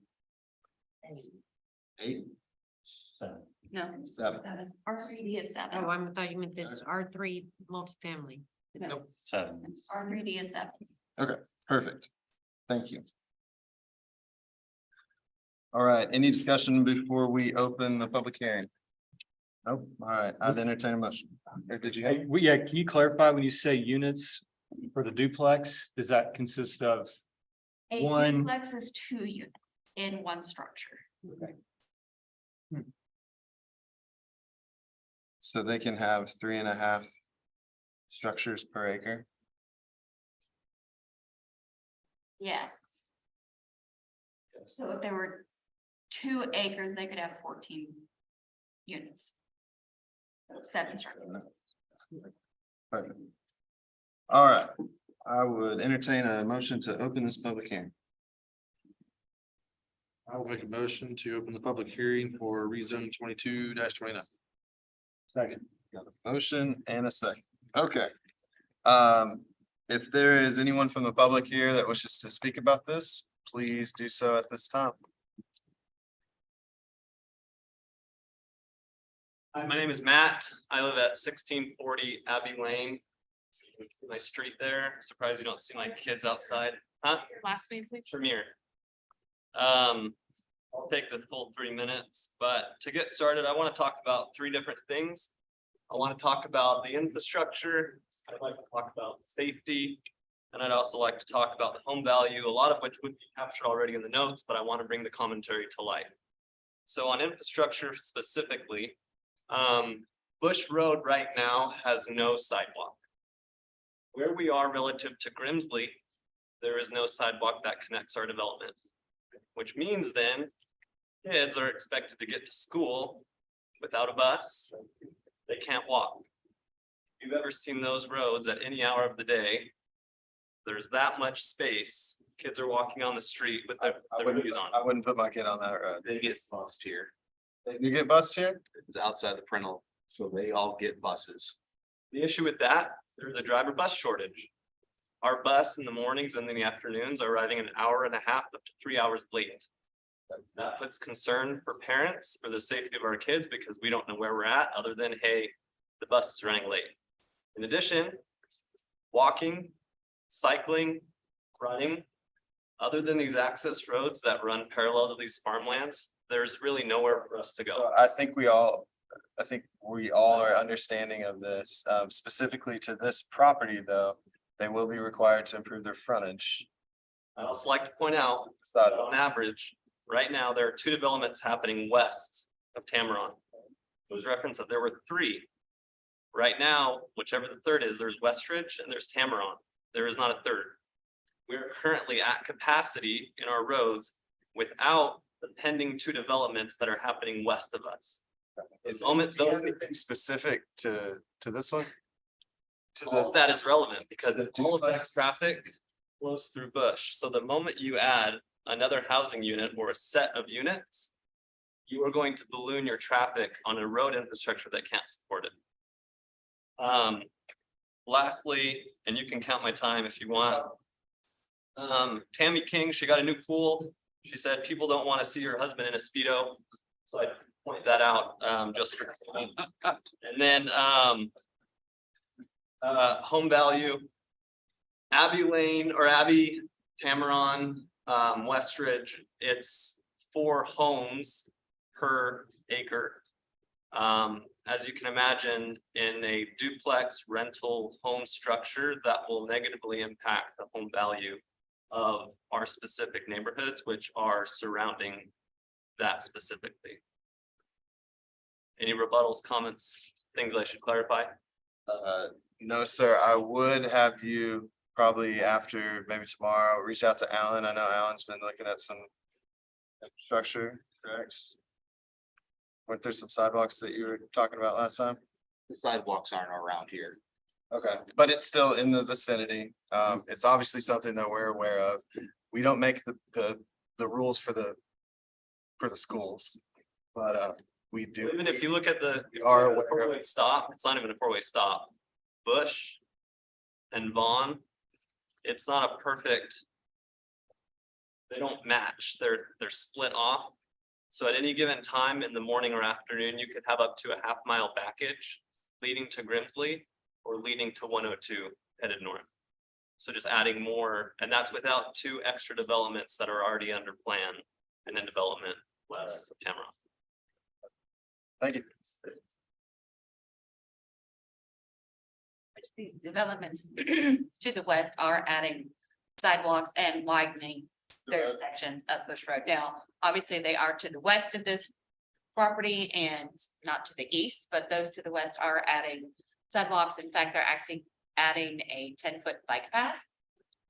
8. 7. No. 7. R3D is 7. Oh, I thought you meant this R3 multifamily. No. 7. R3D is 7. Okay, perfect. Thank you. All right, any discussion before we open the public hearing? Nope, all right, I'd entertain a motion. Or did you? Hey, yeah, can you clarify when you say units for the duplex, does that consist of? A One- duplex is 2 units in one structure. So they can have 3.5 structures per acre? Yes. So if there were 2 acres, they could have 14 units. So 7 structures. Perfect. All right, I would entertain a motion to open this public hearing. I will make a motion to open the public hearing for rezone 22-29. Second. Got a motion and a second. Okay. If there is anyone from the public here that wishes to speak about this, please do so at this time. Hi, my name is Matt. I live at 1640 Abbey Lane. It's my street there. Surprised you don't see my kids outside. Huh? Last name, please. Tremere. I'll take the full 3 minutes, but to get started, I want to talk about 3 different things. I want to talk about the infrastructure. I'd like to talk about safety. And I'd also like to talk about the home value, a lot of which would be captured already in the notes, but I want to bring the commentary to life. So on infrastructure specifically, Bush Road right now has no sidewalk. Where we are relative to Grimsley, there is no sidewalk that connects our development. Which means then kids are expected to get to school without a bus. They can't walk. If you've ever seen those roads at any hour of the day, there's that much space. Kids are walking on the street with their hoodies on. I wouldn't put my kid on that road. They get bused here. You get bused here? It's outside the parental, so they all get buses. The issue with that, there's a driver bus shortage. Our bus in the mornings and in the afternoons are arriving an hour and a half up to 3 hours late. That puts concern for parents for the safety of our kids because we don't know where we're at other than, hey, the bus is running late. In addition, walking, cycling, running, other than these access roads that run parallel to these farmlands, there's really nowhere for us to go. I think we all are understanding of this, specifically to this property, though. They will be required to improve their frontage. I'd also like to point out that on average, right now, there are 2 developments happening west of Tamaron. It was referenced that there were 3. Right now, whichever the third is, there's Westridge and there's Tamaron. There is not a third. We're currently at capacity in our roads without the pending 2 developments that are happening west of us. Is The moment do you those, have anything specific to this one? To all the, of that is relevant because the all of that duplex? traffic flows through Bush. So the moment you add another housing unit or a set of units, you are going to balloon your traffic on a road infrastructure that can't support it. Lastly, and you can count my time if you want. Tammy King, she got a new pool. She said people don't want to see her husband in a Speedo. So I point that out, just for. And then, home value. Abbey Lane or Abbey, Tamaron, Westridge, it's 4 homes per acre. As you can imagine, in a duplex rental home structure, that will negatively impact the home value of our specific neighborhoods, which are surrounding that specifically. Any rebuttals, comments, things I should clarify? no, sir, I would have you probably after, maybe tomorrow, reach out to Alan. I know Alan's been looking at some infrastructure, correct? Weren't there some sidewalks that you were talking about last time? The sidewalks aren't around here. Okay, but it's still in the vicinity. It's obviously something that we're aware of. We don't make the rules for the schools. But we do. Even if you look at the We are aware of four-way stop, it's not even a four-way stop. Bush and Vaughn, it's not a perfect. They don't match, they're split off. So at any given time in the morning or afternoon, you could have up to a half-mile backage leading to Grimsley or leading to 102 headed north. So just adding more, and that's without 2 extra developments that are already under plan and in development west of Tamarack. Thank you. The developments to the west are adding sidewalks and widening their sections of Bush Road. Now, obviously, they are to the west of this property and not to the east, but those to the west are adding sidewalks. In fact, they're actually adding a 10-foot bike path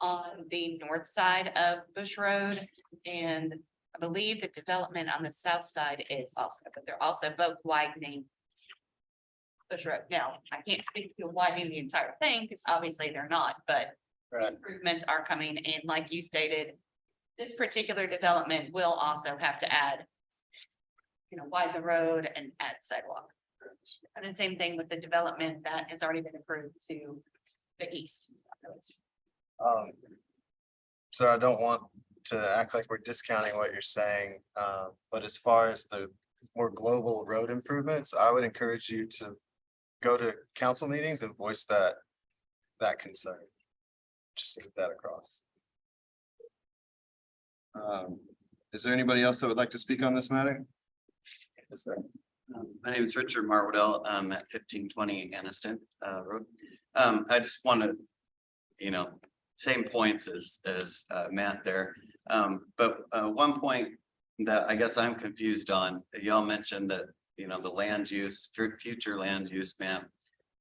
on the north side of Bush Road. And I believe the development on the south side is also, but they're also both widening Bush Road. Now, I can't speak to widening the entire thing because obviously they're not, but improvements are coming in, like you stated. This particular development will also have to add, widen the road and add sidewalk. And the same thing with the development that has already been approved to the east. So I don't want to act like we're discounting what you're saying, but as far as the more global road improvements, I would encourage you to go to council meetings and voice that concern. Just to get that across. Is there anybody else that would like to speak on this matter? Yes, sir. My name is Richard Marwadell. I'm at 1520 Anniston Road. I just wanted, same points as Matt there. But one point that I guess I'm confused on, y'all mentioned that, the land use, future land use map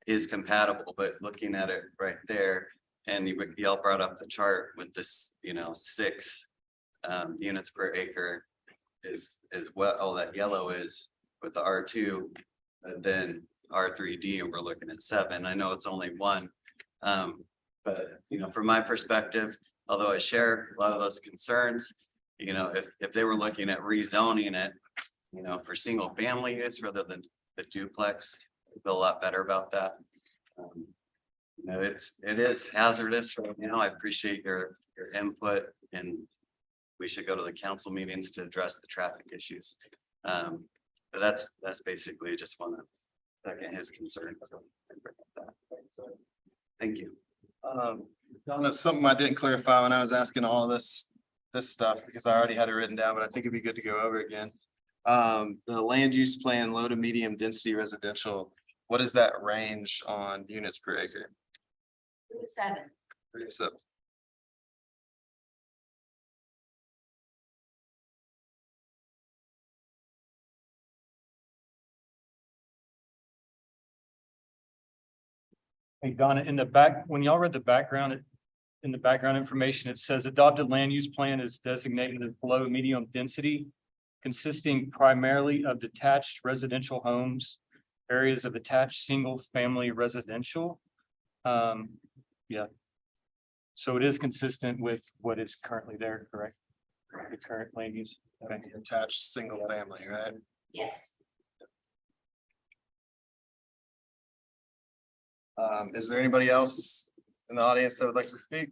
is compatible, but looking at it right there, and y'all brought up the chart with this, 6 units per acre is what all that yellow is with the R2, then R3D, and we're looking at 7. I know it's only 1. But from my perspective, although I share a lot of those concerns, if they were looking at rezoning it, for single family use rather than the duplex, I feel a lot better about that. It is hazardous right now. I appreciate your input, and we should go to the council meetings to address the traffic issues. But that's basically just want to second his concern. So, thank you. Donna, something I didn't clarify when I was asking all this stuff, because I already had it written down, but I think it'd be good to go over again. The land use plan, low to medium density residential, what is that range on units per acre? 7. 37. Hey, Donna, in the back, when y'all read the background, in the background information, it says adopted land use plan is designated as low medium density, consisting primarily of detached residential homes, areas of attached single family residential. Yeah. So it is consistent with what is currently there, correct? The current land use. Okay. Attached single family, right? Yes. Is there anybody else in the audience that would like to speak?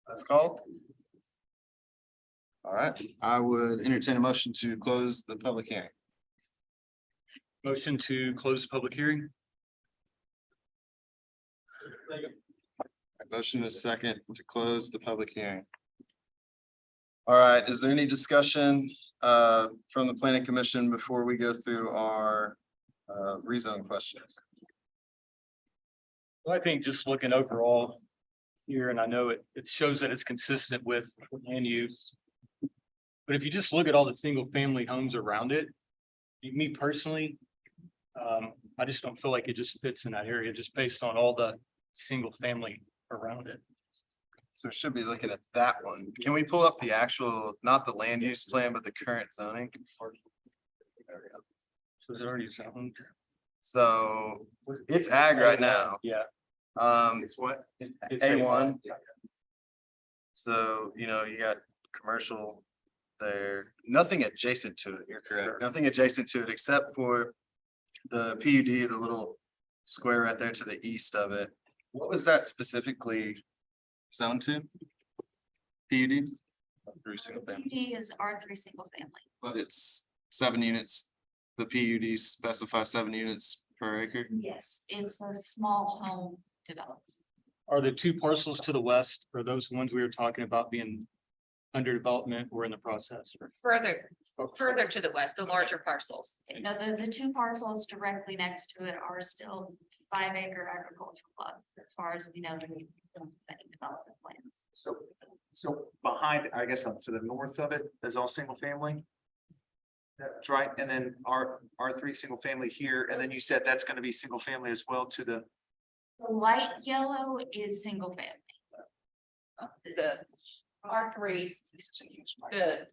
That's called. All right, I would entertain a motion to close the public hearing. Motion to close the public hearing. Motion is second to close the public hearing. All right, is there any discussion from the planning commission before we go through our rezone questions? Well, I think just looking overall here, and I know it shows that it's consistent with land use. But if you just look at all the single family homes around it, me personally, I just don't feel like it just fits in that area, just based on all the single family around it. So we should be looking at that one. Can we pull up the actual, not the land use plan, but the current zoning? There we go. So it's already zoned. So it's ag right now. Yeah. It's what? It's It's A1. So, you know, you got commercial there, nothing adjacent to it, you're correct, nothing adjacent to it except for the PUD, the little square right there to the east of it. What was that specifically zoned to? PUD? Through single family. D is R3 single family. But it's 7 units. The PUD specifies 7 units per acre. Yes, it's a small home development. Are the two parcels to the west, or those ones we were talking about being under development or in the process? Further to the west, the larger parcels. No, the two parcels directly next to it are still 5-acre agricultural plots, as far as we know, we don't have any development plans. So behind, I guess up to the north of it is all single family? That's right, and then R3 single family here, and then you said that's gonna be single family as well to the. The light yellow is single family. The R3, the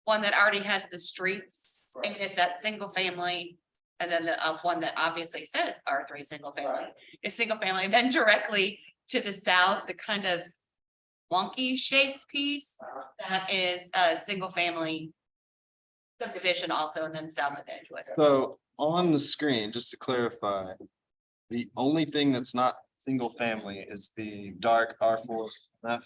one that already has the streets in it, that single family. And then the one that obviously says R3 single family is single family, then directly to the south, the kind of wonky shaped piece that is a single family subdivision also, and then south of Edgewood. So on the screen, just to clarify, the only thing that's not single family is the dark R4 map.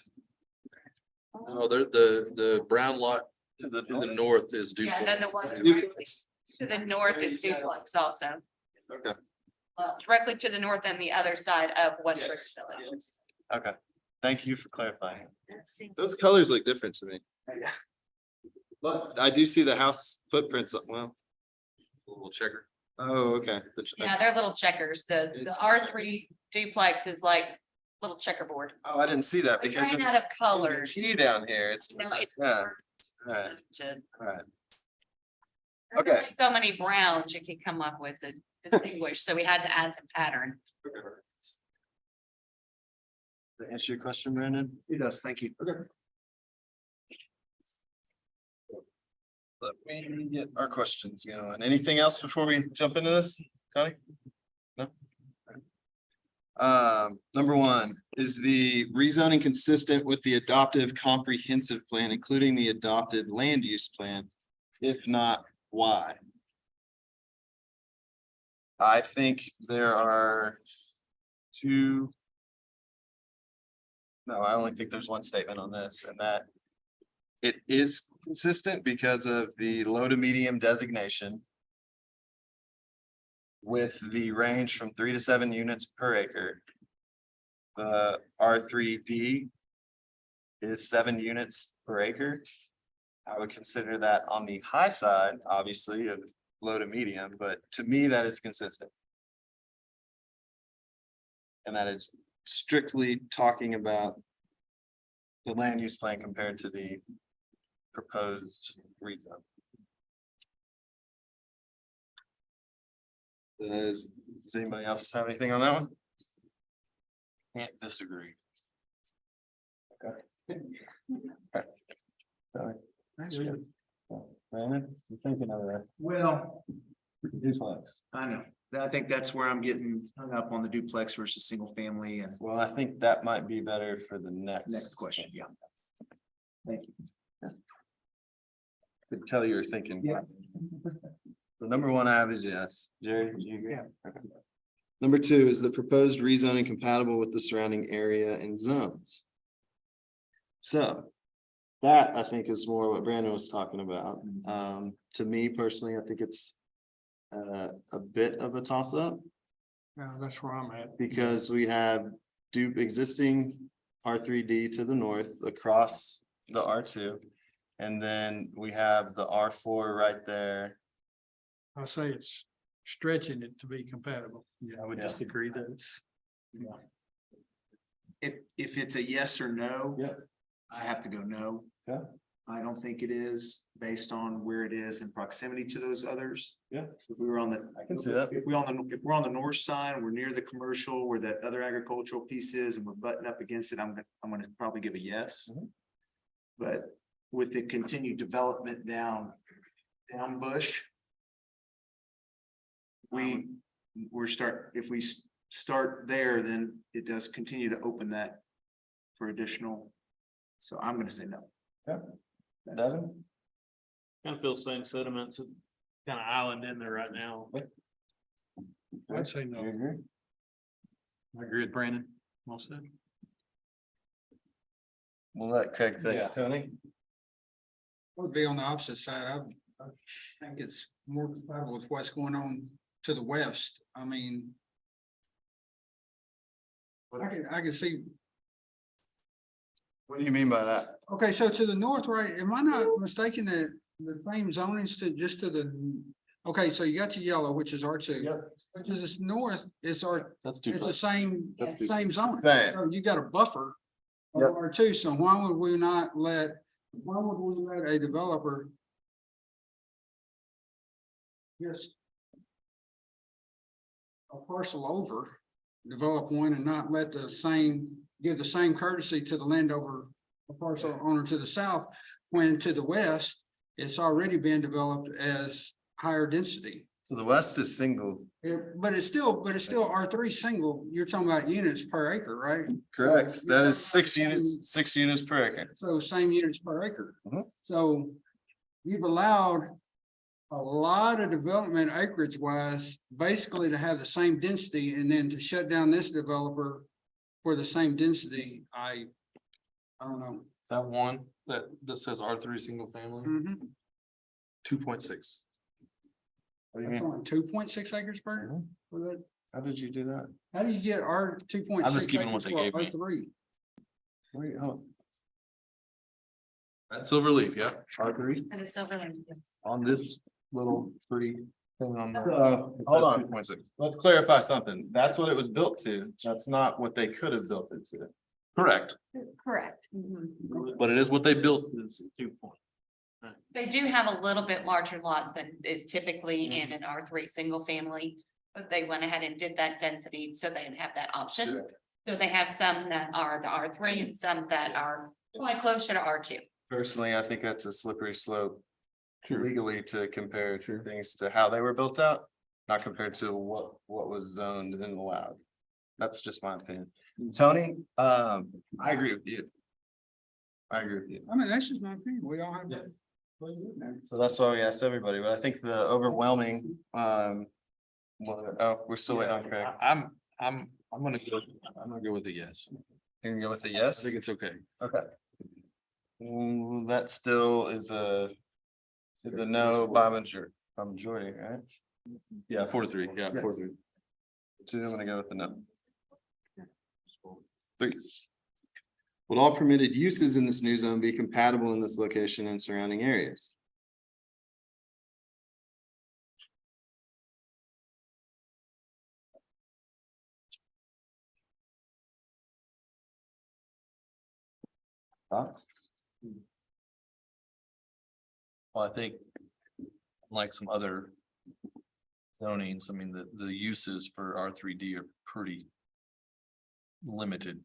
No, the brown lot to the north is Yeah, and then the one Duplex. to the north is duplex also. Okay, Well, directly to the north and the other side of West River Village. okay. Thank you for clarifying. That's single. Those colors look different to me. But I do see the house footprints, well, little checker. oh, okay. Yeah, they're little checkers. The R3 duplex is like little checkerboard. Oh, I didn't see that We because ran of out of colors. key down here. It's, No, it's yeah, alright, to- alright. there's Okay. only so many browns you could come up with to distinguish, so we had to add some pattern. Does that answer your question, Brandon? It does, thank you. Okay. Let me get our questions going. Anything else before we jump into this, Connie? No? Number one, is the rezoning consistent with the adoptive comprehensive plan, including the adopted land use plan? If not, why? I think there are two. No, I only think there's one statement on this, and that it is consistent because of the low to medium designation with the range from 3 to 7 units per acre. The R3D is 7 units per acre. I would consider that on the high side, obviously, of low to medium, but to me, that is consistent. And that is strictly talking about the land use plan compared to the proposed rezone. Does anybody else have anything on that one? Can't disagree. Brandon, you thinking of that? Well, Duplex. I know, I think that's where I'm getting hung up on the duplex versus single family and Well, I think that might be better for the next next. question, yeah. Thank you. Could tell you were thinking. Yeah. The number one I have is yes. Jerry, do you agree? Okay. Number two, is the proposed rezoning compatible with the surrounding area and zones? So that I think is more what Brandon was talking about. To me personally, I think it's a bit of a toss up Yeah, that's where I'm at. because we have existing R3D to the north across the R2. And then we have the R4 right there. I say it's stretching it to be compatible. Yeah, I would Yeah. just agree that it's. If it's a yes or no. Yeah. I have to go no. Yeah. I don't think it is based on where it is in proximity to those others. Yeah. If we were on the. I can see that. If we're on the north side, we're near the commercial where that other agricultural piece is and we're butting up against it, I'm gonna probably give a yes. Mhm. But with the continued development down Bush. If we start there, then it does continue to open that for additional. So I'm gonna say no. Yeah. That's- Devin? Kind of feel the same sentiments, kind of island in there right now. I'd say no. You agree? I agree with Brandon. Well said. We'll let Craig Yeah. think. Tony? Would be on the opposite side. I think it's more compatible with what's going on to the west. I mean. I can see, What do you mean by that? okay, so to the north, right, am I not mistaken that the same zonings to just to the, okay, so you got your yellow, which is R two. Yep. Which is this north, it's That's it's the same, That's same zone. Same. So you got a buffer. of Yep. R2, so why would we let a developer? Just. A parcel over, develop one and not let give the same courtesy to the landowner, a parcel owner to the south, when to the west, it's already been developed as higher density. So the west is single. But it's still R3 single, you're talking about units per acre, right? Correct. That is 6 units per acre. So same units per acre. Mhm. So you've allowed a lot of development acreage wise, basically to have the same density and then to shut down this developer for the same density. I don't know. That one that says R3 single family, 2.6. What do you mean? 2.6 acres per. For that. How did you do that? How do you get R 2.6? I'm just giving what they gave me. R3. Wait, hold That's Silverleaf, yeah, R3 And it's over there. on this little tree thing on. Hold on. 2.6. Let's clarify something. That's what it was built to. That's not what they could have built it to. Correct, Correct. but it is what they built is 2 point. They do have a little bit larger lots than is typically in an R3 single family. But they went ahead and did that density so they have that option. So they have some that are the R3 and some that are quite closer to R2. Personally, I think that's a slippery slope. Legally to compare things to how they were built out, not compared to what was zoned and allowed. That's just my opinion. Tony, I agree with you. I agree with you. I mean, that's just my opinion. We all have. So that's why we asked everybody, but I think the overwhelming, we're still waiting on Craig. I'm gonna go with a yes. You're gonna go with a I yes? think it's okay. Okay. That still is a no by majority, right? Yeah, 4-3, yeah, 4-3. 2, I'm gonna go with the no. 3. Would all permitted uses in this new zone be compatible in this location and surrounding areas? Thoughts? Well, I think like some other zonings, I mean, the uses for R3D are pretty limited.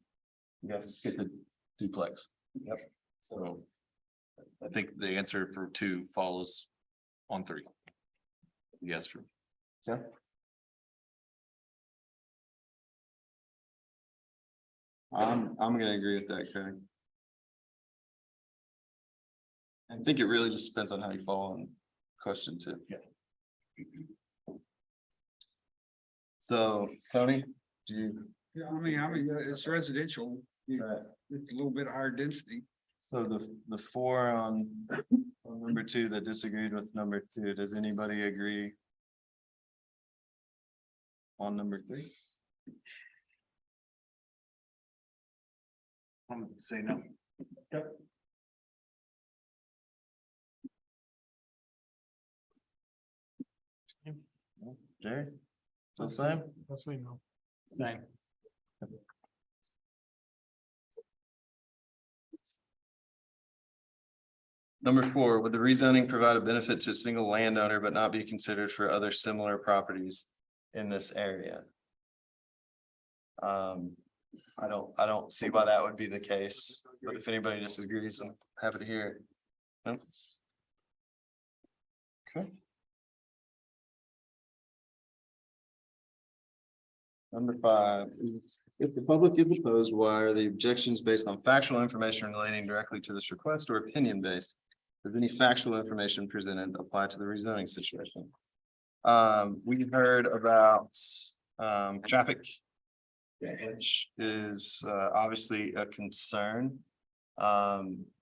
Yes. Get the duplex. Yep. So I think the answer for 2 follows on 3. Yes, for Yeah. I'm gonna agree with that, Craig. I think it really just depends on how you fall on question 2. Yeah. So, Tony, do you? Yeah, I mean, it's residential. It's a little bit higher density. So the 4 on number 2 that disagreed with number 2, does anybody agree? On number 3? I'm gonna say no. Yep. Jerry? Still same? That's me, no. Same. Number 4, would the rezoning provide a benefit to a single landowner but not be considered for other similar properties in this area? I don't see why that would be the case, but if anybody disagrees, I'm happy to hear it. No? Okay. Number 5, if the public is opposed, why are the objections based on factual information relating directly to this request or opinion based? Does any factual information presented apply to the rezoning situation? We heard about traffic, which is obviously a concern.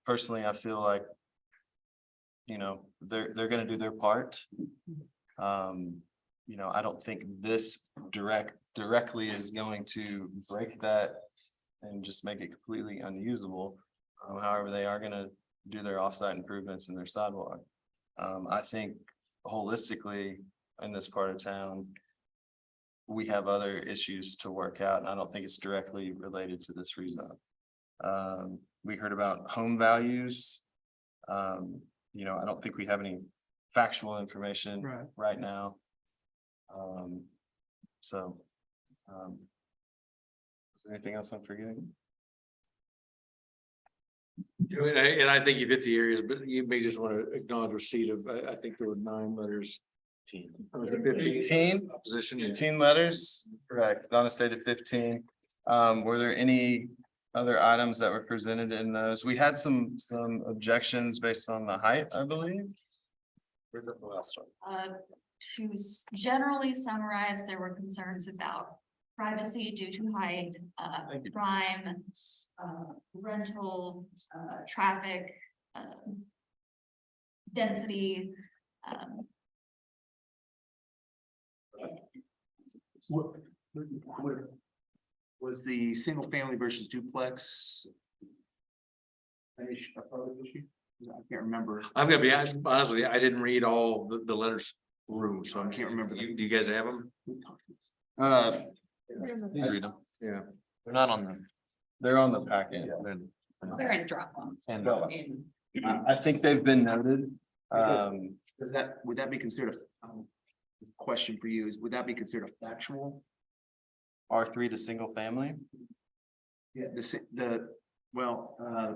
Personally, I feel like, you know, they're gonna do their part. You know, I don't think this directly is going to break that and just make it completely unusable. However, they are gonna do their offsite improvements in their sidewalk. I think holistically in this part of town, we have other issues to work out, and I don't think it's directly related to this rezone. We heard about home values. You know, I don't think we have any factual information right now. Is there anything else I'm forgetting? And I think you've hit the areas, but you may just want to acknowledge receipt of, I think there were 9 letters. 15 Position, yeah. 15 letters, correct. Donna stated 15. Were there any other items that were presented in those? We had some objections based on the height, I believe. Where's the last one? To generally summarize, there were concerns about privacy due to height, Thank you. crime, rental, traffic, density. Was the single family versus duplex? I can't remember. I've got to be honest with you, I didn't read all the letters through, so I Can't remember. Do you guys have them? Read them. Yeah. They're not on them. They're on the packet. They're in Dropbox. And I think they've been noted. Would that be considered a question for you is, would that be considered a factual? R3 to single family. Yeah, the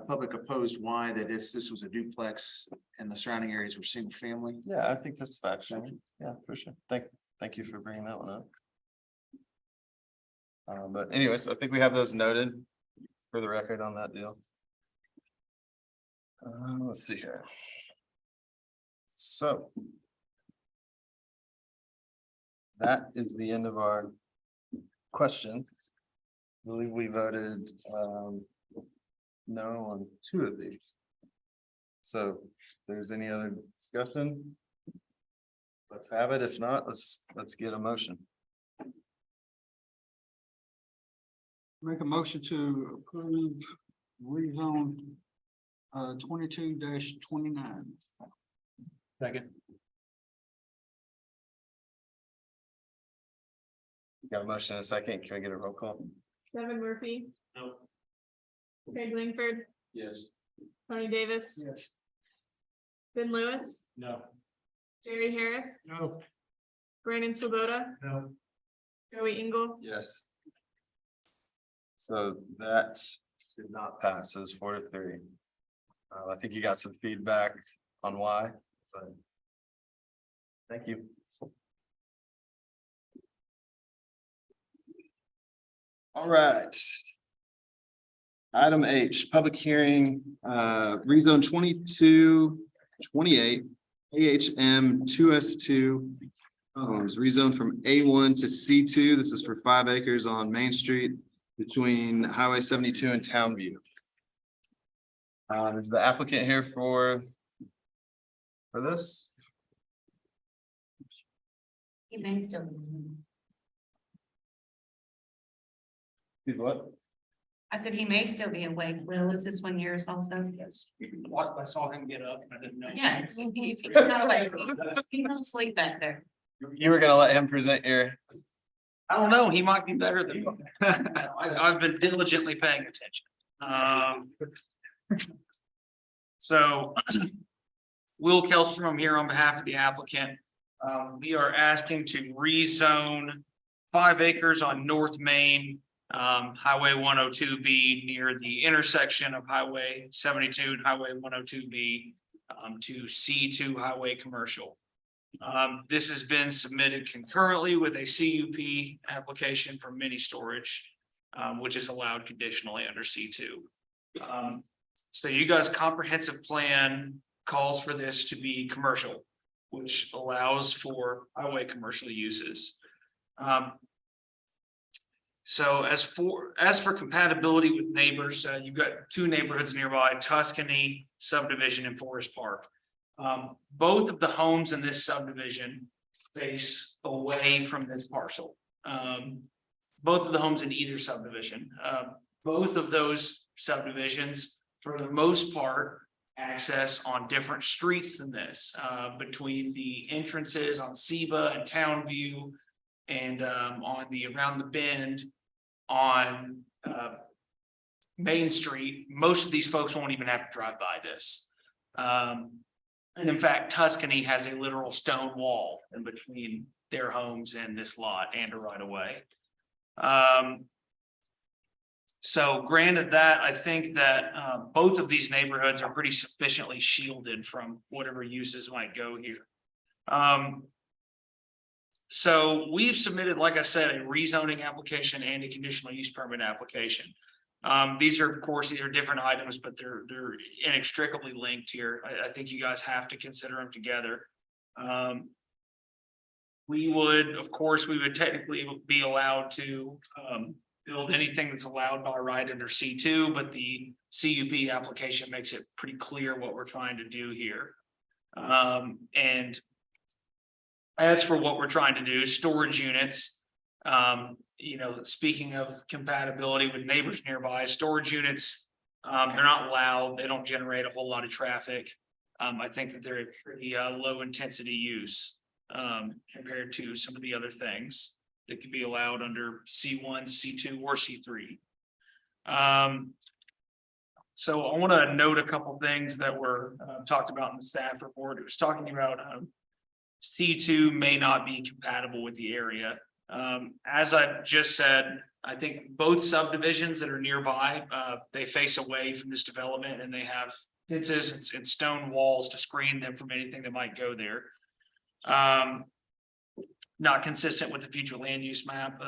public opposed why that this was a duplex and the surrounding areas were single family. Yeah, I think that's factual. Yeah, for sure. Thank you for bringing that one up. But anyways, I think we have those noted for the record on that deal. Let's see here. So that is the end of our questions. I believe we voted no on 2 of these. So if there's any other discussion, let's have it. If not, let's get a motion. Make a motion to approve rezone 22-29. Second. Got a motion and a second. Can we get a roll call? Devin Murphy. No. Craig Langford, Yes. Tony Davis, Yes. Ben Lewis, No. Jerry Harris, No. Brandon Swoboda, No. Joey Engel, Yes. So that did not pass. It was 4-3. I think you got some feedback on why, but thank you. All right. Item H, public hearing, rezone 2228 AHM 2S2 homes, rezoned from A1 to C2. This is for 5 acres on Main Street between Highway 72 and Townview. Is the applicant here for this? He may still. What? I said he may still be awake. Will, is this one yours also? Yes. I saw him get up. I didn't know. Yeah, he's not awake. He don't sleep back there. You were gonna let him present your, I don't know, he might be better than me. I've been diligently paying attention. So Will Kellstrom here on behalf of the applicant. We are asking to rezone 5 acres on North Main, Highway 102B near the intersection of Highway 72 and Highway 102B to C2 Highway Commercial. This has been submitted concurrently with a CUP application for mini storage, which is allowed conditionally under C2. So you guys' comprehensive plan calls for this to be commercial, which allows for highway commercial uses. So as for compatibility with neighbors, you've got 2 neighborhoods nearby, Tuscany subdivision and Forest Park. Both of the homes in this subdivision face away from this parcel. Both of the homes in either subdivision, both of those subdivisions, for the most part, access on different streets than this, between the entrances on Seba and Townview and on the around the bend on Main Street. Most of these folks won't even have to drive by this. And in fact, Tuscany has a literal stone wall in between their homes and this lot and a right of way. So granted that, I think that both of these neighborhoods are pretty sufficiently shielded from whatever uses might go here. So we've submitted, like I said, a rezoning application and a conditional use permit application. These are, of course, these are different items, but they're inextricably linked here. I think you guys have to consider them together. We would, of course, we would technically be allowed to build anything that's allowed by right under C2, but the CUP application makes it pretty clear what we're trying to do here. And as for what we're trying to do, storage units, you know, speaking of compatibility with neighbors nearby, storage units, they're not loud, they don't generate a whole lot of traffic. I think that they're a pretty low intensity use compared to some of the other things that could be allowed under C1, C2, or C3. So I want to note a couple things that were talked about in the staff report. It was talking about C2 may not be compatible with the area. As I just said, I think both subdivisions that are nearby, they face away from this development and they have fences and stone walls to screen them from anything that might go there. Not consistent with the future land use map.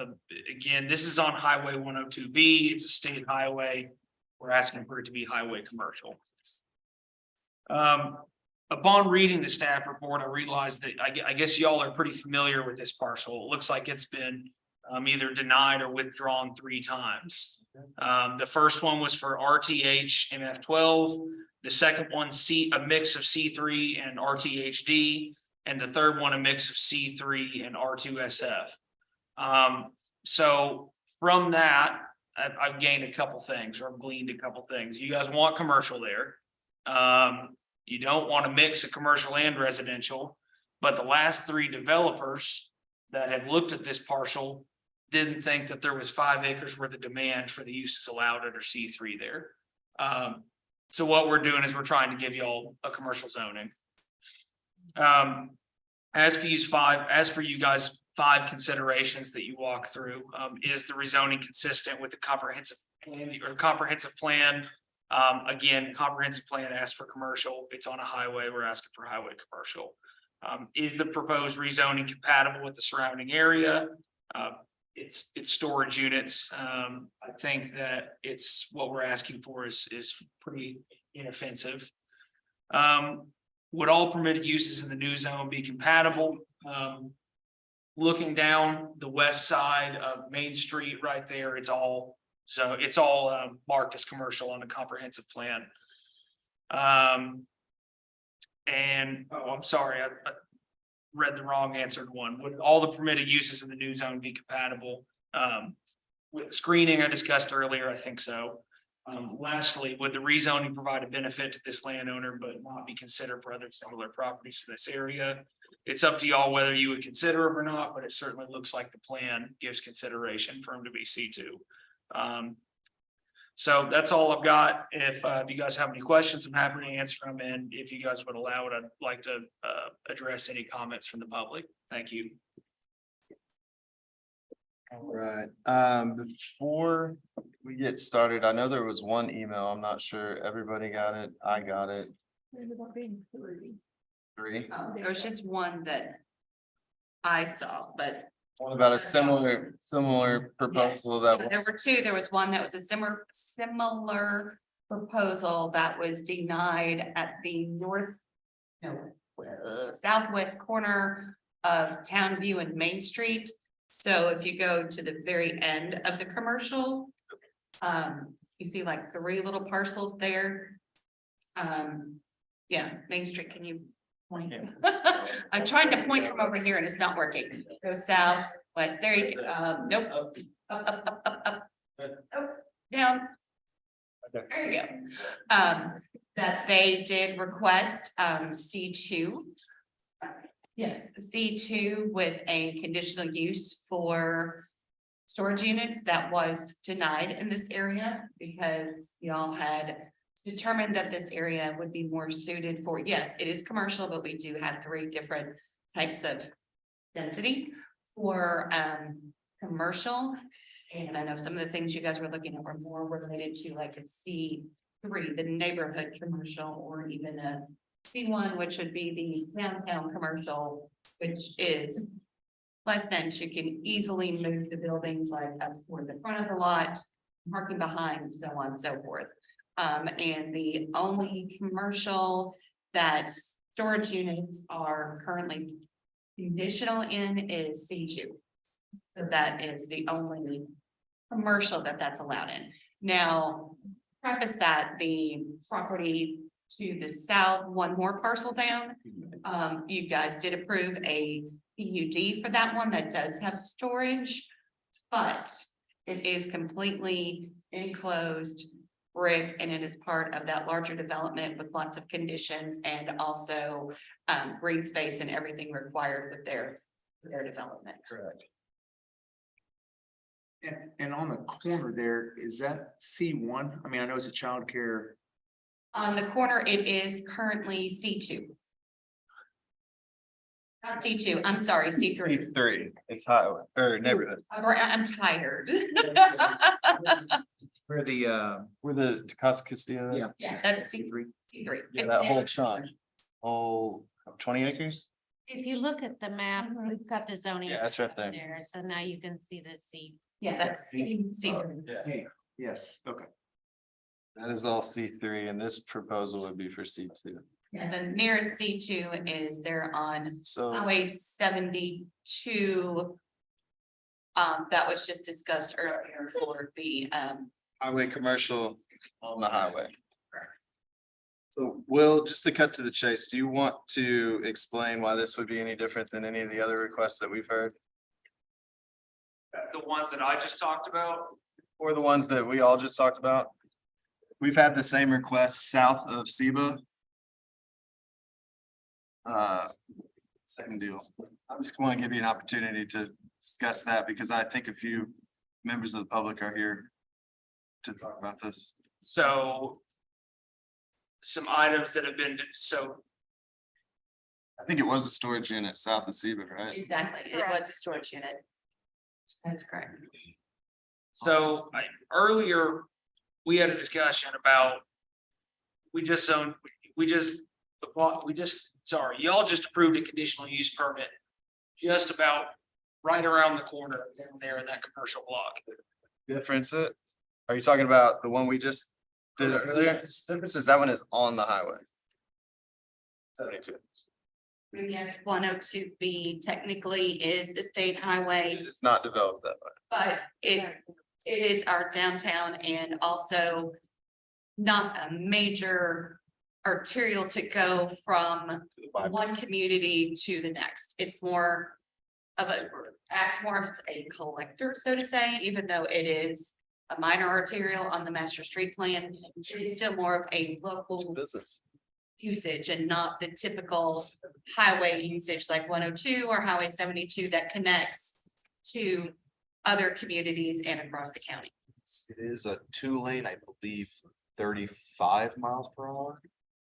Again, this is on Highway 102B. It's a state highway. We're asking for it to be highway commercial. Upon reading the staff report, I realized that I guess y'all are pretty familiar with this parcel. It looks like it's been either denied or withdrawn 3 times. The first one was for RTH MF12. The second one, a mix of C3 and RTHD. And the third one, a mix of C3 and R2SF. So from that, I've gained a couple things, or I've gleaned a couple things. You guys want commercial there. You don't want to mix a commercial and residential, but the last 3 developers that have looked at this parcel didn't think that there was 5 acres worth of demand for the uses allowed under C3 there. So what we're doing is we're trying to give y'all a commercial zoning. As for you guys, 5 considerations that you walk through, is the rezoning consistent with the comprehensive plan? Again, comprehensive plan asks for commercial. It's on a highway. We're asking for highway commercial. Is the proposed rezoning compatible with the surrounding area? It's storage units. I think that it's what we're asking for is pretty inoffensive. Would all permitted uses in the new zone be compatible? Looking down the west side of Main Street right there, it's all marked as commercial on the comprehensive plan. And I'm sorry, I read the wrong answered one. Would all the permitted uses in the new zone be compatible? With screening I discussed earlier, I think so. Lastly, would the rezoning provide a benefit to this landowner but not be considered for other similar properties to this area? It's up to y'all whether you would consider them or not, but it certainly looks like the plan gives consideration for them to be C2. So that's all I've got. If you guys have any questions, I'm happy to answer them. And if you guys would allow it, I'd like to address any comments from the public. Thank you. All right, before we get started, I know there was one email, I'm not sure everybody got it, I got it, three. There was just one that I saw, but What about a similar proposal that? there were two. There was one that was a similar proposal that was denied at the southwest corner of Town View and Main Street. So if you go to the very end of the commercial, you see like 3 little parcels there. Yeah, Main Street, can you point? I'm trying to point from over here and it's not working. Go south, west, there you go. Nope. Up. Oh, down. There you go. That they did request, C2. Yes, C2 with a conditional use for storage units that was denied in this area because y'all had determined that this area would be more suited for, yes, it is commercial, but we do have 3 different types of density for commercial. And I know some of the things you guys were looking at were more related to like a C3, the neighborhood commercial, or even a C1, which would be the downtown commercial, which is less than, you can easily move the buildings like as for the front of the lot, parking behind, so on and so forth. And the only commercial that storage units are currently conditional in is C2. So that is the only commercial that's allowed in. Now, preface that the property to the south, one more parcel down, you guys did approve a PUD for that one that does have storage, but it is completely enclosed brick, and it is part of that larger development with lots of conditions and also green space and everything required with their development. Correct. And on the corner there, is that C1? I mean, I know it's a childcare. On the corner, it is currently C2. Not C2, I'm sorry, C3. C3, it's highway or neighborhood. I'm tired. Where the Casa Castillo. Yeah, that's C3. C3. Yeah, that whole chunk, whole 20 acres? If you look at the map, we've got the zoning. Yeah, that's right there. So now you can see the C. Yeah, that's C3. Yeah. Yes, okay. That is all C3 and this proposal would be for C2. And the nearest C2 is there on So Highway 72. That was just discussed earlier for the highway commercial on the highway. So Will, just to cut to the chase, do you want to explain why this would be any different than any of the other requests that we've heard? The ones that I just talked about. Or the ones that we all just talked about? We've had the same request south of Seba. Same deal. I just want to give you an opportunity to discuss that because I think a few members of the public are here to talk about this. So some items that have been, so I think it was a storage unit south of Seba, right? exactly, it was a storage unit. That's correct. So earlier, we had a discussion about. Y'all just approved a conditional use permit. Just about right around the corner down there in that commercial block. Difference it? Are you talking about the one we just did earlier? Difference is that one is on the highway. 72. Yes, 102B technically is a state highway, It's not developed that way. but it is our downtown and also not a major arterial to go from one community to the next. It's more of acts more of a collector, so to say, even though it is a minor arterial on the master street plan, it's still more of a local business usage and not the typical highway usage like 102 or Highway 72 that connects to other communities and across the county. It is a 2-lane, I believe, 35 miles per hour.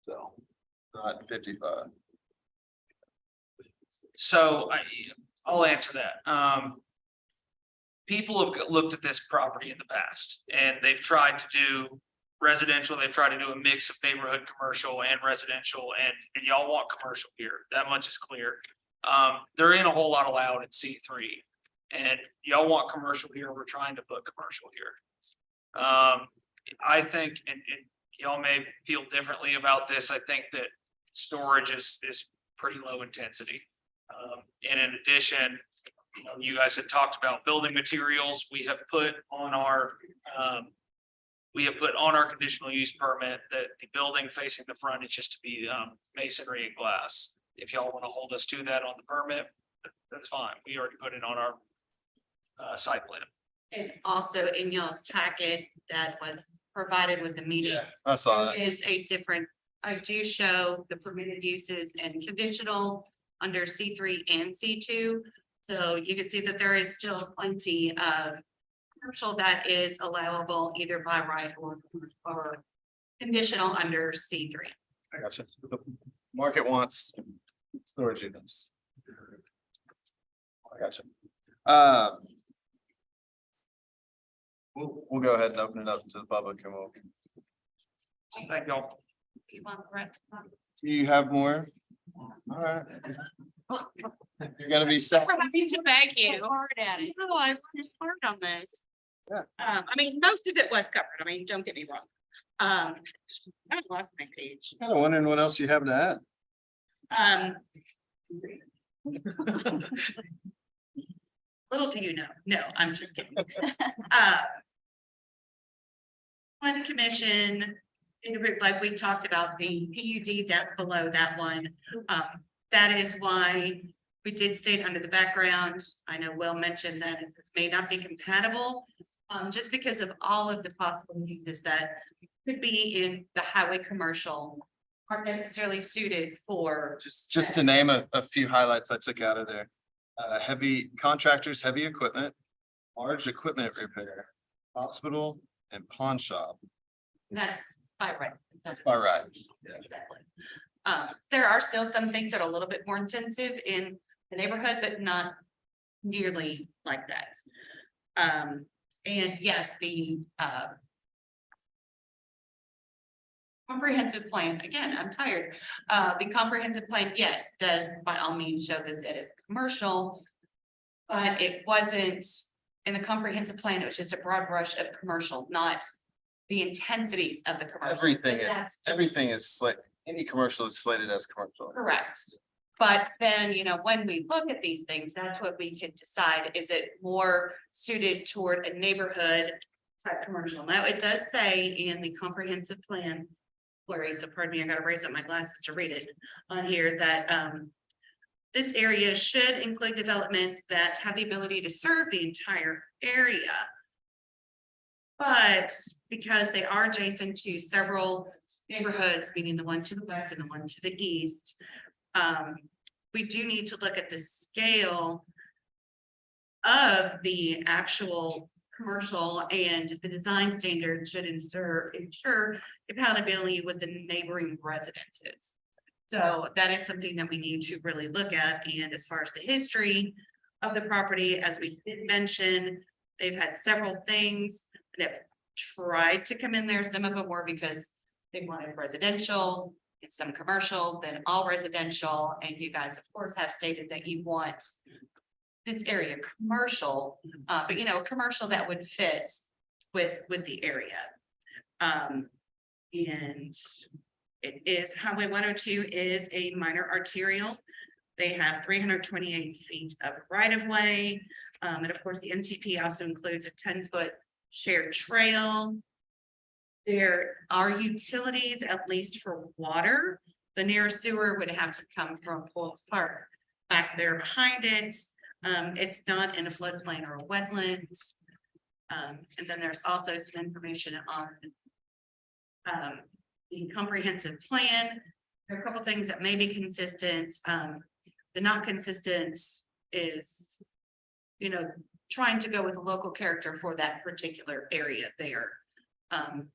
So. Not 55. So I'll answer that. People have looked at this property in the past and they've tried to do residential, they've tried to do a mix of neighborhood, commercial and residential, and y'all want commercial here. That much is clear. There ain't a whole lot allowed in C3. And y'all want commercial here, we're trying to put commercial here. I think, and y'all may feel differently about this, I think that storage is pretty low intensity. And in addition, you guys had talked about building materials. We have put on our conditional use permit that the building facing the front is just to be masonry and glass. If y'all want to hold us to that on the permit, that's fine. We already put it on our site plan. And also in y'all's packet that was provided with the meeting. I saw that. Is a different, I do show the permitted uses and conditional under C3 and C2. So you can see that there is still plenty of commercial that is allowable either by right or conditional under C3. I got you. The market wants storage units. I got you. We'll go ahead and open it up to the public and we'll. Thank y'all. You want the rest of them? Do you have more? All right. You're gonna be set. I'm happy to beg you. Hard at it. No, I worked hard on this. Yeah. I mean, most of it was covered. I mean, don't get me wrong. I lost my page. Kind of wondering what else you have to add. Little do you know. No, I'm just kidding. Planning Commission, like we talked about the PUD down below that one. That is why we did state under the background. I know Will mentioned that it may not be compatible. Just because of all of the possible uses that could be in the highway commercial aren't necessarily suited for. Just to name a few highlights I took out of there. Heavy contractors, heavy equipment, large equipment repair, hospital and pawn shop. That's by right. That's by right. Yeah. Exactly. There are still some things that are a little bit more intensive in the neighborhood, but not nearly like that. And yes, the comprehensive plan, again, I'm tired. The comprehensive plan, yes, does by all means show this as commercial. But it wasn't in the comprehensive plan, it was just a broad brush of commercial, not the intensities of the commercial. Everything is any commercial is slated as commercial. Correct. But then, when we look at these things, that's what we can decide. Is it more suited toward a neighborhood type commercial? Now, it does say in the comprehensive plan, Larry, so pardon me, I gotta raise up my glasses to read it on here that this area should include developments that have the ability to serve the entire area. But because they are adjacent to several neighborhoods, meaning the one to the west and the one to the east, we do need to look at the scale of the actual commercial, and the design standards should ensure compatibility with the neighboring residences. So that is something that we need to really look at. And as far as the history of the property, as we did mention, they've had several things that have tried to come in there. Some of them were because they wanted residential, it's some commercial, then all residential. And you guys, of course, have stated that you want this area commercial, but commercial that would fit with the area. And it is Highway 102 is a minor arterial. They have 328 feet of right of way. And of course, the MTP also includes a 10-foot shared trail. There are utilities, at least for water. The nearest sewer would have to come from Fulton Park back there behind it. It's not in a floodplain or a wetland. And then there's also some information on the comprehensive plan. There are a couple things that may be consistent. The not consistent is, trying to go with a local character for that particular area there. And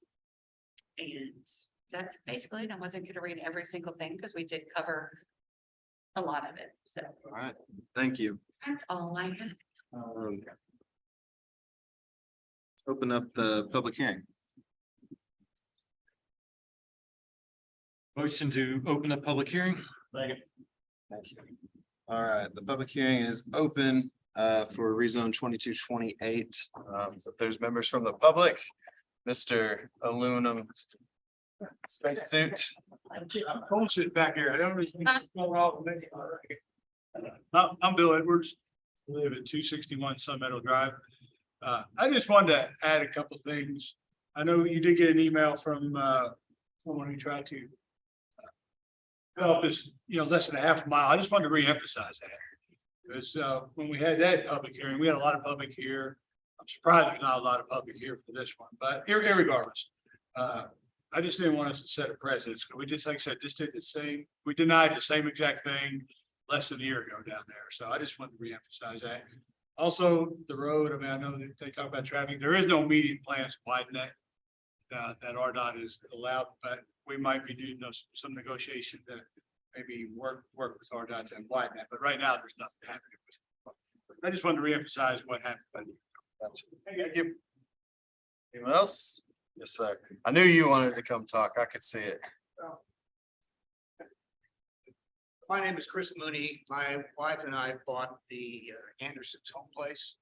that's basically it. I wasn't gonna read every single thing because we did cover a lot of it, so All right, thank you. that's all I had. Let's open up the public hearing. Motion to open a public hearing? Thank you. All right, the public hearing is open for rezone 2228. So if there's members from the public, Mr. Aluminum spacesuit. Don't sit back here. I don't I'm Bill Edwards, live at 261 Sun Meadow Drive. I just wanted to add a couple things. I know you did get an email from someone who tried to develop this, less than a half mile. I just wanted to reemphasize that. Because when we had that public hearing, we had a lot of public here. I'm surprised there's not a lot of public here for this one, but irregardless. I just didn't want us to set a precedent. We just, like I said, just did the same, we denied the same exact thing less than a year ago down there. So I just wanted to reemphasize that. Also, the road, I mean, I know that they talk about traffic. There is no immediate plans to widen that. That RDOT is allowed, but we might be doing some negotiation to maybe work with RDOT to widen that. But right now, there's nothing happening. I just wanted to reemphasize what happened. Thank you. Anyone else? Yes, sir. I knew you wanted to come talk. I could see it. My name is Chris Mooney. My wife and I bought the Anderson's home place.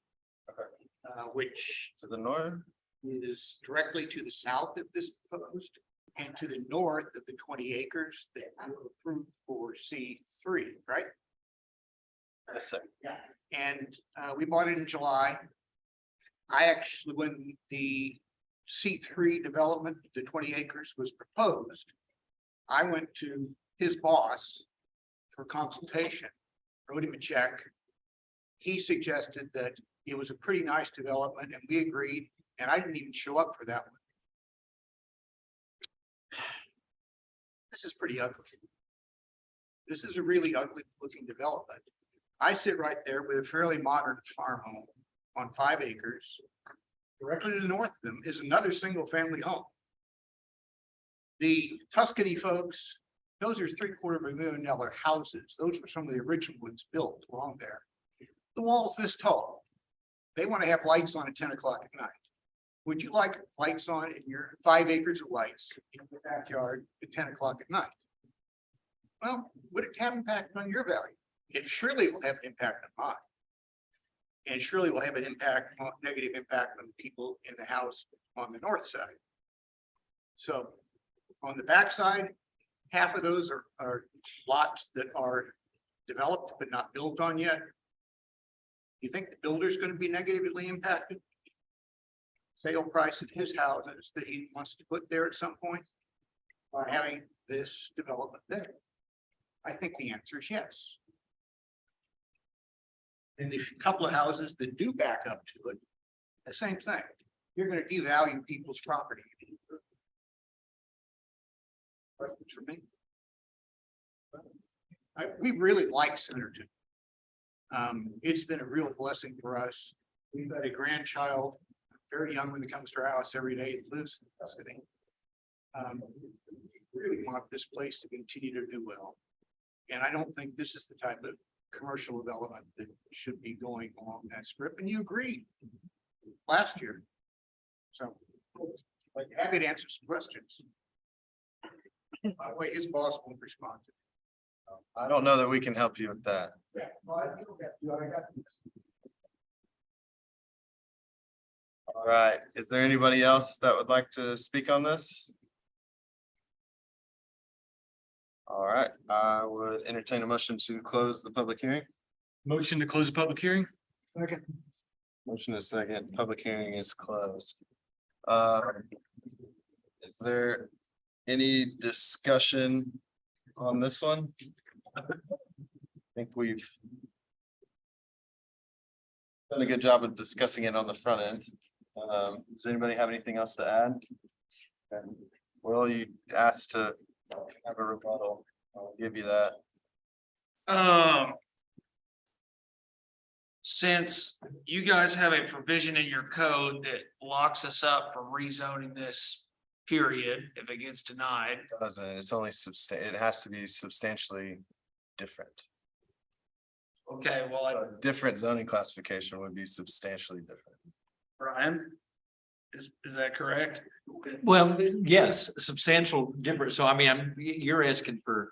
Which To the north? is directly to the south of this proposed and to the north of the 20 acres that were approved for C3, right? Yes, sir. Yeah. And we bought it in July. I actually, when the C3 development, the 20 acres was proposed, I went to his boss for consultation, wrote him a check. He suggested that it was a pretty nice development and we agreed, and I didn't even show up for that one. This is pretty ugly. This is a really ugly looking development. I sit right there with a fairly modern farm home on 5 acres. Directly to the north of them is another single family home. The Tuscany folks, those are $750,000 $1 million houses. Those were some of the original ones built along there. The wall's this tall. They want to have lights on at 10 o'clock at night. Would you like lights on in your 5 acres of lights in your backyard at 10 o'clock at night? Well, would it have impact on your value? It surely will have an impact on mine. And surely will have an impact, negative impact on the people in the house on the north side. So on the back side, half of those are lots that are developed but not built on yet. You think the builder's going to be negatively impacted? Sale price of his houses that he wants to put there at some point by having this development there? I think the answer is yes. And the couple of houses that do back up to it, the same thing. You're going to devalue people's property. Questions for me? We really like Centerton. It's been a real blessing for us. We've got a grandchild, very young when it comes to our house every day, that lives in custody. We really want this place to continue to do well. And I don't think this is the type of commercial development that should be going along that strip. And you agreed last year. So like happy to answer some questions. By the way, his boss won't respond to me. I don't know that we can help you with that. Yeah, well, I got this. All right, is there anybody else that would like to speak on this? All right, I would entertain a motion to close the public hearing. Motion to close the public hearing? Second. Motion is second, public hearing is closed. Is there any discussion on this one? I think we've done a good job of discussing it on the front end. Does anybody have anything else to add? Well, you asked to have a rebuttal. I'll give you that. since you guys have a provision in your code that locks us up from rezoning this period, if it gets denied, Doesn't, it's only it has to be substantially different. okay, well, A different zoning classification would be substantially different. Brian, is that correct? Well, yes, substantial difference. So I mean, you're asking for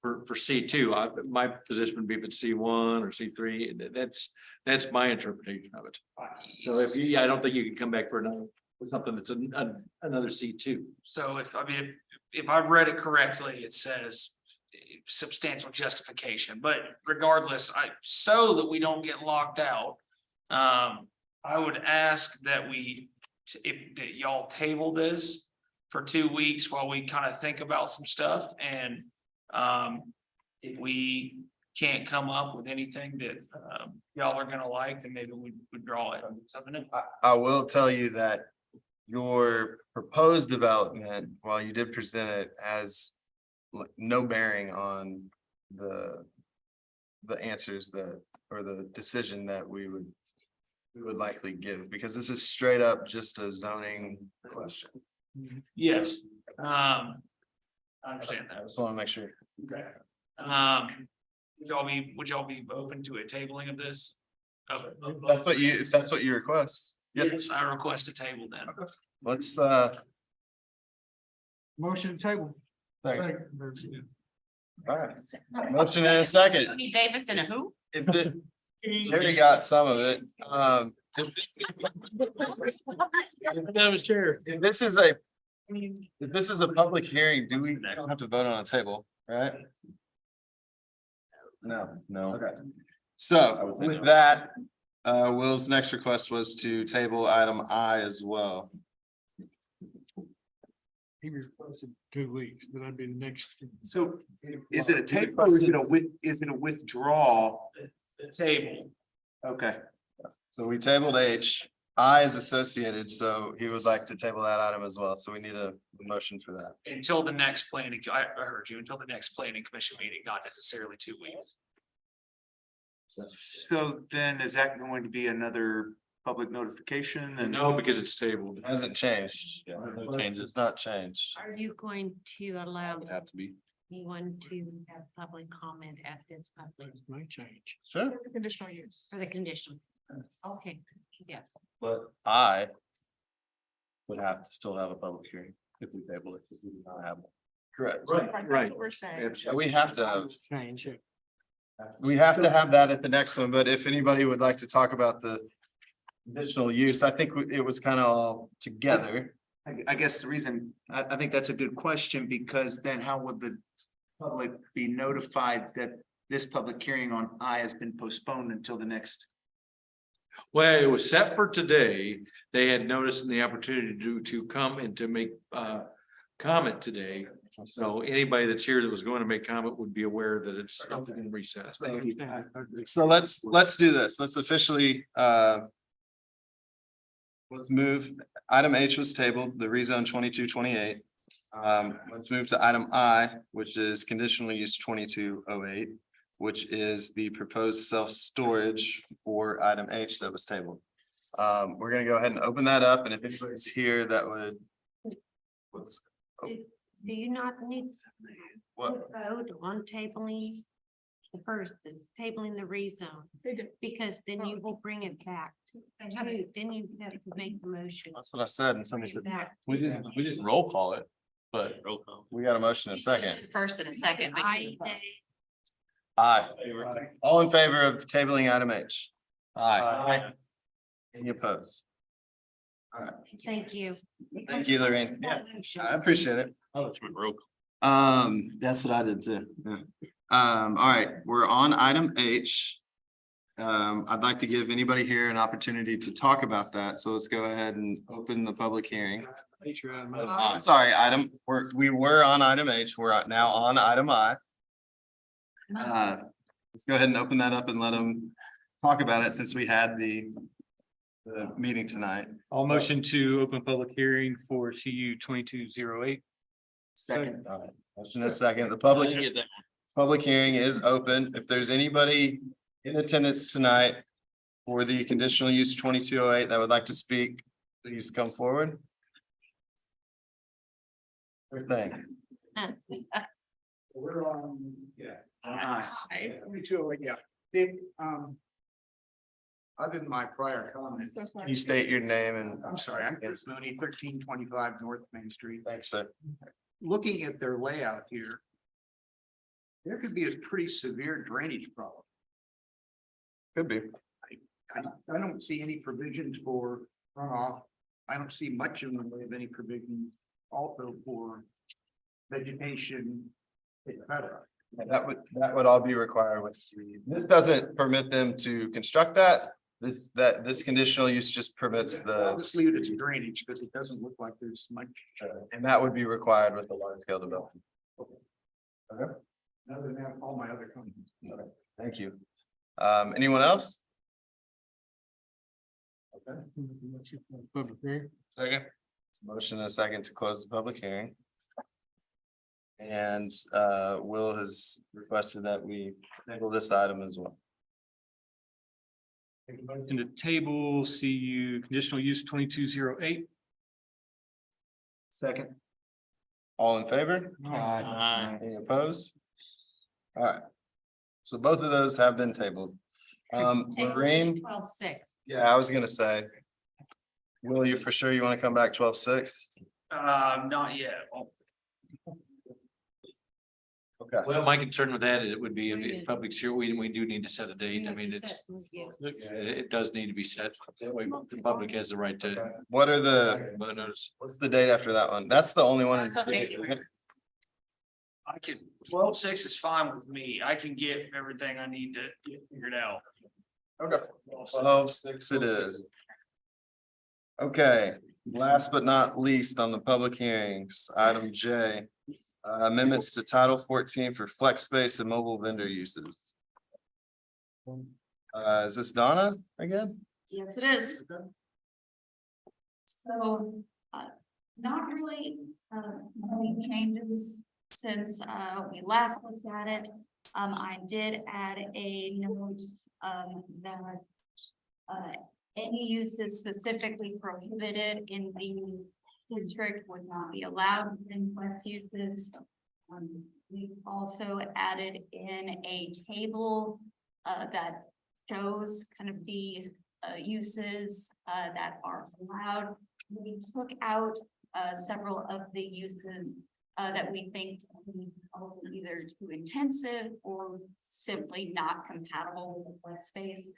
C2. My position would be if it's C1 or C3. That's my interpretation of it. So if you, I don't think you can come back for something that's another C2. So if I've read it correctly, it says substantial justification, but regardless, so that we don't get locked out. I would ask that that y'all table this for 2 weeks while we kind of think about some stuff, and if we can't come up with anything that y'all are gonna like, then maybe we withdraw it. Something. I will tell you that your proposed development, while you did present it, has no bearing on the answers or the decision that we would likely give, because this is straight up just a zoning question. Yes, I understand I that. just want to make sure. Okay. Would y'all be open to a tabling of this? If that's what you request. Yes, I request a table then. Let's Motion to table. all right. Motion in a second. Tony Davis and a who? If Jerry got some of it. That was chair. If this is a public hearing, we don't have to vote on a table, right? No. Okay. So with that, Will's next request was to table item I as well. He requested 2 weeks, but I'd be the next. So is it a table or is it a withdrawal? Table. Okay. So we tabled H, I is associated, so he would like to table that item as well. So we need a motion for that. Until the next planning, I heard you, until the next planning commission meeting, not necessarily 2 weeks. So then is that going to be another public notification and? No, because it's tabled. It hasn't changed. no changes. It's not changed. Are you going to allow Would have to be. anyone to have public comment at this public Might change. Sure. Conditional use. for the conditional? Okay, yes. But I would have to still have a public hearing if we table it, because we do not have one. Correct. That's what we're saying. We have to have. Change it. We have to have that at the next one, but if anybody would like to talk about the additional use, I think it was kind of all together. I guess the reason, I think that's a good question, because then how would the public be notified that this public hearing on I has been postponed until the next? Well, it was set for today. They had noticed the opportunity to come and to make comment today. So anybody that's here that was going to make comment would be aware that it's in recess. So let's do this. Let's officially let's move. Item H was tabled, the rezone 2228. Let's move to item I, which is conditional use 2208, which is the proposed self-storage for item H that was tabled. We're gonna go ahead and open that up, and if anybody's here that would. Do you not need to What? vote on tabling the first, tabling the rezone? They do. Because then you will bring it back. Then you have to make the motion. That's what I said, and somebody said, Back. We didn't roll call it, but we got a motion in a second. First and a second. but- Aye. All in favor of tabling item H? aye. Any opposed? Thank you. Thank you, Lorraine. I appreciate it. Oh, it's roll. That's what I did too. Yeah. All right, we're on item H. I'd like to give anybody here an opportunity to talk about that. So let's go ahead and open the public hearing. Sorry, we were on item H. We're now on item I. Let's go ahead and open that up and let them talk about it since we had the meeting tonight. I'll motion to open public hearing for CU 2208. Second. Motion is second. The public hearing is open. If there's anybody in attendance tonight for the conditional use 2208 that would like to speak, please come forward. Sure thing. We're on, yeah. Yeah. Big, other than my prior comment, So sorry. You state your name and. I'm sorry, I'm Chris Mooney, 1325 North Main Street. Thanks, sir. Looking at their layout here, there could be a pretty severe drainage problem. Could be. I don't see any provisions for runoff. I don't see much in the way of any provisions also for vegetation, et cetera. That would all be required with, this doesn't permit them to construct that. This conditional use just permits I'll the, just leave it as drainage because it doesn't look like there's much. and that would be required with the large scale development. Okay, Other than that, all my other comments. thank you. Anyone else? Okay, Second. motion and a second to close the public hearing. And Will has requested that we table this item as well. In the table, CU conditional use 2208. Second. All in favor? Any opposed? All right. So both of those have been tabled. Lorraine, 12-6. yeah, I was gonna say. Will, you for sure you want to come back 12-6? Not yet. Okay. Well, my concern with that is it would be if public's here, we do need to set a date. I mean, it does need to be set. That way the public has the right to. What are the, Notice. what's the date after that one? That's the only one. in the state, right? I can, 12-6 is fine with me. I can get everything I need to get figured out. Okay. 12-6 it is. Okay, last but not least on the public hearings, item J. Amendments to Title 14 for flex space and mobile vendor uses. Is this Donna again? Yes, it is. So, not really, many changes since, we last looked at it. I did add a note, that, any uses specifically prohibited in the district would not be allowed in flex uses. We also added in a table, that shows kind of the uses that are allowed. We took out several of the uses that we think are either too intensive or simply not compatible with the flex space.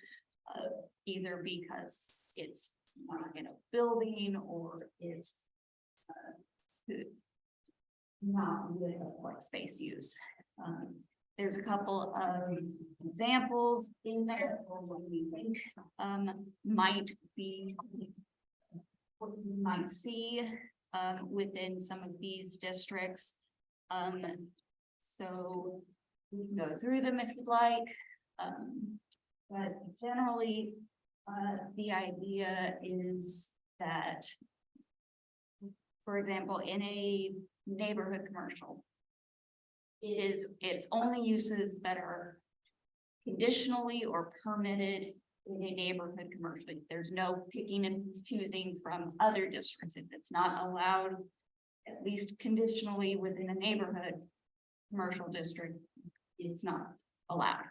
Either because it's not in a building or it's not with a flex space use. There's a couple of examples in there of what we think might be what you might see within some of these districts. So we can go through them if you'd like. But generally, the idea is that, for example, in a neighborhood commercial, it's only uses that are conditionally or permitted in a neighborhood commercial. There's no picking and choosing from other districts. If it's not allowed, at least conditionally within a neighborhood commercial district, it's not allowed.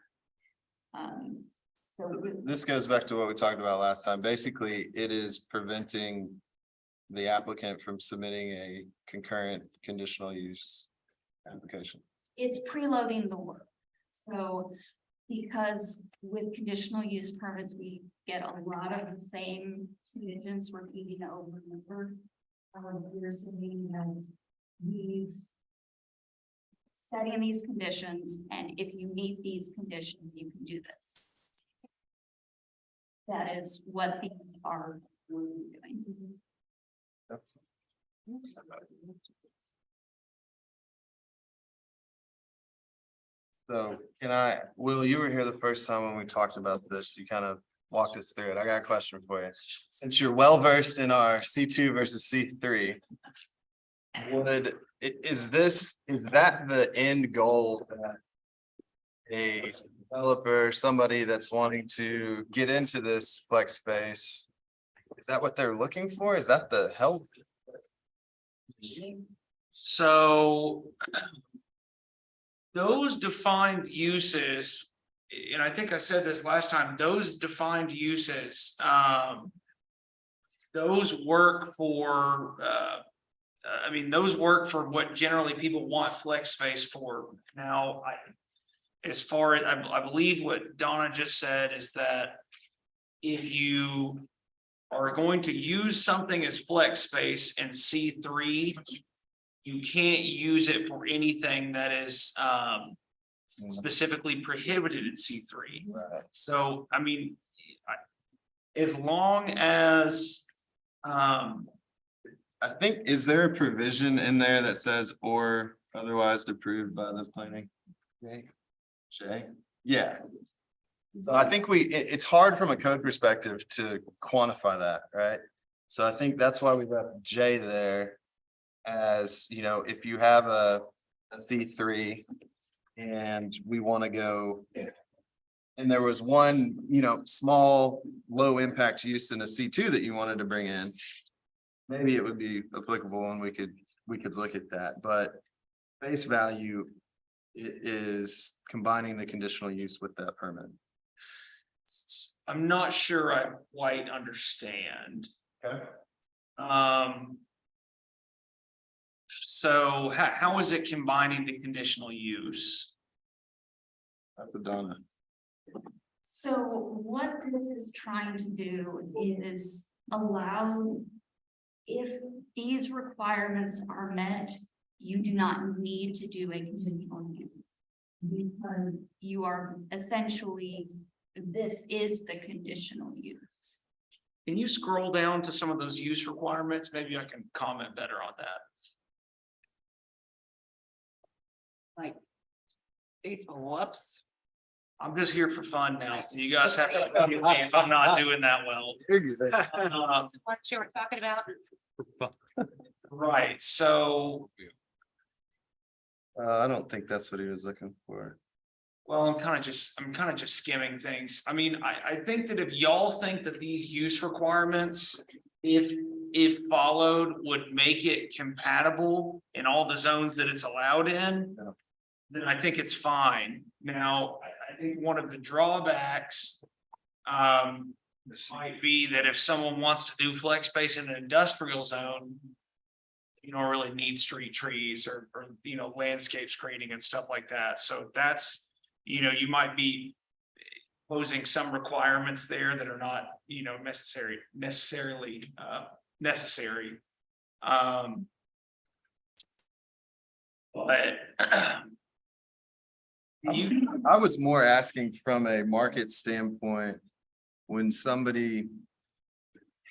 This goes back to what we talked about last time. Basically, it is preventing the applicant from submitting a concurrent conditional use application. It's preloading the work. So because with conditional use permits, we get a lot of the same conditions repeating over and over. We're saying that these setting these conditions, and if you meet these conditions, you can do this. That is what these are doing. So Will, you were here the first time when we talked about this, you kind of walked us through it. I got a question for you. Since you're well versed in our C2 versus C3. Is that the end goal that a developer, somebody that's wanting to get into this flex space. Is that what they're looking for? Is that the help? So those defined uses, and I think I said this last time, those defined uses, those work for, I mean, those work for what generally people want flex space for. Now, as far as, I believe what Donna just said is that if you are going to use something as flex space in C3, you can't use it for anything that is specifically prohibited in C3. So, I mean, as long as I think, is there a provision in there that says or otherwise approved by the planning? Jay? Yeah. So I think it's hard from a code perspective to quantify that, right? So I think that's why we left J there as, you know, if you have a C3 and we want to go and there was one, you know, small, low impact use in a C2 that you wanted to bring in, maybe it would be applicable and we could look at that, but face value is combining the conditional use with that permit. I'm not sure I quite understand. Okay. So how is it combining the conditional use? That's a Donna. So what this is trying to do is allow, if these requirements are met, you do not need to do a conditional use. Because you are essentially, this is the conditional use. Can you scroll down to some of those use requirements? Maybe I can comment better on that. Like, whoops. I'm just here for fun now, so you guys have to tell me if I'm not doing that well. What you were talking about? Right, so, I don't think that's what he was looking for. well, I'm kind of just skimming things. I mean, I think that if y'all think that these use requirements, if followed, would make it compatible in all the zones that it's allowed in, then I think it's fine. Now, I think one of the drawbacks might be that if someone wants to do flex space in an industrial zone, you don't really need street trees or you know, landscape screening and stuff like that. So that's, you know, you might be posing some requirements there that are not, you know, necessarily necessary. But I was more asking from a market standpoint, when somebody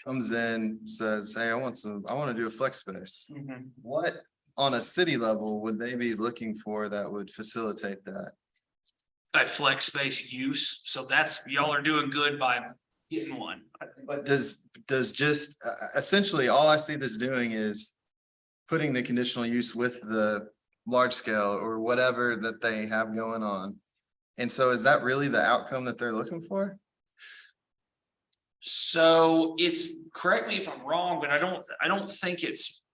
comes in, says, hey, I want to do a flex space. What on a city level would they be looking for that would facilitate that? a flex space use, so that's, y'all are doing good by getting one. But does just essentially all I see this doing is putting the conditional use with the large scale or whatever that they have going on. And so is that really the outcome that they're looking for? So it's, correct me if I'm wrong, but I don't think it's,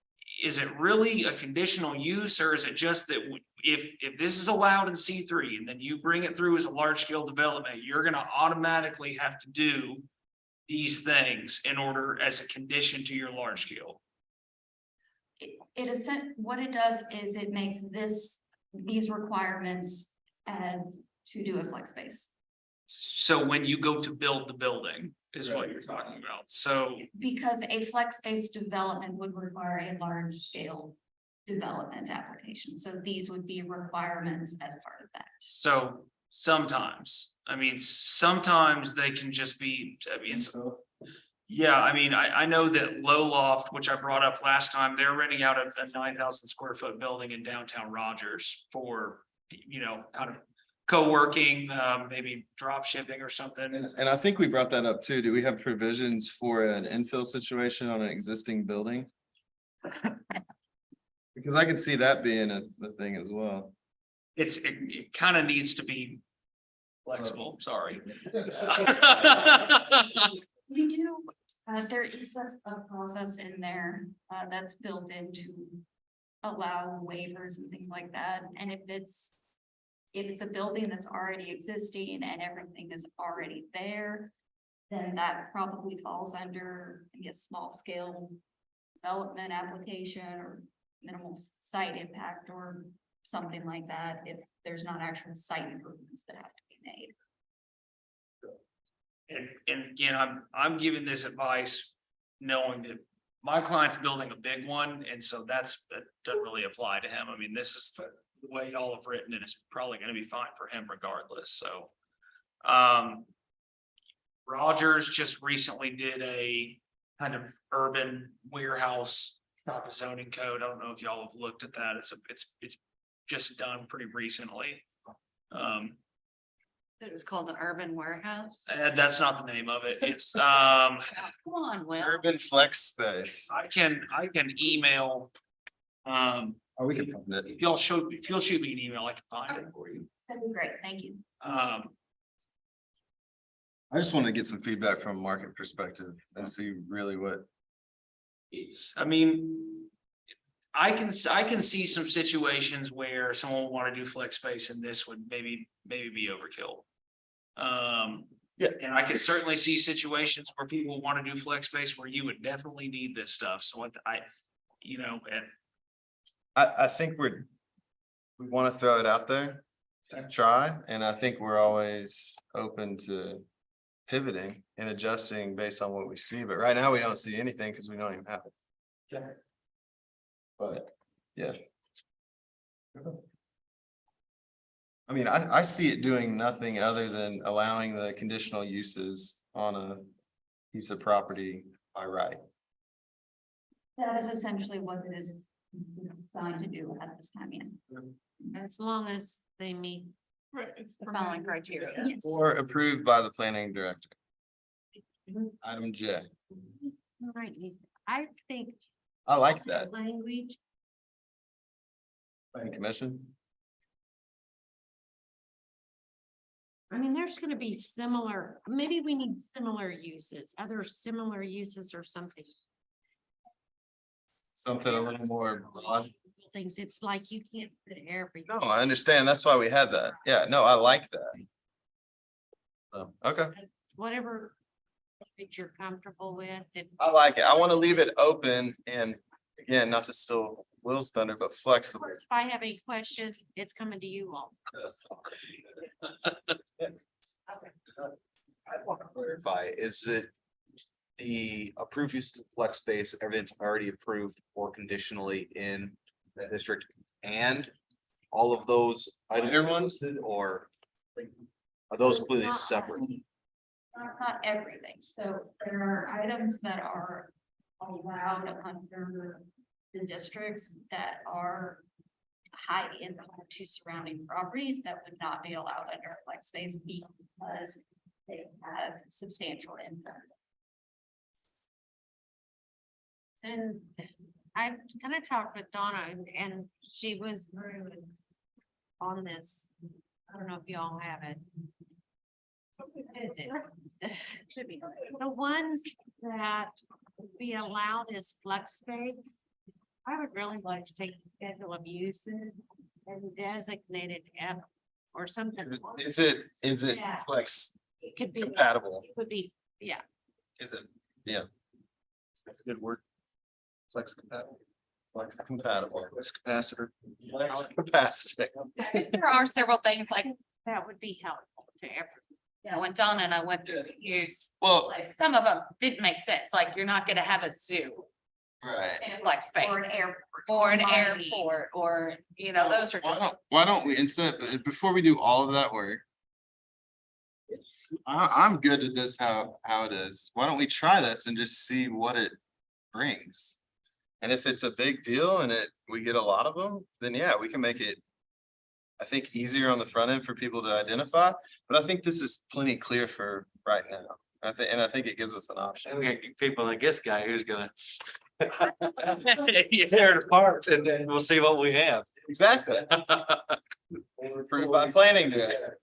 is it really a conditional use, or is it just that if this is allowed in C3 and then you bring it through as a large scale development, you're gonna automatically have to do these things in order as a condition to your large scale? It is, what it does is it makes these requirements as to do a flex space. So when you go to build the building is what you're talking about, so. Because a flex space development would require a large scale development application, so these would be requirements as part of that. So sometimes, I mean, sometimes they can just be, I mean, so. Yeah, I mean, I know that Low Loft, which I brought up last time, they're renting out a 9,000 square foot building in downtown Rogers for, you know, kind of co-working, maybe drop shipping or something. And I think we brought that up too. Do we have provisions for an infill situation on an existing building? Because I could see that being a thing as well. It kind of needs to be flexible, sorry. We do, there is a process in there, that's built in to allow waivers and things like that, and if it's a building that's already existing and everything is already there, then that probably falls under maybe a small scale development application or minimal site impact or something like that, if there's not actual site improvements that have to be made. And again, I'm giving this advice knowing that my client's building a big one, and so that doesn't really apply to him. I mean, this is the way y'all have written it. It's probably gonna be fine for him regardless, so. Rogers just recently did a kind of urban warehouse type of zoning code. I don't know if y'all have looked at that. It's just done pretty recently. It was called an urban warehouse. That's not the name of it. It's, Come on, Will. Urban flex space. I can email. Oh, we can find it. If you'll shoot me an email, I can find it for you. That'd be great, thank you. I just wanted to get some feedback from a market perspective and see really what. I mean, I can see some situations where someone would want to do flex space and this would maybe be overkill. Yeah. And I can certainly see situations where people want to do flex space where you would definitely need this stuff. So what I think we want to throw it out there, try, and I think we're always open to pivoting and adjusting based on what we see, but right now we don't see anything because we don't even have it. Okay. But, yeah. I mean, I see it doing nothing other than allowing the conditional uses on a piece of property by right. That is essentially what it is designed to do at this time, yeah. As long as they meet. Right, it's The following criteria. Yes. Or approved by the planning director. Item J. Right, I think. I like that. Language. Planning commission. I mean, there's gonna be similar, maybe we need similar uses, other similar uses or something. Something a little more broad. Things, it's like you can't put everything. No, I understand. That's why we had that. Yeah, no, I like that. Okay, Whatever that you're comfortable with. I like it. I want to leave it open and again, not to steal Will's thunder, but flexible. If I have any questions, it's coming to you all. I want to clarify, is it the approved use of flex space, everything's already approved or conditionally in the district and all of those Minor items ones? listed, or are those completely separate? Not everything, so there are items that are allowed under the districts that are high impact to surrounding properties that would not be allowed under flex space because they have substantial impact. And I kind of talked with Donna and she was on this. I don't know if y'all have it. Should be. The ones that would be allowed as flex space. I would really like to take the schedule of uses and designate it F or something. Is it Yeah. flex It could be. compatible? It would be, yeah. Is it? Yeah. That's a good word. Flex compatible. Flex compatible. Flex capacitor. Flex capacitor. There are several things like, That would be helpful to everyone. when Donna and I went through the use, Well, like, some of them didn't make sense, like you're not gonna have a zoo right. in a flex space. Or an airport. Or an Mining. airport, or, those are. Why don't we, before we do all of that work? I'm good at this, how it is. Why don't we try this and just see what it brings? And if it's a big deal and we get a lot of them, then yeah, we can make it. I think easier on the front end for people to identify, but I think this is plenty clear for right now. I think it gives us an option. And we gotta get people like this guy who's gonna tear it apart and then we'll see what we have. Exactly. Approved by planning director.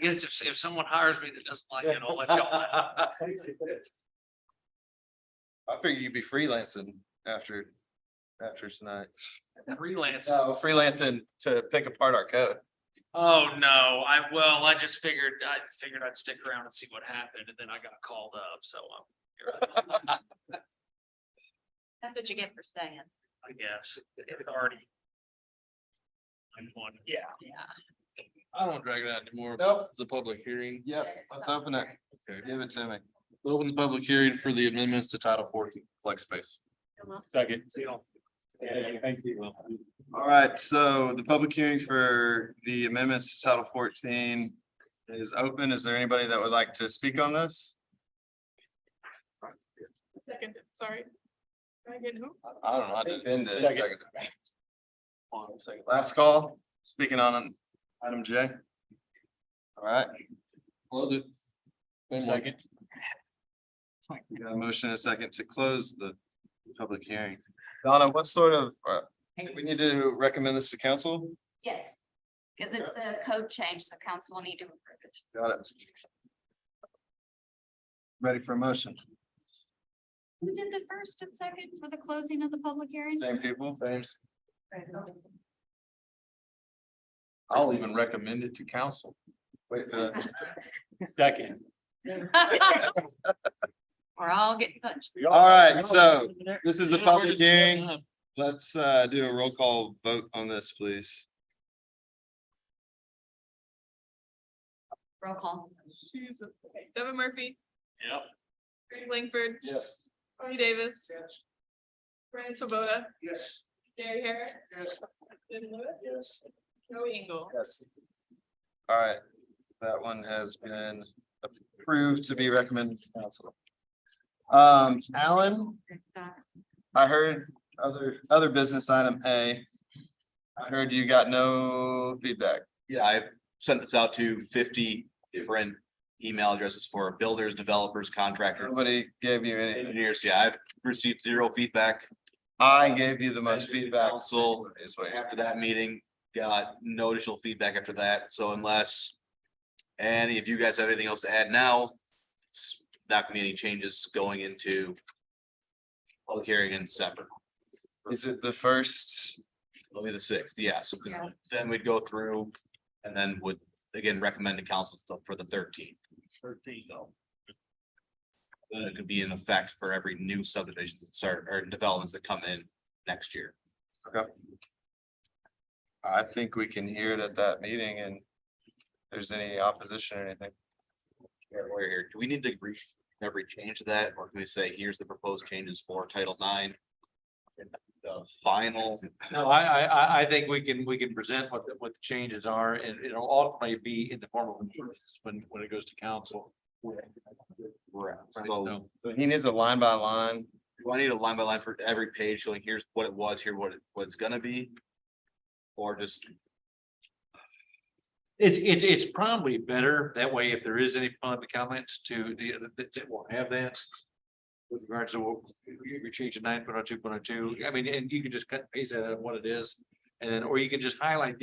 guess if someone hires me that doesn't like it, I'll let y'all know. I figured you'd be freelancing after tonight. Freelance. No, freelancing to pick apart our code. Oh, no, I just figured I'd stick around and see what happened, and then I got called up, so. That's what you get for staying. I guess it's already. Yeah. I don't drag it out anymore. Nope. It's a public hearing. Yep, let's open it. Okay. Give it to me. Open the public hearing for the amendments to Title 14 flex space. Second. Thank you. All right, so the public hearing for the amendments to Title 14 is open. Is there anybody that would like to speak on this? Second, sorry. Can I get who? I don't know. I did. Ben did. Second. One second. Last call, speaking on item J. All right, Close it. Second. we got a motion and a second to close the public hearing. Donna, what sort of, we need to recommend this to council? Yes, because it's a code change, so council will need to approve it. Got it. Ready for a motion? Who did the first and second for the closing of the public hearing? Same people? Same. I'll even recommend it to council. Wait for that. Second. Or I'll get punched. All right, so this is a public hearing. Let's do a roll call vote on this, please. Roll call. Jesus. Okay. Devin Murphy, Yep. Greg Langford, Yes. Tony Davis. Brian Swoboda, Yes. Gary Harris. Yes. Jim Lewis, Yes. Joey Engel. Yes. All right, that one has been approved to be recommended to council. Alan, I heard other business item A. I heard you got no feedback. Yeah, I've sent this out to 50 different email addresses for builders, developers, contractors, Nobody gave you anything. engineers. Yeah, I've received zero feedback. I gave you the most feedback. Council after that meeting, got no additional feedback after that. So unless any of you guys have anything else to add now, it's not gonna be any changes going into public hearing in December. Is it the first? It'll be the 6th, yeah. So then we'd go through and then would again recommend to council stuff for the 13th. 13th though. Then it could be in effect for every new subdivision that start or developments that come in next year. Okay. I think we can hear it at that meeting and if there's any opposition or anything. Yeah, we're here. Do we need to agree every change to that, or can we say, here's the proposed changes for Title IX? The final, No, I think we can present what the changes are and it'll ultimately be in the form of an ordinance when it goes to council. so So he needs a line by line. do I need a line by line for every page showing here's what it was, here what it's gonna be? Or just, It's probably better that way if there is any public comments to that will have that. With regards to what you're changing 9.02.02, I mean, and you can just cut and paste that out what it is. And then, or you can just highlight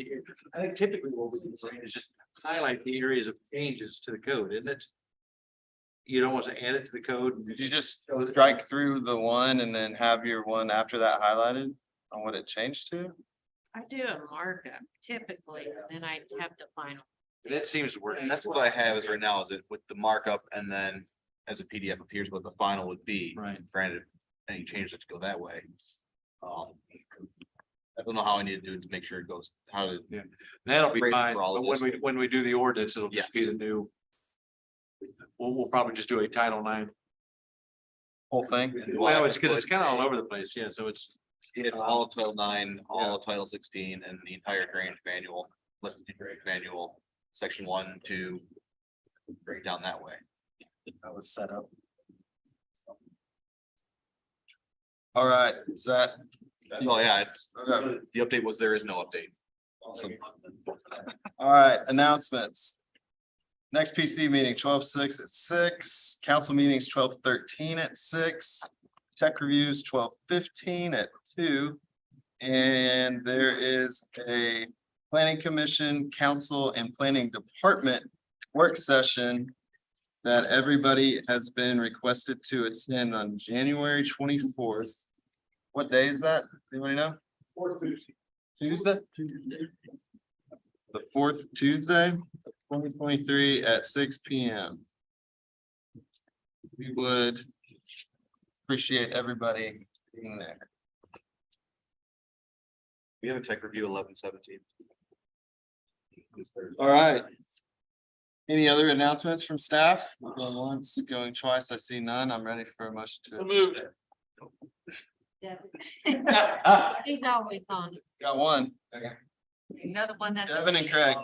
I think typically what we do is just highlight the areas of changes to the code, isn't it? You don't want to add it to the code. Did you just strike through the one and then have your one after that highlighted on what it changed to? I do a markup typically, and then I have the final. That seems to work. and that's what I have is right now is it with the markup and then as a PDF appears what the final would be. Right. Granted, any changes that go that way. I don't know how I need to do it to make sure it goes, how to. Yeah. That'll be Great fine, for all of but this. when we do the ordinance, it'll just be the new. We'll probably just do a Title IX. Whole thing? Well, it's because it's kind of all over the place, yeah, so it's. All of Title IX, all of Title 16 and the entire drainage manual, drainage manual, section 1, 2. Break down that way. That was set up. All right, is that? Oh, yeah, Okay. the update was there is no update. Awesome. All right, announcements. Next PC meeting 12/6 at 6, council meetings 12/13 at 6, tech reviews 12/15 at 2. And there is a planning commission, council and planning department work session that everybody has been requested to attend on January 24th. What day is that? Does anybody know? Tuesday? The fourth Tuesday, 2023 at 6 p.m. We would appreciate everybody being there. We have a tech review 11/17. All right. Any other announcements from staff? Going once, going twice. I see none. I'm ready for a motion to. Move. He's always on. Got one. Another one that's. Devin and Craig.